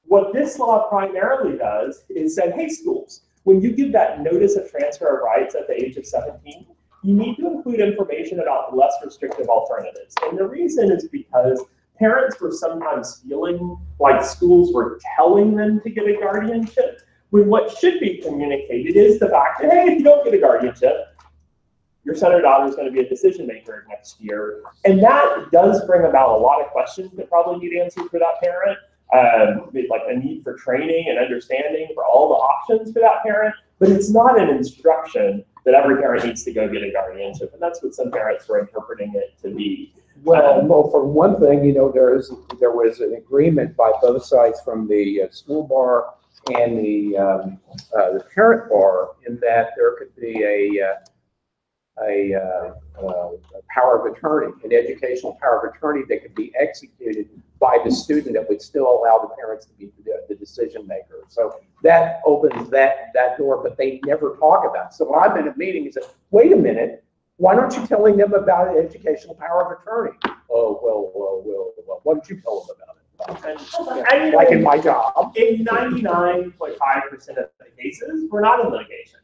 What this law primarily does is say, hey, schools, when you give that notice of transfer of rights at the age of 17, you need to include information about less restrictive alternatives. And the reason is because parents were sometimes feeling like schools were telling them to get a guardianship, when what should be communicated is the fact that, hey, if you don't get a guardianship, your son or daughter is going to be a decision maker next year. And that does bring about a lot of questions that probably need answered for that parent, like a need for training and understanding for all the options for that parent, but it's not an instruction that every parent needs to go get a guardianship. And that's what some parents were interpreting it to be. Well, for one thing, you know, there was an agreement by both sides from the school bar and the parent bar, in that there could be a power of attorney, an educational power of attorney that could be executed by the student that would still allow the parents to be the decision maker. So that opens that door, but they never talk about it. So when I'm in a meeting, he says, wait a minute, why aren't you telling them about an educational power of attorney? Oh, well, why don't you tell them about it? And, like in my job. In 99.5% of the cases, we're not in litigation,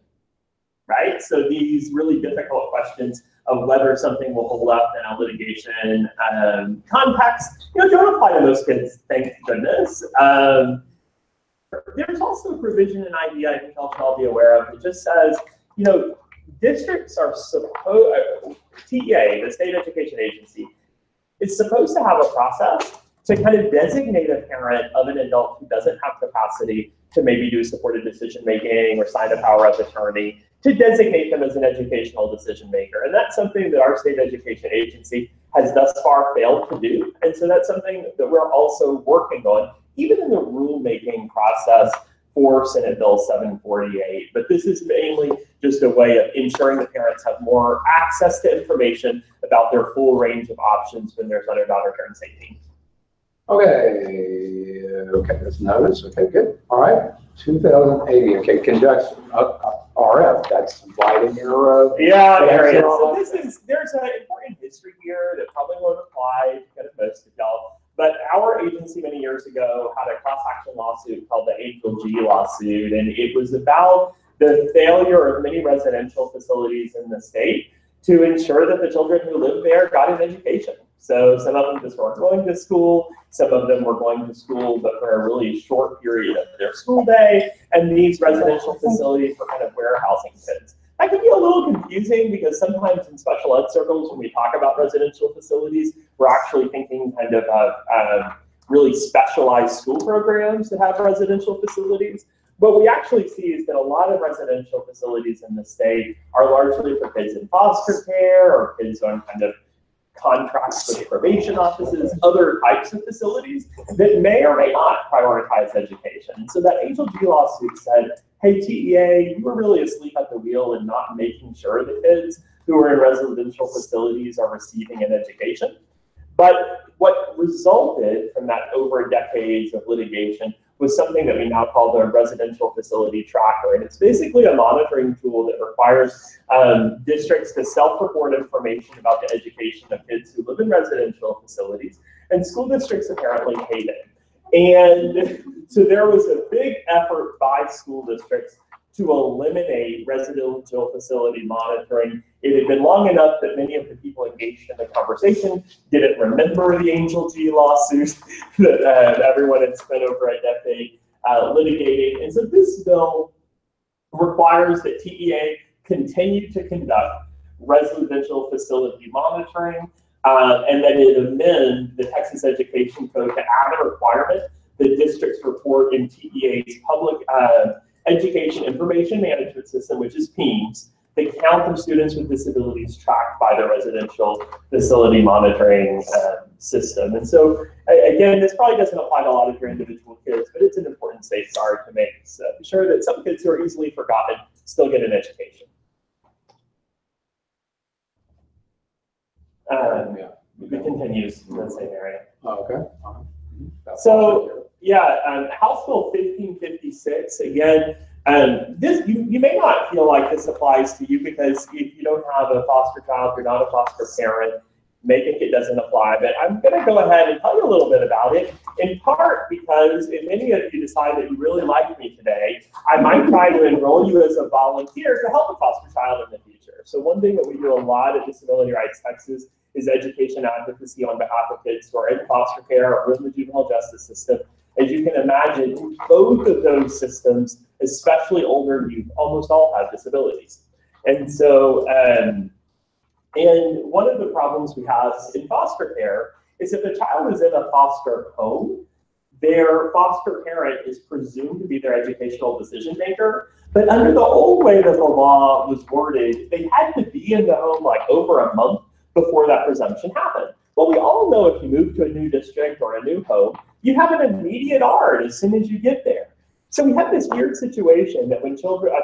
right? So these really difficult questions of whether something will hold up in a litigation context, don't apply to most kids, thank goodness. There's also a provision in IDEA I think y'all be aware of. It just says, districts are supposed, TEA, the state education agency, is supposed to have a process to kind of designate a parent of an adult who doesn't have capacity to maybe do supported decision-making or sign a power of attorney, to designate them as an educational decision maker. And that's something that our state education agency has thus far failed to do. And so that's something that we're also working on, even in the rulemaking process for Senate Bill 748. But this is mainly just a way of ensuring the parents have more access to information about their full range of options when their son or daughter turns 18. Okay, that's notice. Okay, good. All right, 2080. Okay, conducts RF. That's right in your. Yeah, there it is. So there's an important history here that probably won't apply to kind of most of y'all. But our agency many years ago had a class action lawsuit called the Angel G lawsuit, and it was about the failure of many residential facilities in the state to ensure that the children who lived there got an education. So some of them just weren't going to school, some of them were going to school, but for a really short period of their school day, and these residential facilities were kind of warehousing kids. That can be a little confusing because sometimes in special ed circles, when we talk about residential facilities, we're actually thinking kind of really specialized school programs that have residential facilities. What we actually see is that a lot of residential facilities in the state are largely for kids in foster care or kids on kind of contracts with probation offices, other types of facilities that may or may not prioritize education. And so that Angel G lawsuit said, hey, TEA, you were really asleep at the wheel and not making sure the kids who are in residential facilities are receiving an education. But what resulted from that over decades of litigation was something that we now call the residential facility tracker. And it's basically a monitoring tool that requires districts to self-report information about the education of kids who live in residential facilities. And school districts apparently hate it. And so there was a big effort by school districts to eliminate residential facility monitoring. It had been long enough that many of the people engaged in the conversation didn't remember the Angel G lawsuit that everyone had spent over a decade litigating. And so this bill requires that TEA continue to conduct residential facility monitoring, and that it amend the Texas Education Code to add a requirement that districts report in TEA's public Education Information Management System, which is PIMS, the count of students with disabilities tracked by the residential facility monitoring system. And so, again, this probably doesn't apply to a lot of your individual kids, but it's an important safeguard to make sure that some kids who are easily forgotten still get an education. It continues in the same area. Oh, okay. So, yeah, House Bill 1556, again, this you may not feel like this applies to you because if you don't have a foster child, you're not a foster parent, may think it doesn't apply, but I'm going to go ahead and tell you a little bit about it, in part because if any of you decide that you really like me today, I might try to enroll you as a volunteer to help a foster child in the future. So one thing that we do a lot at Disability Rights Texas is education advocacy on behalf of kids who are in foster care or in the juvenile justice system. As you can imagine, both of those systems, especially older youth, almost all have disabilities. And so, and one of the problems we have in foster care is if a child is in a foster home, their foster parent is presumed to be their educational decision maker. But under the old way that the law was worded, they had to be in the home like over a month before that presumption happened. Well, we all know if you move to a new district or a new home, you have an immediate ARD as soon as you get there. So we have this weird situation that when a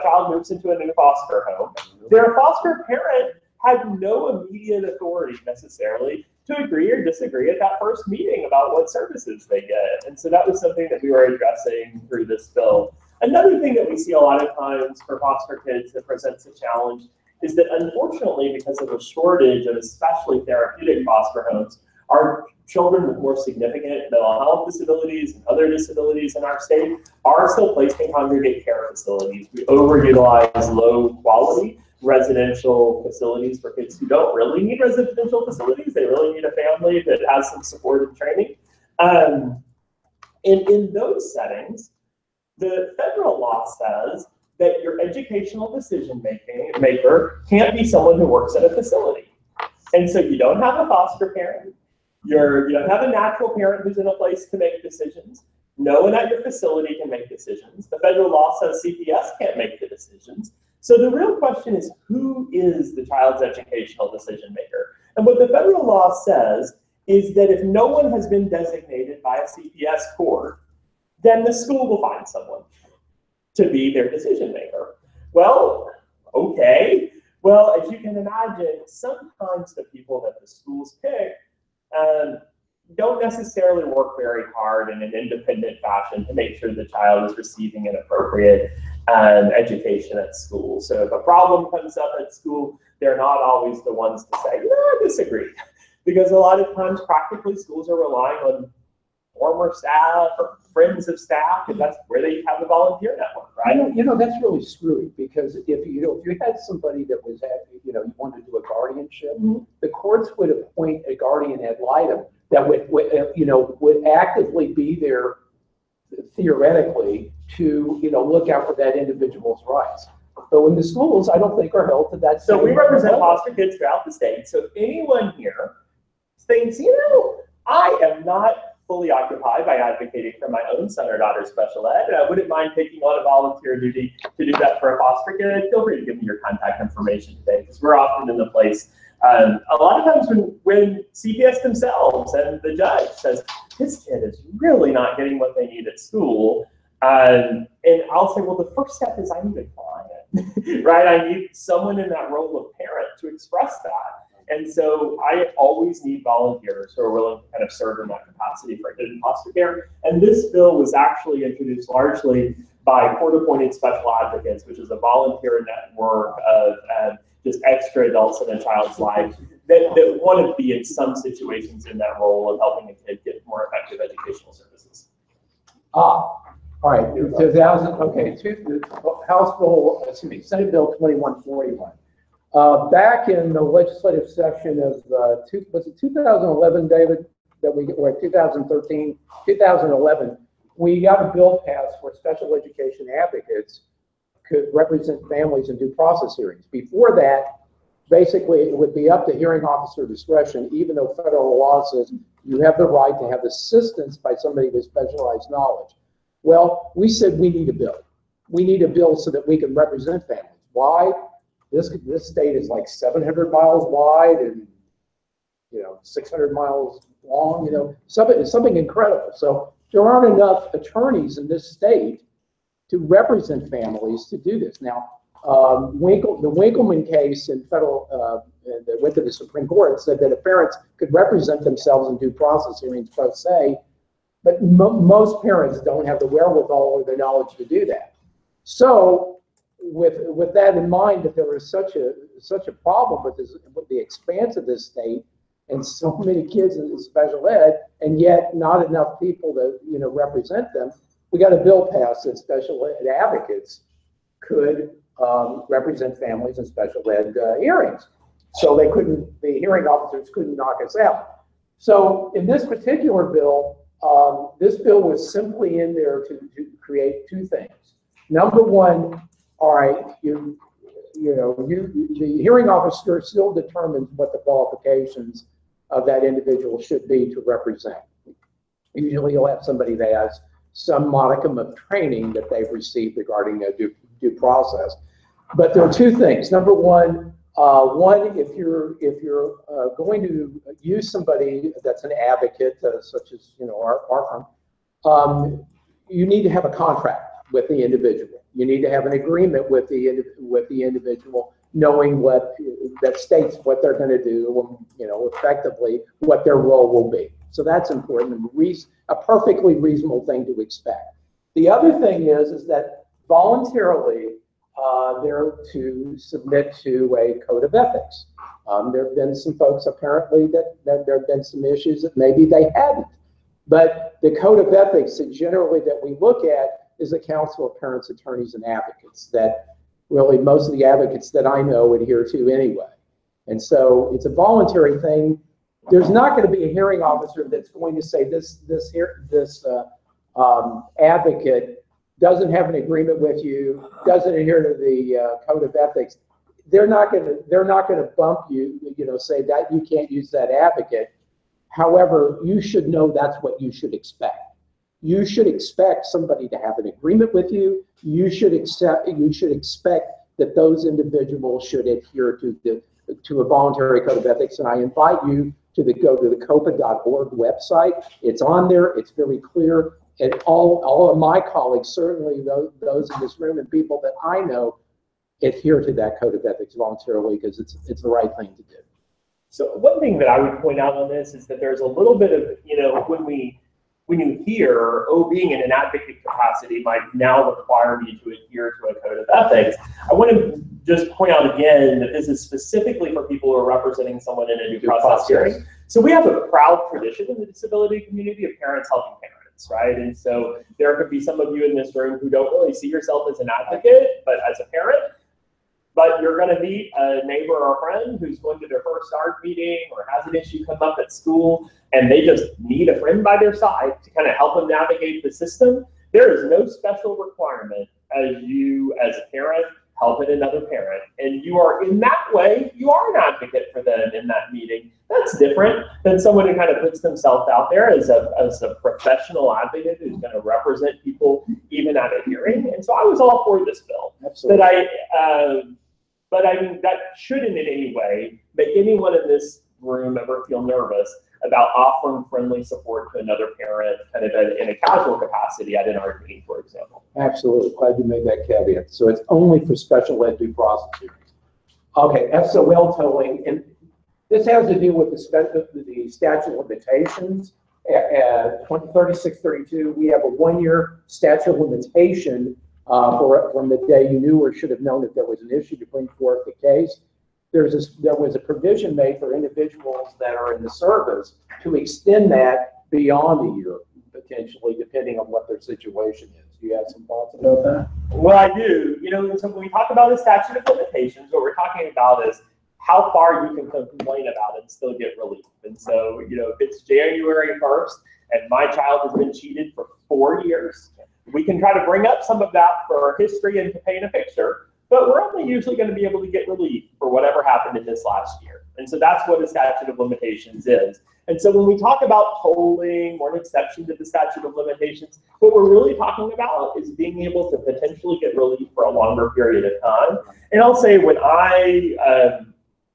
child moves into a new foster home, their foster parent had no immediate authority necessarily to agree or disagree at that first meeting about what services they get. And so that was something that we were addressing through this bill. Another thing that we see a lot of times for foster kids that presents a challenge is that unfortunately, because of a shortage of especially therapeutic foster homes, our children with more significant mental health disabilities and other disabilities in our state are still placed in congregate care facilities. We overutilize low quality residential facilities for kids who don't really need residential facilities. They really need a family that has some support and training. And in those settings, the federal law says that your educational decision maker can't be someone who works at a facility. And so you don't have a foster parent. You don't have a natural parent who's in a place to make decisions. No one at your facility can make decisions. The federal law says CPS can't make the decisions. So the real question is, who is the child's educational decision maker? And what the federal law says is that if no one has been designated by a CPS court, then the school will find someone to be their decision maker. Well, okay. Well, as you can imagine, sometimes the people that the schools pick don't necessarily work very hard in an independent fashion to make sure the child is receiving an appropriate education at school. So if a problem comes up at school, they're not always the ones to say, no, I disagree. Because a lot of times practically schools are relying on former staff or friends of staff, and that's where they have the volunteer network, right? You know, that's really screwy, because if you had somebody that was you wanted to do a guardianship, the courts would appoint a guardian ad litem that would actively be there theoretically to look out for that individual's rights. But when the schools, I don't think, are held to that. So we represent foster kids throughout the state. So if anyone here thinks, I am not fully occupied by advocating for my own son or daughter's special ed, and I wouldn't mind taking on a volunteer duty to do that for a foster kid, feel free to give me your contact information today, because we're often in the place, a lot of times when CPS themselves and the judge says, this kid is really not getting what they need at school, and I'll say, well, the first step is I need a client, right? I need someone in that role of parent to express that. And so I always need volunteers who are willing to kind of serve in that capacity for kid in foster care. And this bill was actually introduced largely by court-appointed special advocates, which is a volunteer network of just extra adults in a child's life that want to be in some situations in that role of helping a kid get more effective educational services. All right, 2000, okay, House Bill, Senate Bill 2141. Back in the legislative session of, was it 2011, David, or 2013, 2011, we got a bill passed where special education advocates could represent families in due process hearings. Before that, basically, it would be up to hearing officer discretion, even though federal law says you have the right to have assistance by somebody with specialized knowledge. Well, we said we need a bill. We need a bill so that we can represent families. Why? This state is like 700 miles wide and 600 miles long. Something incredible. So there aren't enough attorneys in this state to represent families to do this. Now, the Winkleman case in federal that went to the Supreme Court said that if parents could represent themselves in due process hearings pro se, but most parents don't have the wherewithal or the knowledge to do that. So, with that in mind, that there is such a problem with the expanse of this state and so many kids in special ed, and yet not enough people to represent them, we got a bill passed that special ed advocates could represent families in special ed hearings. So the hearing officers couldn't knock us out. So in this particular bill, this bill was simply in there to create two things. Number one, all right, the hearing officer still determines what the qualifications of that individual should be to represent. Usually you'll have somebody that has some modicum of training that they've received regarding a due process. But there are two things. Number one, if you're going to use somebody that's an advocate, such as our firm, you need to have a contract. with the individual. You need to have an agreement with the individual, knowing what that states what they're going to do, you know, effectively what their role will be. So that's important and a perfectly reasonable thing to expect. The other thing is that voluntarily they're to submit to a code of ethics. There have been some folks apparently that there have been some issues that maybe they hadn't. But the code of ethics that generally that we look at is the Council of Parents, Attorneys, and Advocates that really most of the advocates that I know adhere to anyway. And so it's a voluntary thing. There's not going to be a hearing officer that's going to say this advocate doesn't have an agreement with you, doesn't adhere to the code of ethics. They're not going to bump you, you know, say that you can't use that advocate. However, you should know that's what you should expect. You should expect somebody to have an agreement with you. You should expect that those individuals should adhere to a voluntary code of ethics. And I invite you to go to the COPAA.org website. It's on there. It's very clear. And all of my colleagues, certainly those in this room and people that I know, adhere to that code of ethics voluntarily because it's the right thing to do. So one thing that I would point out on this is that there's a little bit of, you know, when you hear, oh, being in an advocate capacity might now require me to adhere to a code of ethics, I want to just point out again that this is specifically for people who are representing someone in a due process hearing. So we have a proud tradition in the disability community of parents helping parents, right? And so there could be some of you in this room who don't really see yourself as an advocate, but as a parent. But you're going to meet a neighbor or a friend who's going to their first ARD meeting or has an issue come up at school, and they just need a friend by their side to kind of help them navigate the system. There is no special requirement as you, as a parent, helping another parent. And you are, in that way, you are an advocate for them in that meeting. That's different than someone who kind of puts themselves out there as a professional advocate who's going to represent people even at a hearing. And so I was all for this bill. Absolutely. But I mean, that shouldn't in any way make anyone in this room ever feel nervous about offering friendly support to another parent kind of in a casual capacity at an ARD meeting, for example. Absolutely. Glad you made that caveat. So it's only for special ed due process hearings. Okay, SOL tolling, and this has to do with the statute of limitations. At 3632, we have a 1-year statute of limitation from the day you knew or should have known that there was an issue to bring forth the case. There was a provision made for individuals that are in the service to extend that beyond a year, potentially, depending on what their situation is. Do you have some thoughts about that? Well, I do. You know, so when we talk about the statute of limitations, what we're talking about is how far you can complain about it and still get relief. And so, you know, if it's January 1st and my child has been cheated for 4 years, we can try to bring up some of that for our history and to paint a picture, but we're only usually going to be able to get relief for whatever happened in this last year. And so that's what a statute of limitations is. And so when we talk about tolling or an exception to the statute of limitations, what we're really talking about is being able to potentially get relief for a longer period of time. And I'll say when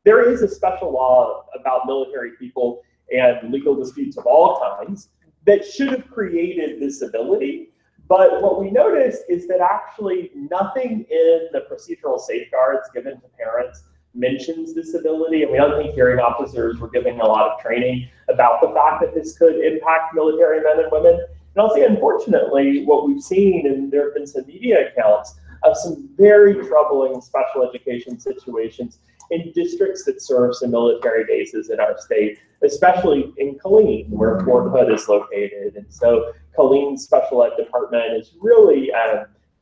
there is a special law about military people and legal disputes of all kinds that should have created this ability. But what we noticed is that actually nothing in the procedural safeguards given to parents mentions disability, and we don't think hearing officers were giving a lot of training about the fact that this could impact military men and women. And I'll say, unfortunately, what we've seen, and there have been some media accounts of some very troubling special education situations in districts that serve some military bases in our state, especially in Killeen, where Fort Hood is located. And so Killeen's special ed department has really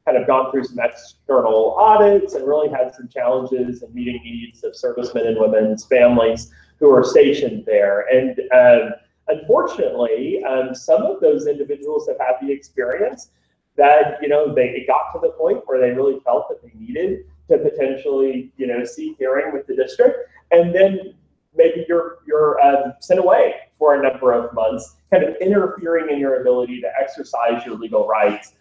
kind of gone through some external audits and really had some challenges in meeting needs of servicemen and women's families who are stationed there. And unfortunately, some of those individuals have had the experience that, you know, it got to the point where they really felt that they needed to potentially, you know, seek hearing with the district, and then maybe you're sent away for a number of months, kind of interfering in your ability to exercise your legal rights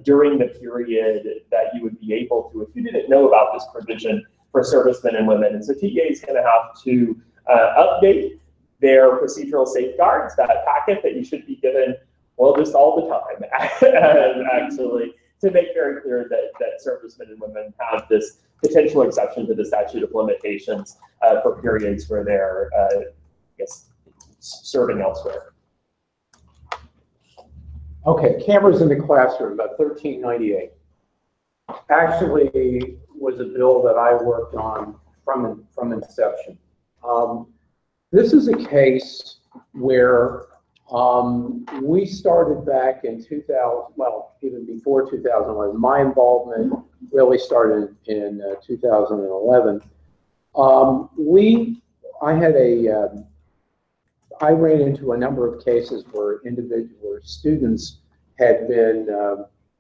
during the period that you would be able to if you didn't know about this provision for servicemen and women. And so TEA is going to have to update their procedural safeguards, that packet that you should be given, well, just all the time, actually, to make very clear that servicemen and women have this potential exception to the statute of limitations for periods where they're, I guess, serving elsewhere. Okay, cameras in the classroom, about 1398. Actually was a bill that I worked on from inception. This is a case where we started back in 2000, well, even before 2011. My involvement really started in 2011. I ran into a number of cases where students had been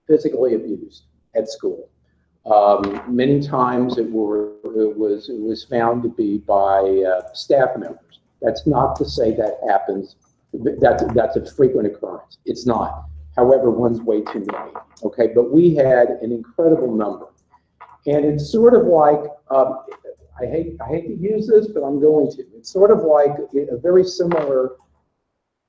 physically abused at school. Many times it was found to be by staff members. That's not to say that happens. That's a frequent occurrence. It's not. However, one's way too many. Okay, but we had an incredible number, and it's sort of like I hate to use this, but I'm going to. It's sort of like a very similar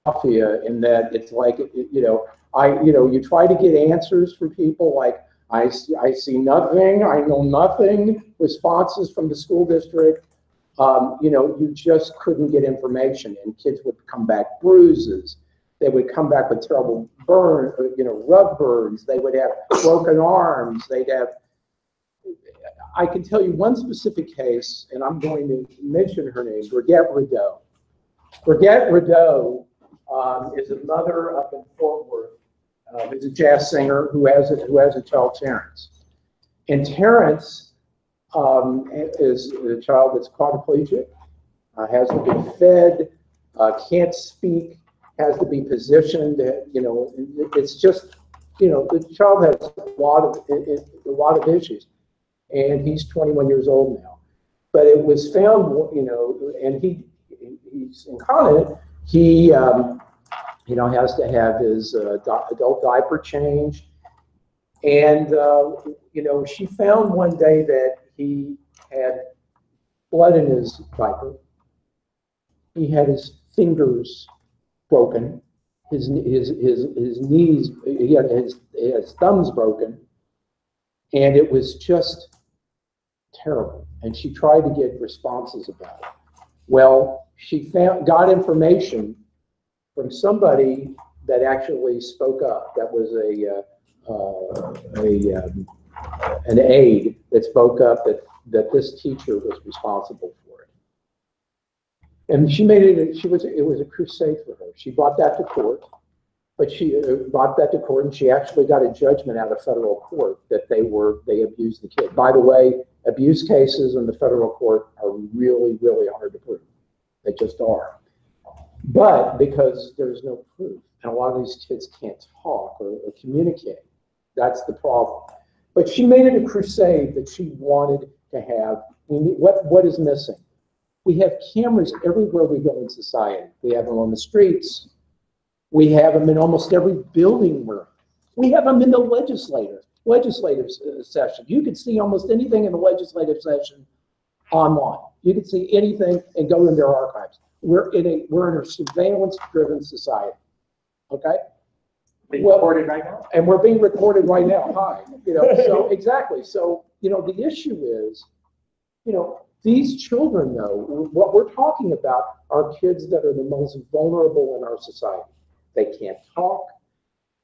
mafia in that it's like you try to get answers for people like I see nothing, I know nothing. Responses from the school district. You just couldn't get information, and kids would come back bruises. They would come back with terrible burn, rug burns. They would have broken arms. They'd have. I can tell you one specific case, and I'm going to mention her name, Brigitte Rideau. Brigitte Rideau is a mother up in Fort Worth. Who's a jazz singer who has a child, Terrence, and Terrence. Is a child that's quadriplegic, hasn't been fed, can't speak, has to be positioned. It's just, the child has a lot of issues, and he's 21 years old now. But it was found, and he's incontinent. He, has to have his adult diaper changed, and she found one day that he had blood in his diaper. He had his fingers broken, his knees, he had his thumbs broken, and it was just terrible. And she tried to get responses about it. Well, she got information from somebody that actually spoke up. That was an aide that spoke up that this teacher was responsible for it. And she made it, it was a crusade for her. She brought that to court, but she brought that to court, and she actually got a judgment out of federal court that they abused the kid. By the way, abuse cases in the federal court are really, really hard to prove. They just are. But because there's no proof, and a lot of these kids can't talk or communicate, that's the problem. But she made it a crusade that she wanted to have. What is missing? We have cameras everywhere we go in society. We have them on the streets. We have them in almost every building we're in. We have them in the legislative session. You can see almost anything in the legislative session online. You can see anything and go in their archives. We're in a surveillance-driven society. Okay. Being recorded right now, and we're being recorded right now. Hi, so exactly. So the issue is, these children, though, what we're talking about are kids that are the most vulnerable in our society. They can't talk.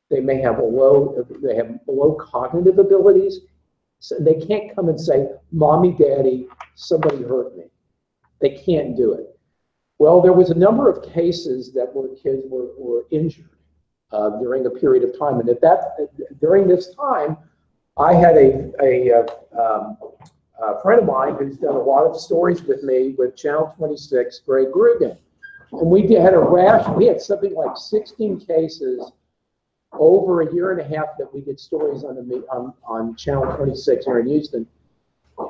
They may have low cognitive abilities. So they can't come and say, "Mommy, Daddy, somebody hurt me." They can't do it. Well, there was a number of cases that where kids were injured during a period of time, and during this time, I had a friend of mine who's done a lot of stories with me with Channel 26, Greg Grugan, and we had a rash. We had something like 16 cases over a year and a half that we did stories on Channel 26 here in Houston,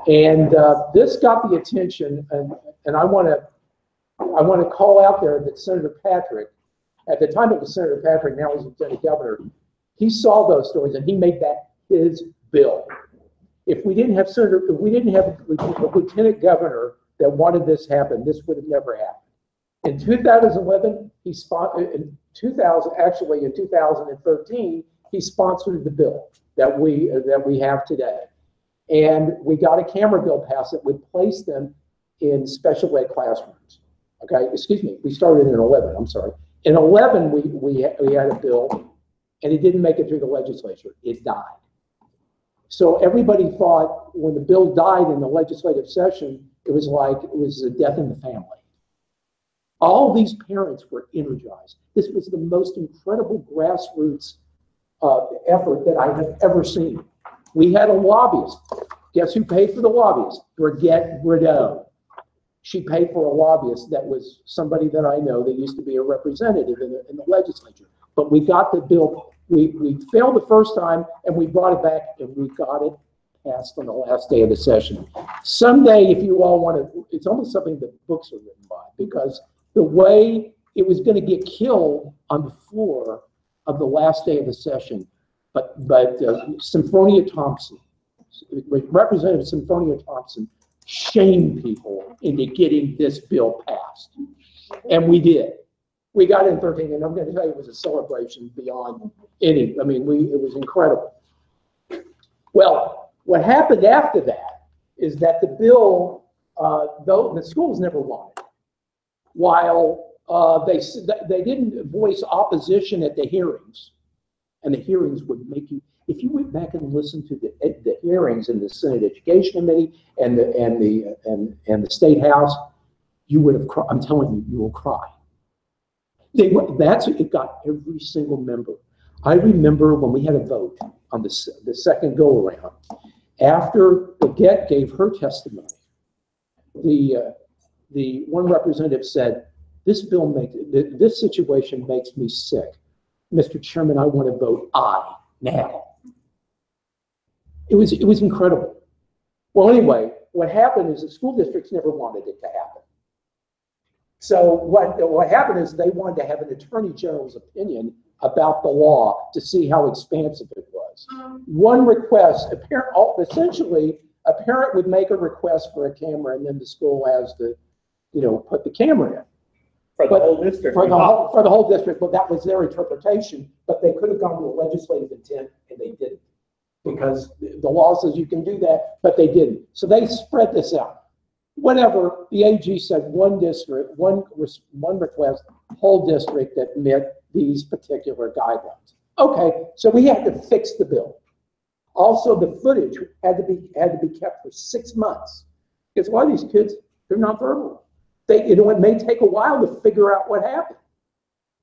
and this got the attention, and I want to call out there that Senator Patrick. At the time it was Senator Patrick, now he's Lieutenant Governor. He saw those stories and he made that his bill. If we didn't have a Lieutenant Governor that wanted this to happen, this would have never happened. In 2011, in 2013, he sponsored the bill that we have today. And we got a camera bill passed that would place them in special ed classrooms. Okay, excuse me, we started in 11, I'm sorry. In 11, we had a bill, and it didn't make it through the legislature, it died. So everybody thought when the bill died in the legislative session, it was a death in the family. All these parents were energized. This was the most incredible grassroots effort that I have ever seen. We had a lobbyist. Guess who paid for the lobbyist? Brigitte Bardot. She paid for a lobbyist that was somebody that I know that used to be a representative in the legislature. But we got the bill. We failed the first time, and we brought it back, and we got it passed on the last day of the session. Someday, if you all want to, it's almost something that books are written by, because the way it was going to get killed on the floor of the last day of the session, but Symphonia Thompson, Representative Symphonia Thompson, shamed people into getting this bill passed. And we did. We got in 13, and I'm going to tell you, it was a celebration beyond any, I mean, it was incredible. Well, what happened after that is that the bill, though the schools never won it, while they didn't voice opposition at the hearings, and the hearings would make you, if you went back and listened to the hearings in the Senate Education Committee and the State House, you would have cried. I'm telling you, you will cry. It got every single member. I remember when we had a vote on the second go around, after Brigitte gave her testimony, the one representative said, this situation makes me sick. Mr. Chairman, I want to vote aye now. It was incredible. Well, anyway, what happened is the school districts never wanted it to happen. So what happened is they wanted to have an attorney general's opinion about the law to see how expansive it was. One request, essentially, a parent would make a request for a camera, and then the school has to, put the camera in. For the whole district. For the whole district, but that was their interpretation. But they could have gone to a legislative intent, and they didn't, because the law says you can do that, but they didn't. So they spread this out. Whatever, the AG said one district, one request, whole district that met these particular guidelines. Okay, so we had to fix the bill. Also, the footage had to be kept for 6 months, because a lot of these kids, they're not verbal. It may take a while to figure out what happened.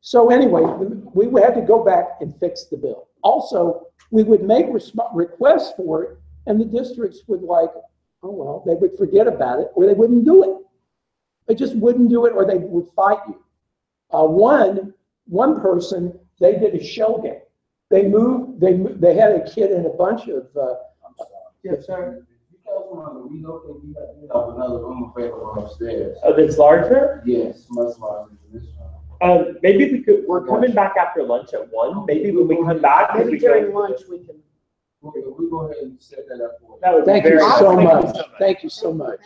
So anyway, we had to go back and fix the bill. Also, we would make requests for it, and the districts would oh well, they would forget about it, or they wouldn't do it. They just wouldn't do it, or they would fight you. One person, they did a shell game. They had a kid in a bunch of. Yes, sir. We know we have another room available upstairs. Oh, that's larger? Yes, much larger than this one. Maybe we're coming back after lunch at 1. Maybe when we come back. Maybe during lunch we can. We go ahead and set that up for you. Thank you so much. Thank you so much.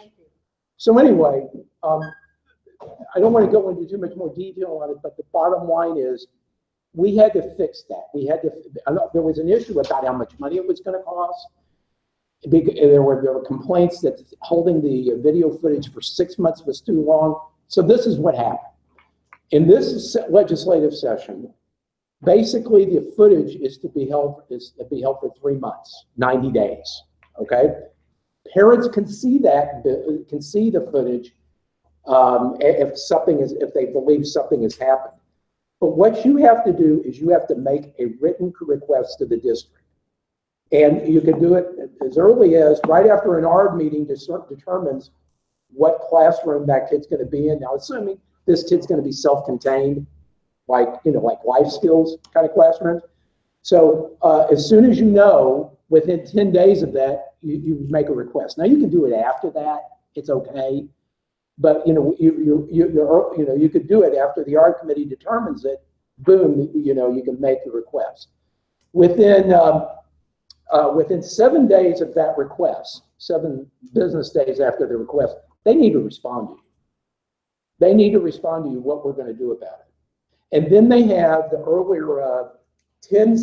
So anyway, I don't want to go into too much more detail on it, but the bottom line is we had to fix that. There was an issue about how much money it was going to cost. There were complaints that holding the video footage for 6 months was too long. So this is what happened. In this legislative session, basically the footage is to be held for 3 months, 90 days. Okay, parents can see the footage if they believe something has happened. But what you have to do is you have to make a written request to the district. And you can do it as early as right after an ARD meeting determines what classroom that kid's going to be in. Now, assuming this kid's going to be self-contained, like life skills kind of classrooms. So as soon as you know, within 10 days of that, you make a request. Now you can do it after that; it's okay. But you could do it after the ARD committee determines it. Boom, you can make the request. Within 7 days of that request, 7 business days after the request, they need to respond to you. They need to respond to you what we're going to do about it. And then they have the earlier 10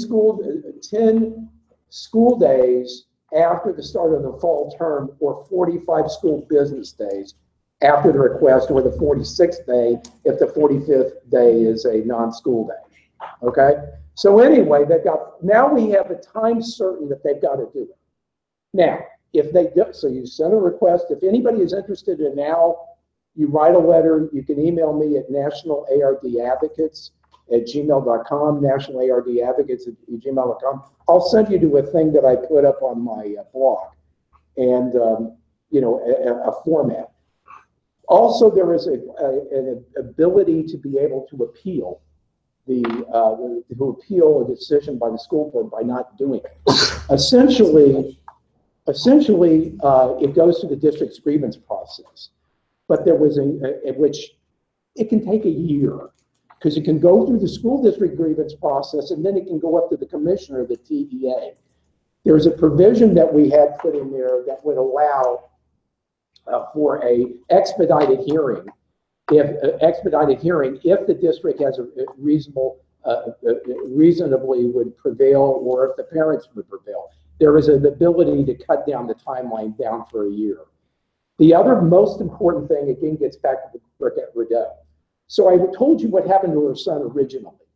school days after the start of the fall term, or 45 school business days after the request, or the 46th day if the 45th day is a non-school day. Okay? So anyway, now we have a time certain that they've got to do it. Now, if they do, so you send a request. If anybody is interested in now, you write a letter. You can email me at nationalardadvocates@gmail.com, nationalardadvocates@gmail.com. I'll send you to a thing that I put up on my blog, and a format. Also, there is an ability to be able to appeal a decision by the school board by not doing it. Essentially, it goes through the district's grievance process. But there was which it can take a year, because it can go through the school district grievance process, and then it can go up to the commissioner of the TEA. There's a provision that we had put in there that would allow for a expedited hearing, if the district has a reasonably would prevail, or if the parents would prevail. There is an ability to cut down the timeline down for a year. The other most important thing, again, gets back to the Brigitte Rideau. So I told you what happened to her son originally.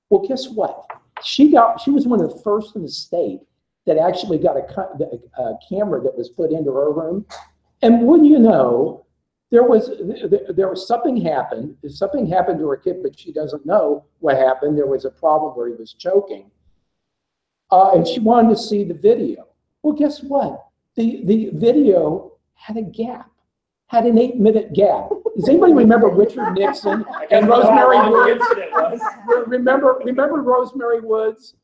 Well, guess what? She was one of the first in the state that actually got a camera that was put into her room. And wouldn't you know, there was something happened. Something happened to her kid, but she doesn't know what happened. There was a problem where he was choking. And she wanted to see the video. Well, guess what? The video had a gap, had an 8-minute gap. Does anybody remember Richard Nixon and Rosemary Woods? Remember Rosemary Woods?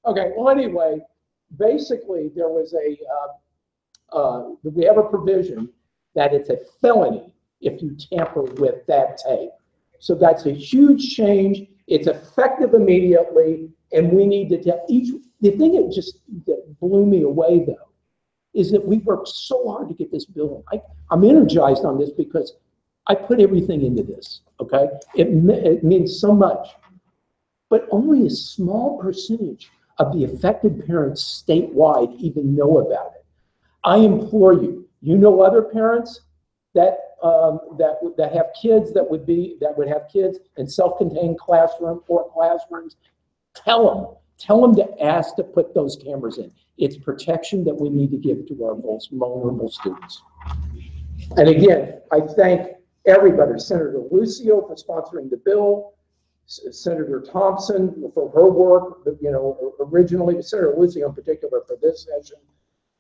Okay, well, anyway, basically there was we have a provision that it's a felony if you tamper with that tape. So that's a huge change. It's effective immediately, and we need to tell each. The thing that blew me away, though, is that we worked so hard to get this bill in. I'm energized on this because I put everything into this, okay? It means so much. But only a small percentage of the affected parents statewide even know about it. I implore you, you know other parents that have kids that would have kids in self-contained classrooms. Tell them to ask to put those cameras in. It's protection that we need to give to our most vulnerable students. And again, I thank everybody, Senator Lucio for sponsoring the bill, Senator Thompson for her work, originally, Senator Lucio in particular for this session.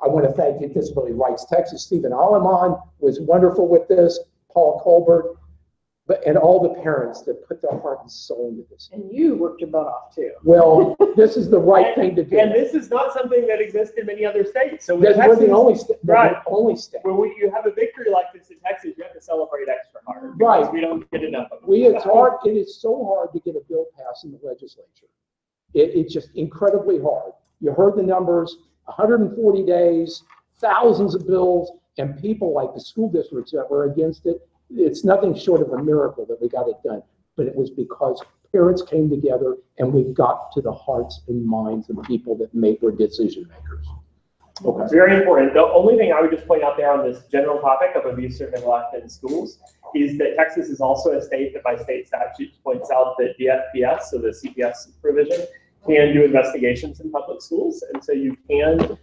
I want to thank Disability Rights Texas. Stephen Aleman was wonderful with this, Paul Colbert, and all the parents that put their heart and soul into this. And you worked your butt off too. Well, this is the right thing to do. And this is not something that exists in many other states. So we're the only state. Right. Only state. When you have a victory like this in Texas, you have to celebrate extra hard. Right. We don't get enough of it. It's hard. It is so hard to get a bill passed in the legislature. It's just incredibly hard. You heard the numbers, 140 days, thousands of bills, and people like the school districts that were against it. It's nothing short of a miracle that we got it done, but it was because parents came together and we got to the hearts and minds of people that were decision makers. Okay. Very important. The only thing I would just point out there on this general topic of abuse or neglect in schools is that Texas is also a state that by state statute points out that DFPS, so the CPS provision, can do investigations in public schools. And so you can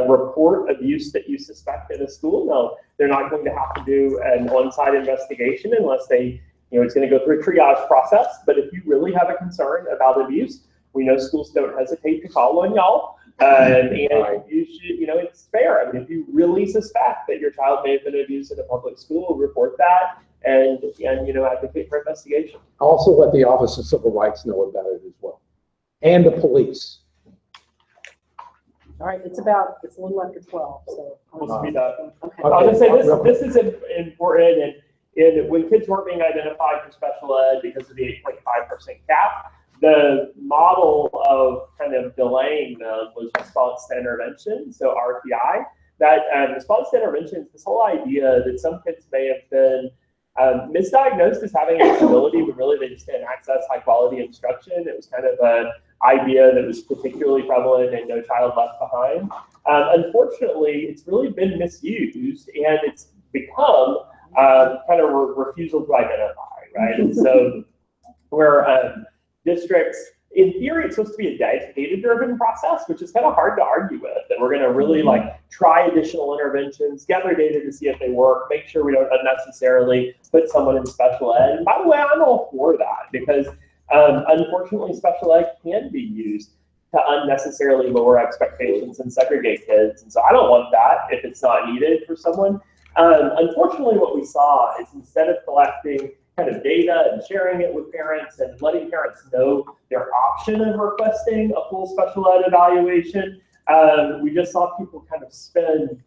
report abuse that you suspect in a school. Now, they're not going to have to do an on-site investigation unless it's going to go through a triage process. But if you really have a concern about abuse, we know schools don't hesitate to call on y'all. And you should, it's fair. I mean, if you really suspect that your child may have been abused in a public school, report that and advocate for investigation. Also let the Office of Civil Rights know about it as well. And the police. All right, it's a little after 12, so. We'll speed up. Okay. I was going to say this is important, and when kids weren't being identified for special ed because of the 8.5% cap, the model of kind of delaying them was response to intervention, so RTI. That response to intervention is this whole idea that some kids may have been misdiagnosed as having a disability, but really they just didn't access high quality instruction. It was kind of an idea that was particularly prevalent in No Child Left Behind. Unfortunately, it's really been misused, and it's become kind of a refusal to identify, right? And so where districts, in theory, it's supposed to be a data-driven process, which is kind of hard to argue with, that we're going to really like try additional interventions, gather data to see if they work, make sure we don't unnecessarily put someone in special ed. And by the way, I'm all for that, because unfortunately, special ed can be used to unnecessarily lower expectations and segregate kids. And so I don't want that if it's not needed for someone. Unfortunately, what we saw is instead of collecting kind of data and sharing it with parents and letting parents know their option of requesting a full special ed evaluation, we just saw people kind of spend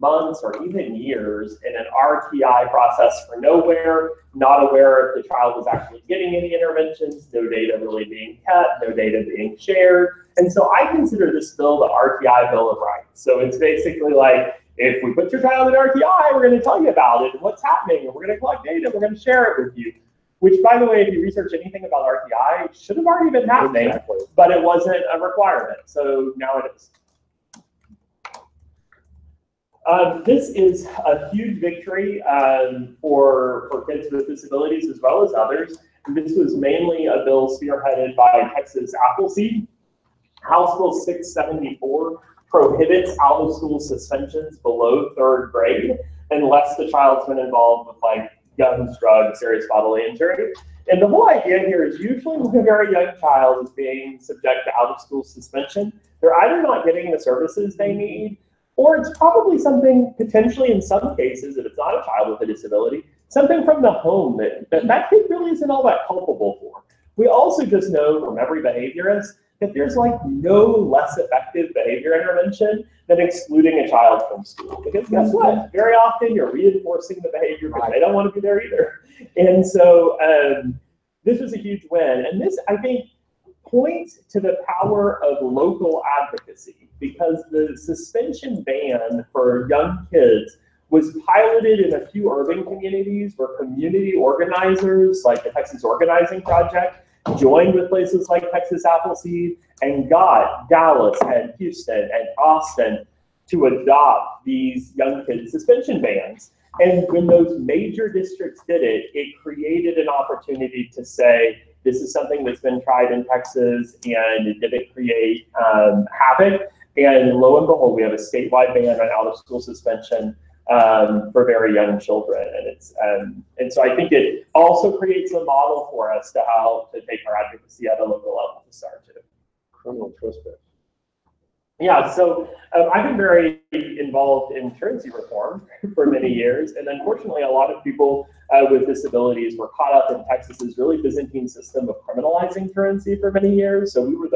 months or even years in an RTI process for nowhere, not aware if the child was actually getting any interventions, no data really being kept, no data being shared. And so I consider this bill the RTI Bill of Rights. So it's basically like, if we put your child in RTI, we're going to tell you about it and what's happening, and we're going to collect data, we're going to share it with you. Which, by the way, if you research anything about RTI, should have already been happening, but it wasn't a requirement. So now it is. This is a huge victory for kids with disabilities as well as others. And this was mainly a bill spearheaded by Texas Appleseed. House Bill 674 prohibits out-of-school suspensions below 3rd grade unless the child's been involved with like guns, drugs, serious bodily injury. And the whole idea here is usually when a very young child is being subject to out-of-school suspension, they're either not getting the services they need, or it's probably something potentially in some cases, if it's not a child with a disability, something from the home that kid really isn't all that culpable for. We also just know from every behaviorist that there's like no less effective behavior intervention than excluding a child from school. Because guess what? Very often you're reinforcing the behavior because they don't want to be there either. And so this was a huge win. And this, I think, points to the power of local advocacy, because the suspension ban for young kids was piloted in a few urban communities where community organizers like the Texas Organizing Project joined with places like Texas Appleseed and got Dallas and Houston and Austin to adopt these young kids suspension bans. And when those major districts did it, it created an opportunity to say, this is something that's been tried in Texas, and did it create havoc? And lo and behold, we have a statewide ban on out-of-school suspension for very young children. And it's and so I think it also creates a model for us to how to take our advocacy at a local level to start to. Criminal trespass. Yeah, so I've been very involved in truancy reform for many years, and unfortunately, a lot of people with disabilities were caught up in Texas's really Byzantine system of criminalizing truancy for many years. So we were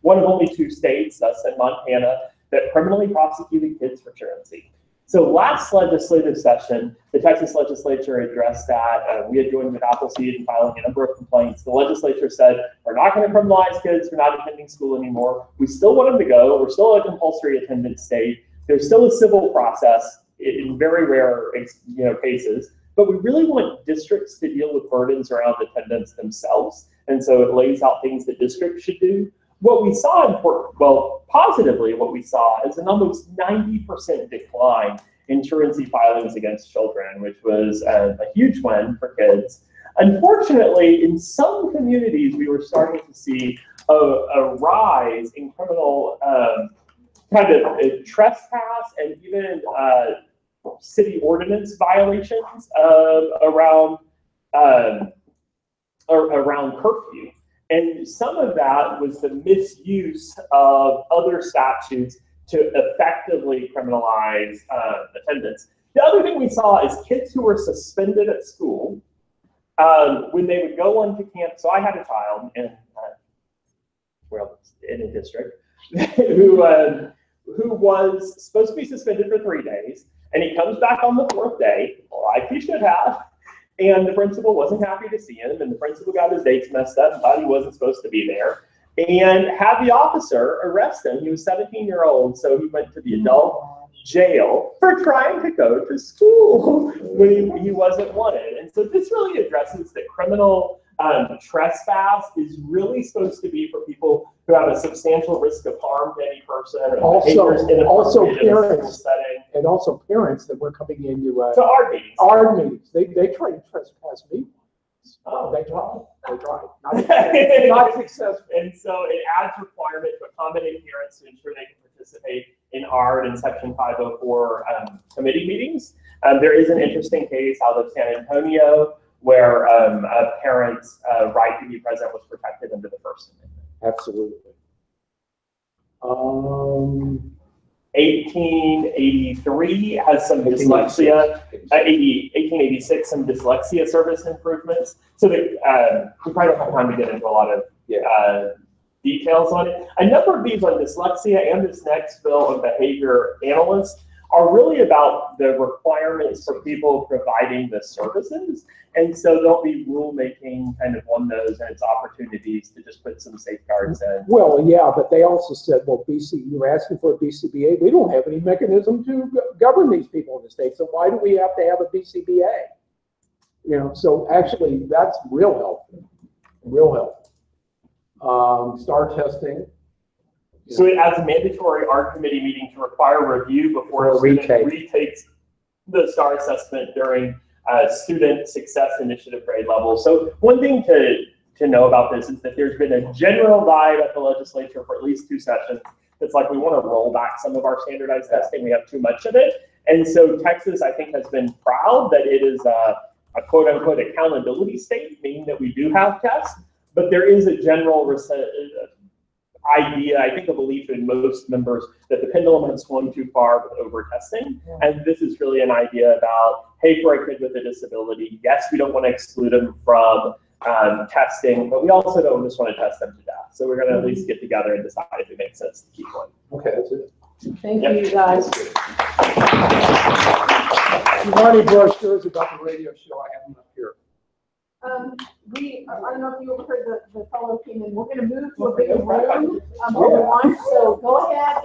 one of only 2 states, us and Montana, that criminally prosecuted kids for truancy. So last legislative session, the Texas legislature addressed that. We had joined with Appleseed in filing a number of complaints. The legislature said, we're not going to criminalize kids for not attending school anymore. We still want them to go. We're still a compulsory attendance state. There's still a civil process in very rare cases, but we really want districts to deal with burdens around attendance themselves. And so it lays out things that districts should do. What we saw, positively, what we saw is an almost 90% decline in truancy filings against children, which was a huge win for kids. Unfortunately, in some communities, we were starting to see a rise in criminal kind of trespass and even city ordinance violations around curfew. And some of that was the misuse of other statutes to effectively criminalize attendance. The other thing we saw is kids who were suspended at school, when they would go onto campus. So I had a child in a district who was supposed to be suspended for 3 days, and he comes back on the 4th day, like he should have. And the principal wasn't happy to see him, and the principal got his dates messed up and thought he wasn't supposed to be there, and had the officer arrest him. He was 17-year-old, so he went to the adult jail for trying to go to school when he wasn't wanted. And so this really addresses the criminal Trespass is really supposed to be for people who have a substantial risk of harm to any person, or Also inappropriate in a school parents. setting. And also parents that were coming into To our meetings. our meetings. They tried to trespass me. Oh. They tried. Not successful. And so it adds requirement to accommodate parents to ensure they can participate in ARD and Section 504 committee meetings. There is an interesting case out of San Antonio where a parent's right to be present was protected under the First Amendment. Absolutely. 1883 has some dyslexia, 1886 some dyslexia service improvements. So that, we probably don't have time to get into a lot of details on it. A number of these on dyslexia and this next bill of behavior analysts are really about the requirements for people providing the services. And so there'll be rulemaking kind of on those and its opportunities to just put some safeguards in. Well, yeah, but they also said, well, you're asking for a BCBA. We don't have any mechanism to govern these people in the state. So why do we have to have a BCBA? You know, so actually that's real helpful, real helpful. STAR testing. So it adds a mandatory ARD committee meeting to require review before a student retakes the STAR assessment during student success initiative grade level. So one thing to know about this is that there's been a general vibe at the legislature for at least 2 sessions. It's like we want to roll back some of our standardized testing. We have too much of it. And so Texas, I think, has been proud that it is a quote unquote accountability state, meaning that we do have tests, but there is a general idea, I think a belief in most members that the pendulum has swung too far with over-testing. Yeah. And this is really an idea about, hey, for a kid with a disability, yes, we don't want to exclude them from testing, but we also don't just want to test them to death. So we're going to at least get together and decide if it makes sense to keep one. Okay, that's it. Thank you, guys. If you want any brochures about the radio show, I have them up here. I don't know if you heard the fellow came in. We're going to move to a bigger room over lunch. So go ahead,